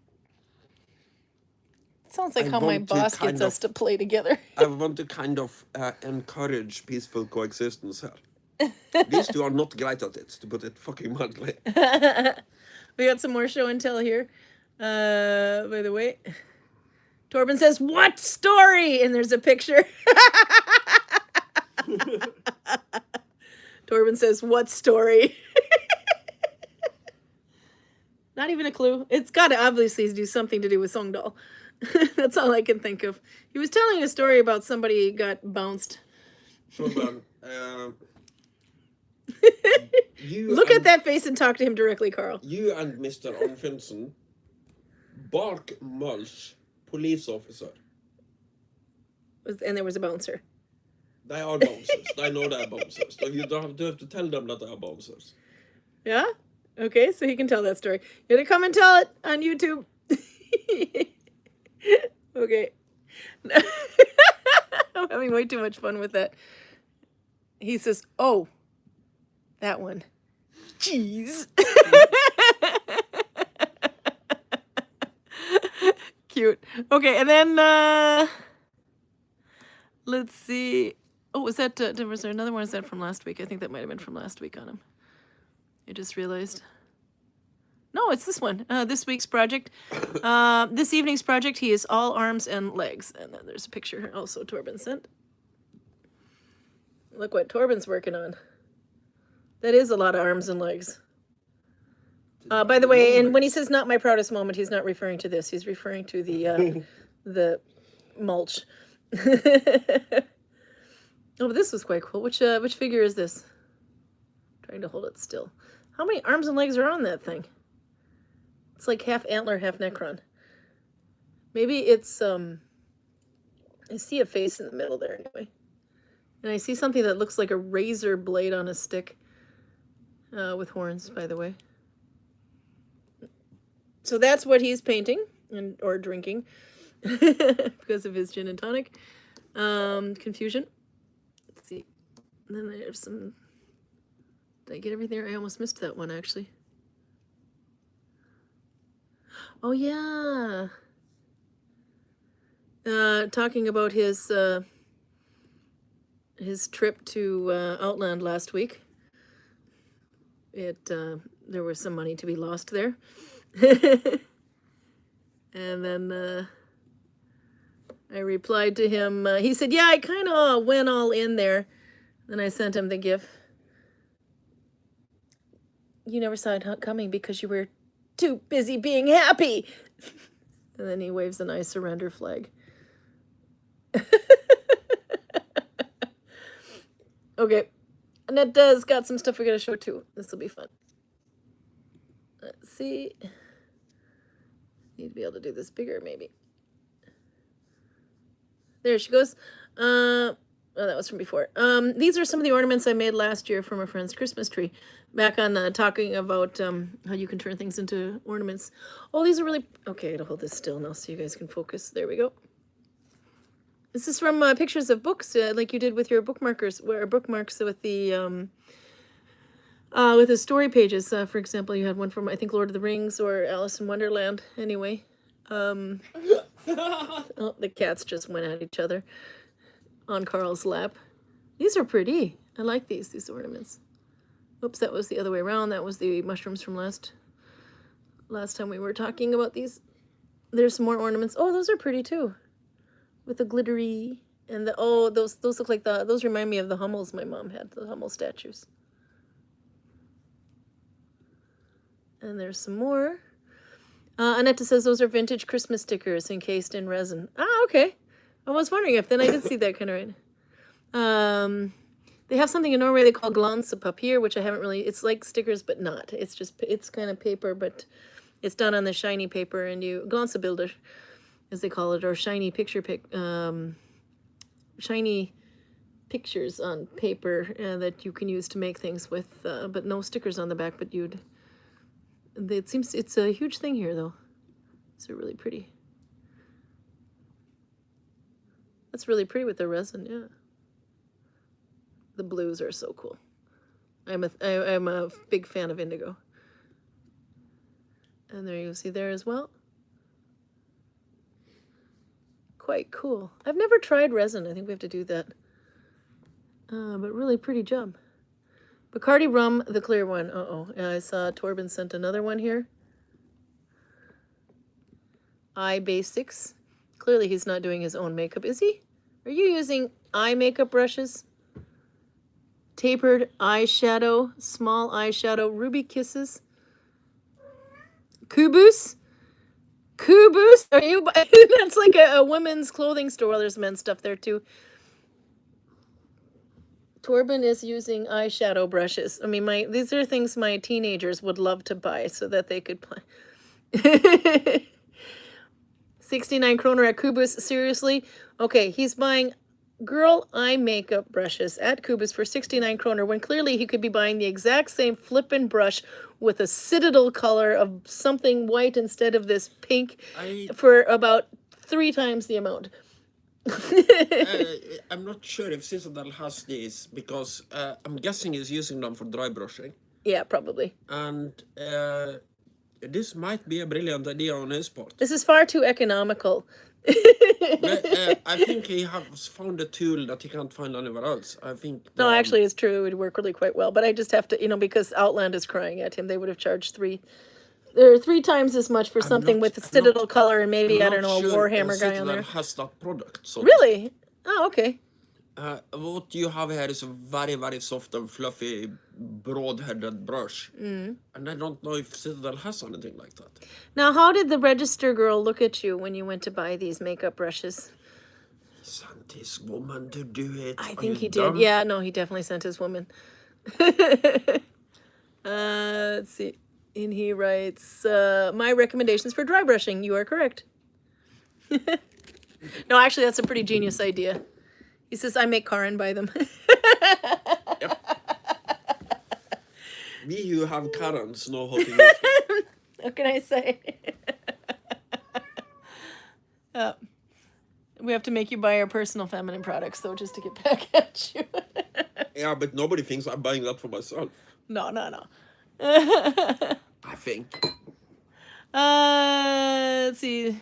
Sounds like how my boss gets us to play together. I want to kind of encourage peaceful coexistence here. These two are not great at it, to put it fucking mildly. We got some more show and tell here. By the way, Torben says, "What story?" And there's a picture. Torben says, "What story?" Not even a clue. It's got to obviously do something to do with Sogndal. That's all I can think of. He was telling a story about somebody got bounced. Hold on. Look at that face and talk to him directly, Karl. You and Mr. Arnfinsen, Bark Mulch, police officer. And there was a bouncer. They are bouncers. They know they're bouncers. So you don't have to tell them that they are bouncers. Yeah? Okay, so he can tell that story. You gotta come and tell it on YouTube. Okay. I'm having way too much fun with that. He says, "Oh, that one. Jeez." Cute. Okay, and then let's see. Oh, was that was there another one? Is that from last week? I think that might have been from last week on him. I just realized. No, it's this one. This week's project. This evening's project, he is all arms and legs. And then there's a picture also Torben sent. Look what Torben's working on. That is a lot of arms and legs. By the way, and when he says not my proudest moment, he's not referring to this. He's referring to the mulch. Oh, but this was quite cool. Which figure is this? Trying to hold it still. How many arms and legs are on that thing? It's like half antler, half Necron. Maybe it's, I see a face in the middle there anyway. And I see something that looks like a razor blade on a stick with horns, by the way. So that's what he's painting or drinking because of his gin and tonic. Confusion. Let's see. And then there's some... Did I get everything? I almost missed that one, actually. Oh, yeah. Talking about his trip to Outland last week. There was some money to be lost there. And then I replied to him. He said, yeah, I kind of went all in there. Then I sent him the GIF. You never saw it coming because you were too busy being happy. And then he waves an I surrender flag. Okay. Annette got some stuff we got to show too. This will be fun. Let's see. Need to be able to do this bigger, maybe. There she goes. Oh, that was from before. These are some of the ornaments I made last year from a friend's Christmas tree. Back on talking about how you can turn things into ornaments. Oh, these are really... Okay, I'll hold this still now so you guys can focus. There we go. This is from pictures of books, like you did with your bookmarkers, where bookmarks with the story pages. For example, you had one from, I think, Lord of the Rings or Alice in Wonderland. Anyway. Oh, the cats just went at each other on Karl's lap. These are pretty. I like these ornaments. Oops, that was the other way around. That was the mushrooms from last time we were talking about these. There's some more ornaments. Oh, those are pretty too. With the glittery and the those look like those remind me of the Hummels my mom had, the Hummel statues. And there's some more. Annette says those are vintage Christmas stickers encased in resin. Ah, okay. I was wondering if then I did see that kind of right. They have something in Norway they call glansepapier, which I haven't really. It's like stickers, but not. It's kind of paper, but it's done on the shiny paper, and you glansebilder, as they call it, or shiny shiny pictures on paper that you can use to make things with, but no stickers on the back. But it seems it's a huge thing here, though. These are really pretty. That's really pretty with the resin, yeah. The blues are so cool. I'm a big fan of indigo. And there you see there as well. Quite cool. I've never tried resin. I think we have to do that. But really pretty job. Bacardi rum, the clear one. I saw Torben sent another one here. Eye Basics. Clearly he's not doing his own makeup, is he? Are you using eye makeup brushes? Tapered eyeshadow, small eyeshadow, ruby kisses. Kubus? Kubus? Are you? That's like a women's clothing store. There's men's stuff there too. Torben is using eyeshadow brushes. I mean, these are things my teenagers would love to buy so that they could play. 69 kroner at Kubus. Seriously? Okay, he's buying girl eye makeup brushes at Kubus for 69 kroner when clearly he could be buying the exact same flippin' brush with a citadel color of something white instead of this pink for about 3 times the amount. I'm not sure if Citadel has these because I'm guessing he's using them for dry brushing. Yeah, probably. And this might be a brilliant idea on his part. This is far too economical. But, I think he has found a tool that he can't find anywhere else. I think. No, actually, it's true. It would work really quite well. But I just have to, because Outland is crying at him. They would have charged 3 times as much for something with a citadel color and maybe, I don't know, a Warhammer guy on there. Has that product. So really? Oh, okay. What you have here is a very, very soft and fluffy, broad-headed brush. And I don't know if Citadel has anything like that. Now, how did the register girl look at you when you went to buy these makeup brushes? He sent his woman to do it. I think he did. Yeah, no, he definitely sent his woman. Let's see. And he writes, my recommendations for dry brushing. You are correct. No, actually, that's a pretty genius idea. He says, I make Karin buy them. Yep. We who have Karens know how to use them. What can I say? We have to make you buy our personal feminine products, though, just to get back at you. Yeah, but nobody thinks I'm buying that for myself. No. I think. Let's see.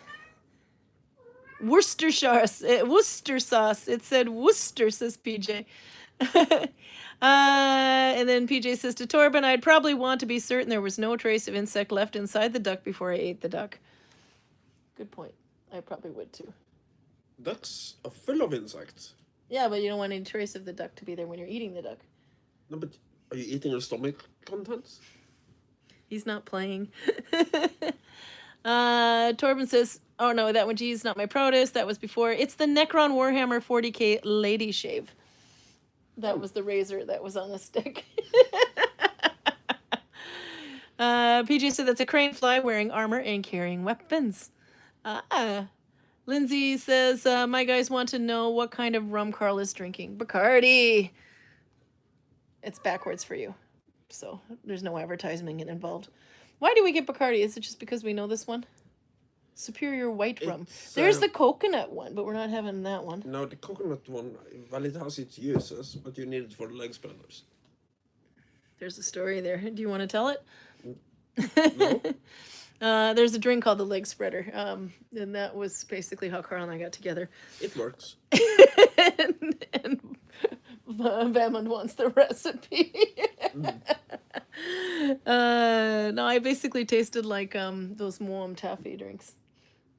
Worcester sauce. It said Worcester, says PJ. And then PJ says to Torben, I'd probably want to be certain there was no trace of insect left inside the duck before I ate the duck. Good point. I probably would too. Ducks are full of insects. Yeah, but you don't want any trace of the duck to be there when you're eating the duck. No, but are you eating your stomach contents? He's not playing. Torben says, oh no, that one, geez, not my proudest. That was before. It's the Necron Warhammer 40k Lady Shave. That was the razor that was on a stick. PJ said that's a crane fly wearing armor and carrying weapons. Lindsay says, my guys want to know what kind of rum Karl is drinking. Bacardi. It's backwards for you. So there's no advertising involved. Why do we get Bacardi? Is it just because we know this one? Superior white rum. There's the coconut one, but we're not having that one. No, the coconut one, well, it has its uses, but you need it for the leg spreaders. There's a story there. Do you want to tell it? No. There's a drink called the leg spreader, and that was basically how Karl and I got together. It works. and Vamond wants the recipe. No, I basically tasted like those Moam taffy drinks.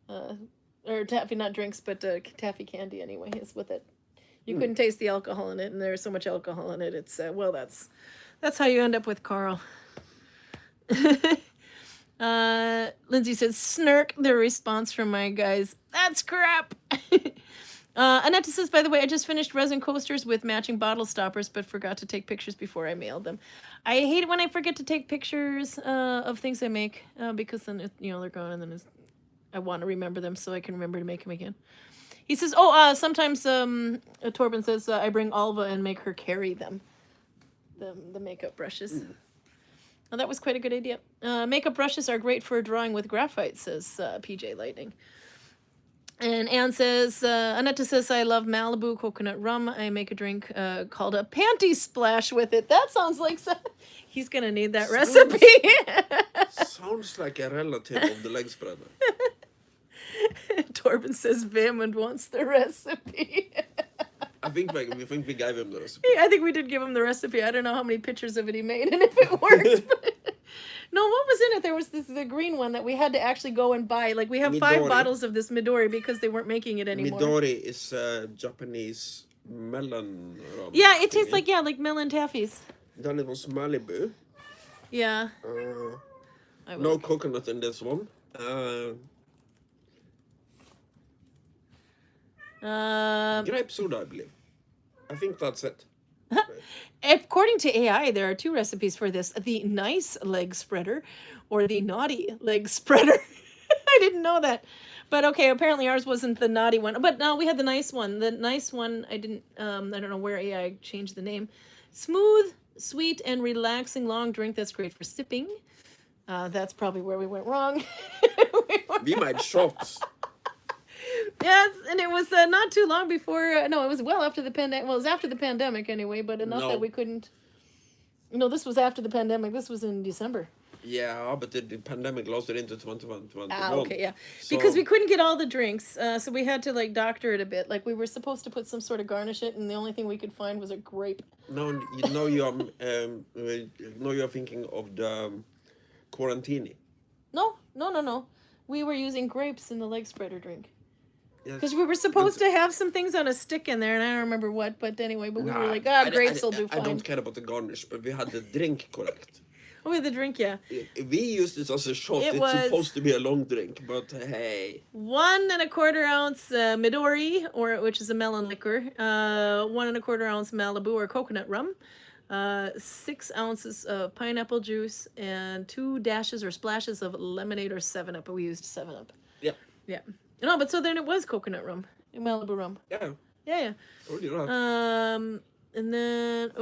or taffy, not drinks, but taffy candy anyway, is with it. You couldn't taste the alcohol in it, and there's so much alcohol in it. It's well, that's how you end up with Karl. Lindsay says, snark, the response from my guys. That's crap. Annette says, by the way, I just finished resin coasters with matching bottle stoppers, but forgot to take pictures before I mailed them. I hate it when I forget to take pictures of things I make, because then, they're gone, and then I want to remember them so I can remember to make them again. He says, sometimes Torben says, I bring Alva and make her carry them, the makeup brushes. Oh, that was quite a good idea. Makeup brushes are great for drawing with graphite, says PJ Lightning. And Anne says, Annette says, I love Malibu coconut rum. I make a drink called a panty splash with it. That sounds like he's going to need that recipe. Sounds like a relative of the leg spreader. Torben says Vemund wants the recipe. I think we gave him the recipe. I think we did give him the recipe. I don't know how many pictures of it he made and if it worked. No, what was in it? There was the green one that we had to actually go and buy. Like, we have Midori. 5 bottles of this Midori because they weren't making it anymore. Midori is Japanese melon rum. Yeah, it tastes like melon taffies. Then it was Malibu. Yeah. No coconut in this one. Grape soda, I believe. I think that's it. According to AI, there are 2 recipes for this. The nice leg spreader or the naughty leg spreader. I didn't know that. But okay, apparently ours wasn't the naughty one. But no, we had the nice one. The nice one, I don't know where AI changed the name. Smooth, sweet, and relaxing long drink that's great for sipping. That's probably where we went wrong. We made shots. Yes, and it was not too long before. No, it was well after the pandemic. Well, it was after the pandemic anyway, but enough that we couldn't. This was after the pandemic. This was in December. Yeah, but the pandemic lasted into 2021. Okay, yeah. So, because we couldn't get all the drinks, so we had to doctor it a bit. Like, we were supposed to put some sort of garnish it, and the only thing we could find was a grape. No, you're thinking of the quarantini. No. We were using grapes in the leg spreader drink. Because we were supposed to have some things on a stick in there, and I don't remember what, but anyway, but we were like, grapes will do fine. I don't care about the garnish, but we had the drink correct. Oh, the drink, yeah. We used it as a shot. It's supposed to be a long drink, but hey. 1 1/4 ounce Midori, which is a melon liquor. 1 1/4 ounce Malibu or coconut rum. 6 ounces of pineapple juice, and 2 dashes or splashes of lemonade or 7-Up. But we used 7-Up. Yeah. Yeah. No, but so then it was coconut rum, Malibu rum. Yeah. Yeah. Oh, you're right. And then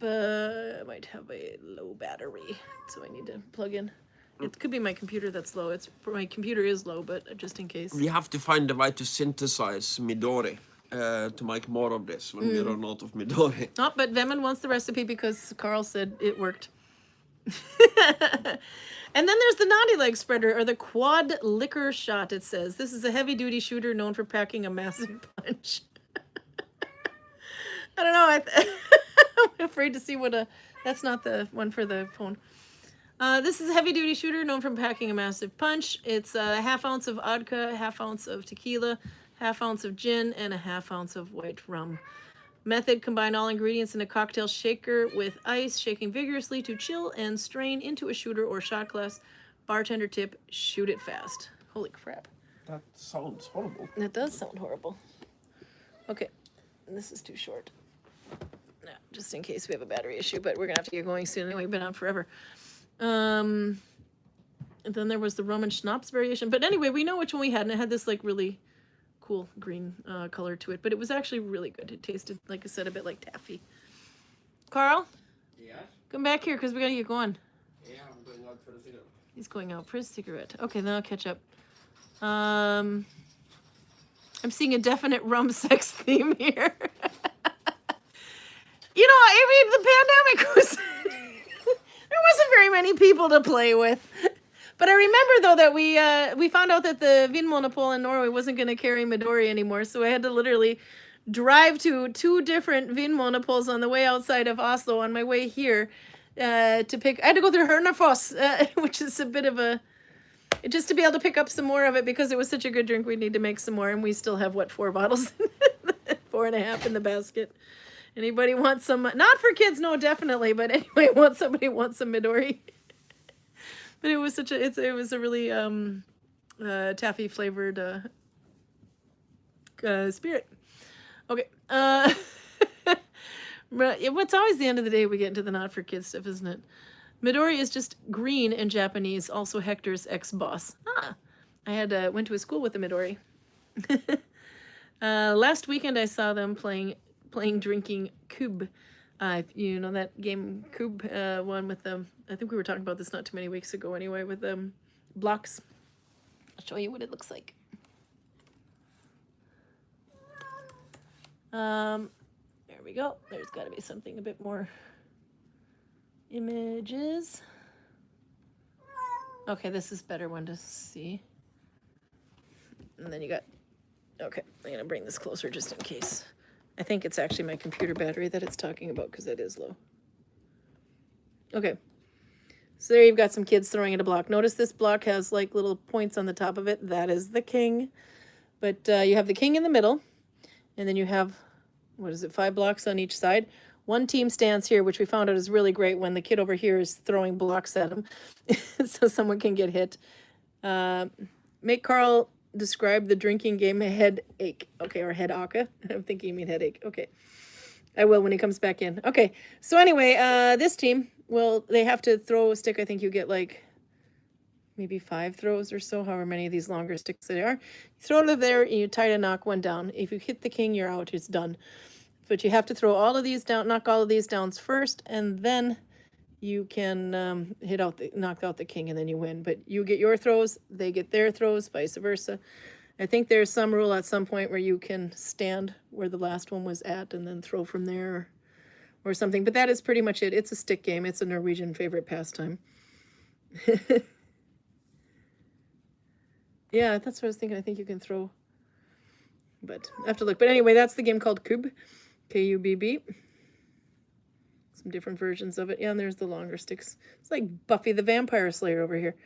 I might have a low battery, so I need to plug in. It could be my computer that's low. My computer is low, but just in case. We have to find a way to synthesize Midori to make more of this when we run out of Midori. Oh, but Vemund wants the recipe because Karl said it worked. And then there's the naughty leg spreader, or the quad liquor shot, it says. This is a heavy-duty shooter known for packing a massive punch. I don't know. I'm afraid to see what that's not the one for the phone. This is a heavy-duty shooter known for packing a massive punch. It's a 1/2 ounce of vodka, 1/2 ounce of tequila, 1/2 ounce of gin, and 1/2 ounce of white rum. Method: combine all ingredients in a cocktail shaker with ice, shaking vigorously to chill and strain into a shooter or shot glass. Bartender tip: shoot it fast. Holy crap. That sounds horrible. That does sound horrible. Okay, this is too short. No, just in case we have a battery issue, but we're gonna have to get going soon anyway. We've been on forever. And then there was the rum and schnapps variation. But anyway, we know which one we had, and it had this really cool green color to it, but it was actually really good. It tasted, like I said, a bit like taffy. Karl? Yeah? Come back here because we gotta get going. Yeah, I'm going out for the cigarette. He's going out for his cigarette. Okay, then I'll catch up. I'm seeing a definite rum sex theme here. The pandemic was... there wasn't very many people to play with. But I remember, though, that we found out that the Vinmonopol in Norway wasn't going to carry Midori anymore, so I had to literally drive to 2 different Vinmonopols on the way outside of Oslo on my way here to pick... I had to go through Hörnefors, which is a bit of a Just to be able to pick up some more of it because it was such a good drink, we need to make some more, and we still have what, 4 bottles, 4.5 in the basket. Anybody want some? Not for kids, no, definitely. But anyway, somebody wants some Midori. But it was such a it was a really taffy flavored spirit. Okay. What's always the end of the day we get into the not for kids stuff, isn't it? Midori is just green in Japanese, also Hector's ex-boss. Ah, I had went to a school with the Midori. Last weekend I saw them playing drinking Kub. You know that game Kub one with them. I think we were talking about this not too many weeks ago anyway, with blocks. I'll show you what it looks like. There we go. There's got to be something a bit more images. Okay, this is a better one to see. And then you got, okay, I'm going to bring this closer just in case. I think it's actually my computer battery that it's talking about because it is low. Okay, so there you've got some kids throwing at a block. Notice this block has like little points on the top of it. That is the king. But you have the king in the middle. And then you have, what is it, 5 blocks on each side. One team stands here, which we found out is really great when the kid over here is throwing blocks at him. So someone can get hit. Make Karl describe the drinking game headache. Okay, or head aka. I'm thinking you mean headache. Okay. I will when he comes back in. Okay. So anyway, this team, well, they have to throw a stick. I think you get like maybe 5 throws or so, however many of these longer sticks there are. You throw it over there and you try to knock one down. If you hit the king, you're out. It's done. But you have to throw all of these down, knock all of these down first, and then you can knock out the king, and then you win. But you get your throws, they get their throws, vice versa. I think there's some rule at some point where you can stand where the last one was at and then throw from there or something. But that is pretty much it. It's a stick game. It's a Norwegian favorite pastime. Yeah, that's what I was thinking. I think you can throw, but I have to look. But anyway, that's the game called Kub. K-U-B-B. Some different versions of it. Yeah, and there's the longer sticks. It's like Buffy the Vampire Slayer over here.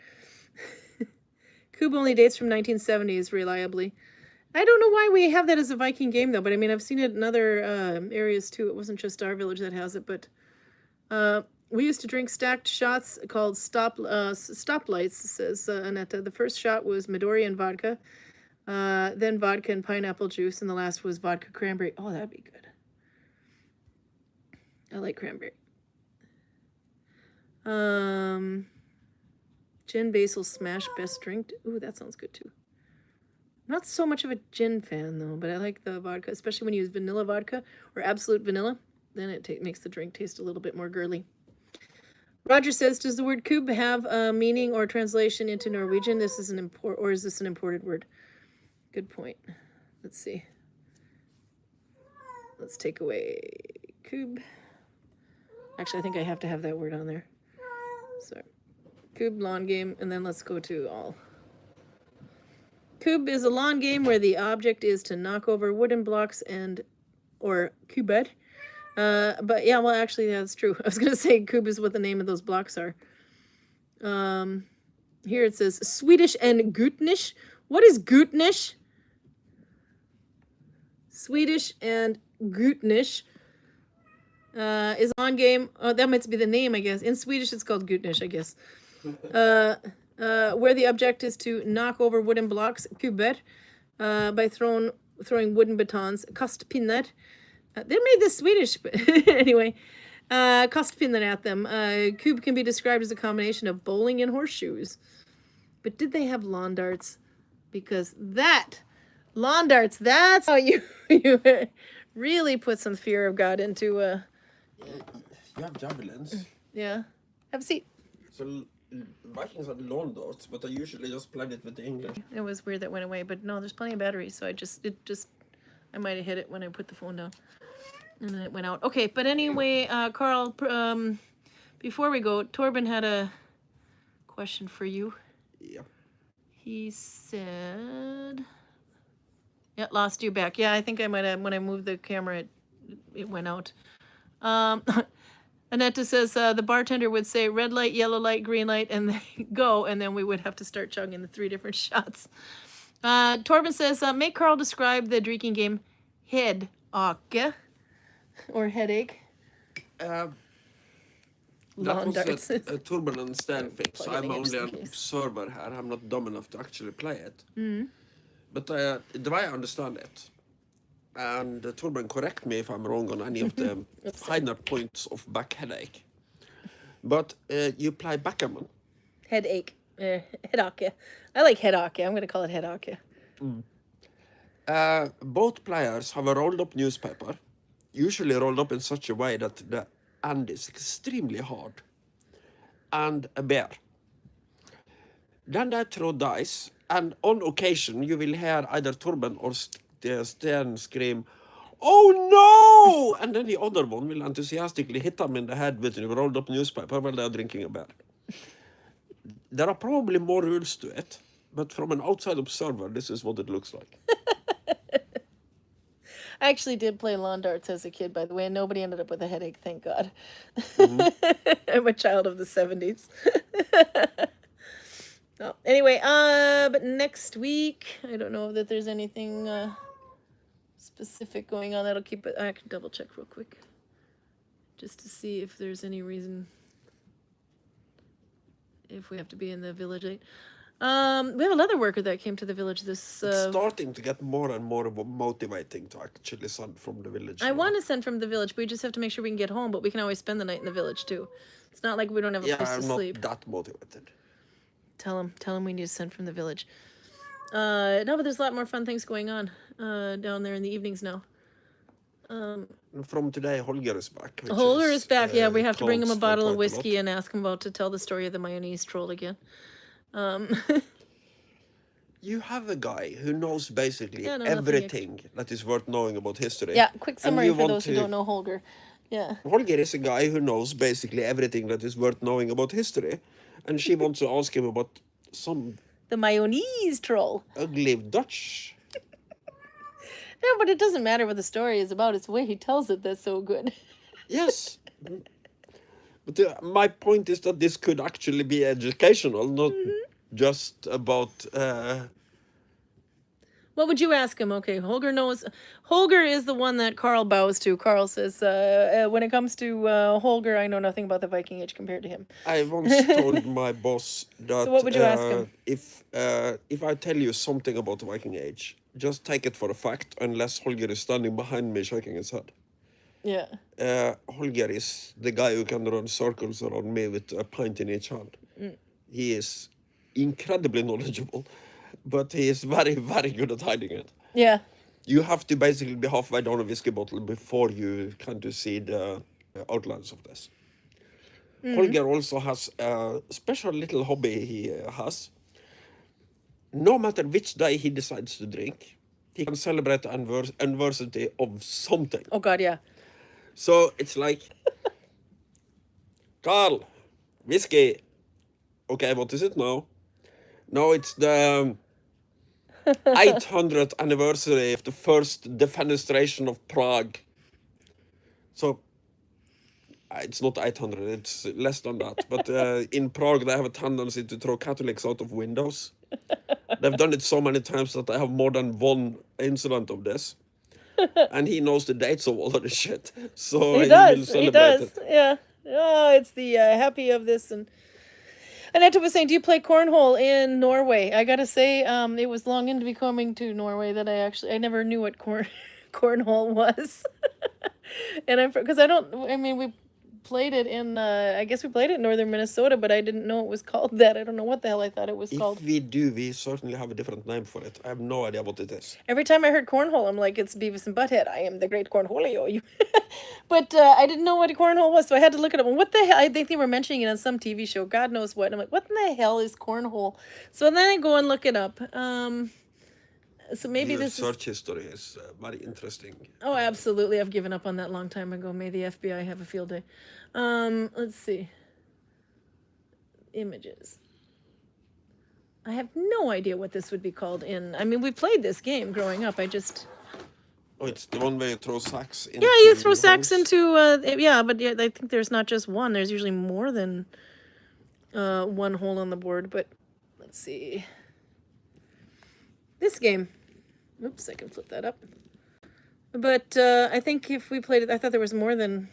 Kub only dates from 1970s, reliably. I don't know why we have that as a Viking game, though. But I mean, I've seen it in other areas, too. It wasn't just our village that has it. But we used to drink stacked shots called stoplights, says Annetta. The first shot was Midori and vodka. Then vodka and pineapple juice. And the last was vodka cranberry. Oh, that'd be good. I like cranberry. Gin basil smash best drink. Ooh, that sounds good too. I'm not so much of a gin fan though, but I like the vodka, especially when you use vanilla vodka or absolute vanilla. Then it makes the drink taste a little bit more girly. Roger says, does the word kub have a meaning or translation into Norwegian? This is or is this an imported word? Good point. Let's see. Let's take away kub. Actually, I think I have to have that word on there. Sorry. Kub, lawn game, and then let's go to all. Kub is a lawn game where the object is to knock over wooden blocks or kubed. But yeah, well, actually, that's true. I was going to say kub is what the name of those blocks are. Here it says Swedish and Gutnish. What is Gutnish? Swedish and Gutnish. Is on game. Oh, that might be the name, I guess. In Swedish, it's called Gutnish, I guess. Where the object is to knock over wooden blocks, kuber, by throwing wooden batons, kastpinnar. They made this Swedish, but anyway. Kastpinnar at them. Kub can be described as a combination of bowling and horseshoes. But did they have lawn darts? Because lawn darts, that's how you really put some fear of God into You have javelins. Yeah. Have a seat. So Vikings had lawn darts, but I usually just played it with the English. It was weird that went away, but no, there's plenty of batteries, so I might have hit it when I put the phone down. And then it went out. Okay, but anyway, Karl, before we go, Torben had a question for you. Yeah. He said... Yeah, lost you back. Yeah, I think I might have, when I moved the camera, it went out. Annette says the bartender would say red light, yellow light, green light, and then go, and then we would have to start chugging the 3 different shots. Torben says, make Karl describe the drinking game headake, or headache. That Lawn was darts. a Torben and Stan fix. Plug it I'm in only just in an case. observer here. I'm not dumb enough to actually play it. Mm. But the way I understand it, and Torben, correct me if I'm wrong on any of the finer points of back headache, but you play backgammon. Headache. Headake. I like headake. I'm going to call it headake. Both players have a rolled up newspaper, usually rolled up in such a way that the end is extremely hard, and a bear. Then they throw dice, and on occasion you will hear either Torben or Sten scream, "Oh no!" And then the other one will enthusiastically hit them in the head with a rolled up newspaper while they are drinking a beer. There are probably more rules to it, but from an outside observer, this is what it looks like. I actually did play lawn darts as a kid, by the way, and nobody ended up with a headache, thank God. I'm a child of the 70s. Oh, anyway, but next week, I don't know that there's anything specific going on. That'll keep it. I can double check real quick, just to see if there's any reason if we have to be in the village late. We have another worker that came to the village this. It's starting to get more and more motivating to actually send from the village. I want to send from the village, but we just have to make sure we can get home. But we can always spend the night in the village too. It's not like we don't have a place to sleep. I'm not that motivated. Tell him we need to send from the village. No, but there's a lot more fun things going on down there in the evenings now. From today, Holger is back. Holger is back. Yeah, we have to bring him a counts for bottle of quite a whiskey lot. and ask him about to tell the story of the mayonnaise troll again. You have a guy who knows basically Yeah, no, nothing everything that is worth knowing about history. Yeah, quick And summary you for want those who to- don't know Holger. Yeah. Holger is a guy who knows basically everything that is worth knowing about history. And she wants to ask him about some The mayonnaise troll. ugly Dutch. No, but it doesn't matter what the story is about. It's the way he tells it that's so good. Yes. But my point is that this could actually be educational, not just about... What would you ask him? Okay, Holger knows. Holger is the one that Karl bows to. Karl says, when it comes to Holger, I know nothing about the Viking Age compared to him. I once told my boss that So what would you ask him? If I tell you something about the Viking Age, just take it for a fact, unless Holger is standing behind me shaking his head. Yeah. Holger is the guy who can run circles around me with a pint in each hand. He is incredibly knowledgeable, but he is very, very good at hiding it. Yeah. You have to basically be halfway down a whiskey bottle before you kind of see the outlines of this. Holger also has a special little hobby he has. No matter which day he decides to drink, he can celebrate the anniversary of something. Oh, God, yeah. So it's like, Karl, whiskey. Okay, what is it now? No, it's the 800th anniversary of the first defenestration of Prague. So it's not 800, it's less than that. But in Prague, they have a tendency to throw Catholics out of windows. They've done it so many times that they have more than one incident of this. And he knows the dates of all of this shit. So He will does. celebrate He does. it. Yeah. Oh, it's the happy of this. And Annette was saying, do you play cornhole in Norway? I gotta say, it was long into becoming to Norway that I never knew what cornhole was. And we played it in, I guess we played it in northern Minnesota, but I didn't know it was called that. I don't know what the hell I thought it was called. If we do, we certainly have a different name for it. I have no idea what it is. Every time I heard cornhole, I'm like, it's Beavis and Butthead. I am the great cornholio. But I didn't know what a cornhole was, so I had to look it up. And what the hell? I think they were mentioning it on some TV show. God knows what. And I'm like, what in the hell is cornhole? So then I go and look it up. So maybe Your this search history is very interesting. Oh, absolutely. I've given up on that long time ago. May the FBI have a field day. Let's see. Images. I have no idea what this would be called in. I mean, we played this game growing up. Oh, it's the one where you throw sacks into. Yeah, you throw sacks holes. into, yeah, but yeah, I think there's not just one. There's usually more than one hole on the board, but let's see. This game. Oops, I can flip that up. But I think if we played it, I thought there was more than,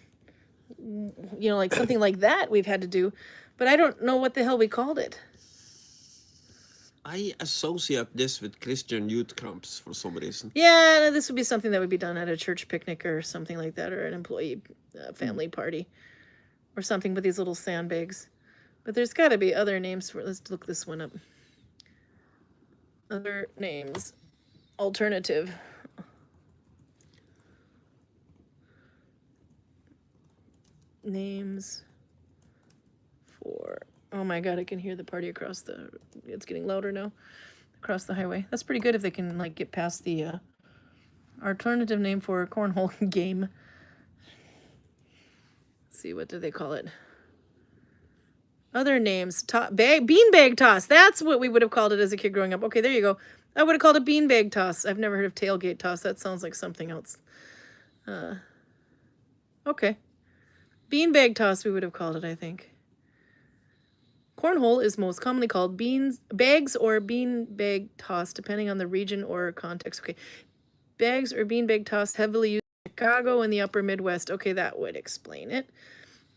like something like that we've had to do. But I don't know what the hell we called it. I associate this with Christian youth camps for some reason. Yeah, this would be something that would be done at a church picnic or something like that, or an employee family party or something with these little sandbags. But there's got to be other names for it. Let's look this one up. Other names. Alternative. Names for... Oh my god, I can hear the party across the... It's getting louder now. Across the highway. That's pretty good if they can, like, get past the alternative name for a cornhole game. Let's see, what do they call it? Other names. Beanbag toss. That's what we would have called it as a kid growing up. Okay, there you go. I would have called it beanbag toss. I've never heard of tailgate toss. That sounds like something else. Okay. Beanbag toss we would have called it, I think. Cornhole is most commonly called bags or beanbag toss, depending on the region or context. Okay. Bags or beanbag toss heavily used in Chicago and the upper Midwest. Okay, that would explain it.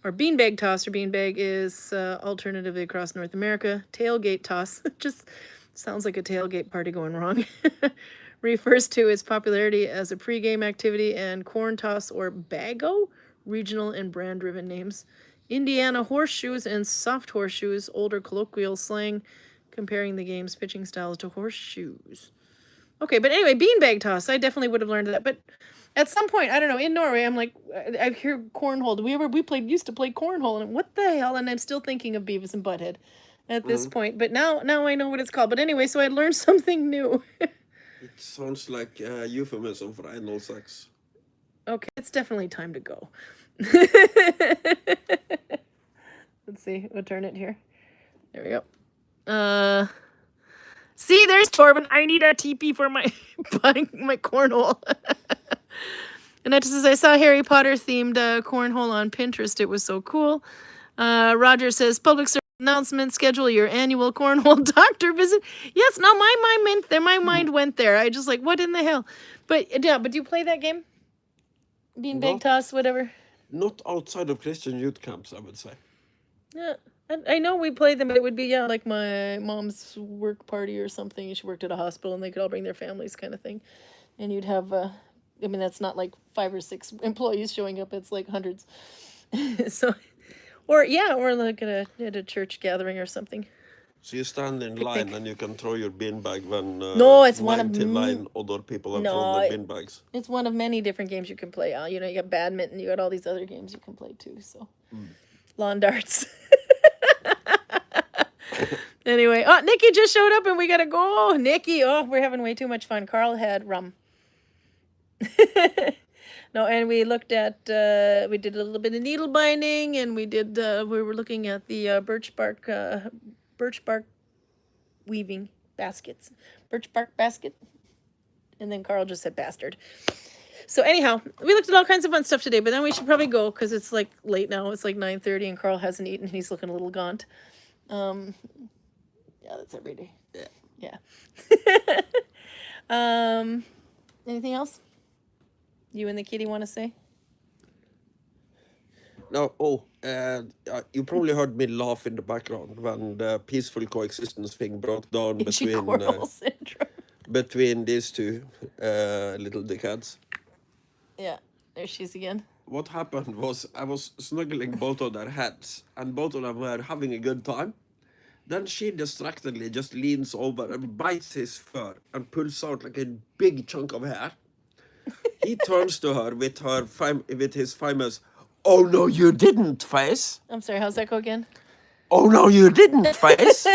Or beanbag toss or beanbag is alternatively across North America. Tailgate toss, just sounds like a tailgate party going wrong. Refers to its popularity as a pregame activity, and corn toss or bago, regional and brand-driven names. Indiana horseshoes and soft horseshoes, older colloquial slang, comparing the game's pitching styles to horseshoes. Okay, but anyway, beanbag toss, I definitely would have learned that, but at some point, I don't know, in Norway, I'm like, I hear cornhole. Used to play cornhole, and what the hell? And I'm still thinking of Beavis and Butthead at this point. But now I know what it's called. But anyway, so I learned something new. It sounds like a euphemism for anal sex. Okay, it's definitely time to go. Let's see, we'll turn it here. There we go. See, there's Torben. I need a teepee for my my cornhole. And that just as I saw Harry Potter themed cornhole on Pinterest, it was so cool. Roger says, public service announcement, schedule your annual cornhole doctor visit. Yes, no, my mind went there. My mind went there. I just like, what in the hell? But yeah, but do you play that game? Beanbag toss, whatever. Not outside of Christian youth camps, I would say. Yeah, I know we played them, but it would be like my mom's work party or something. She worked at a hospital, and they could all bring their families, kind of thing. And you'd have I mean, that's not like 5 or 6 employees showing up. It's like hundreds. So, or like at a church gathering or something. So you stand in line and you can throw your beanbag when no, it's one of 99 other people have thrown their beanbags. It's one of many different games you can play. You know, you got badminton, you got all these other games you can play too. So, lawn darts. Anyway, Nikki just showed up and we gotta go. Nikki, we're having way too much fun. Karl had rum. No, and we looked at, we did a little bit of needle binding, and we did, we were looking at the birch bark weaving baskets. Birch bark basket. And then Karl just said bastard. So anyhow, we looked at all kinds of fun stuff today, but then we should probably go because it's like late now. It's like 9:30 and Karl hasn't eaten. He's looking a little gaunt. Yeah, that's every day. Yeah. Anything else you and the kitty want to say? No, you probably heard me laugh in the background when the peaceful coexistence thing broke down between these two little dickheads. Yeah, there she is again. What happened was I was snuggling both of their heads, and both of them were having a good time. Then she distractedly just leans over and bites his fur and pulls out like a big chunk of hair. He turns to her with his famous, "Oh no, you didn't" face. I'm sorry, how's that go again? "Oh no, you didn't" face.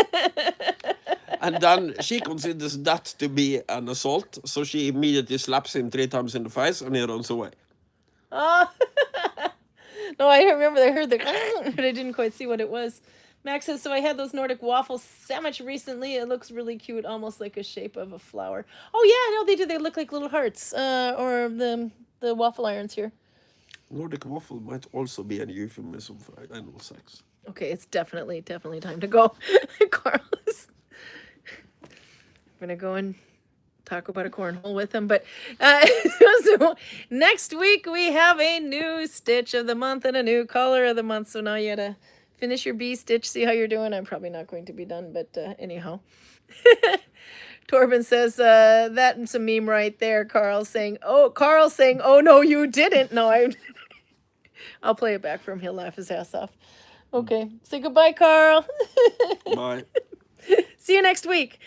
And then she considers that to be an assault, so she immediately slaps him 3 times in the face and he runs away. Oh, no, I remember I heard the, but I didn't quite see what it was. Max says, so I had those Nordic waffle sandwich recently. It looks really cute, almost like a shape of a flower. Oh yeah, no, they do. They look like little hearts. Or the waffle irons here. Nordic waffle might also be an euphemism for anal sex. Okay, it's definitely time to go. Karl is gonna go and talk about a cornhole with him. But so next week we have a new stitch of the month and a new color of the month. So now you gotta finish your bee stitch, see how you're doing. I'm probably not going to be done, but anyhow. Torben says, that's a meme right there. Karl saying, oh no, you didn't. No, I'll play it back for him. He'll laugh his ass off. Okay, say goodbye, Karl. Bye. See you next week.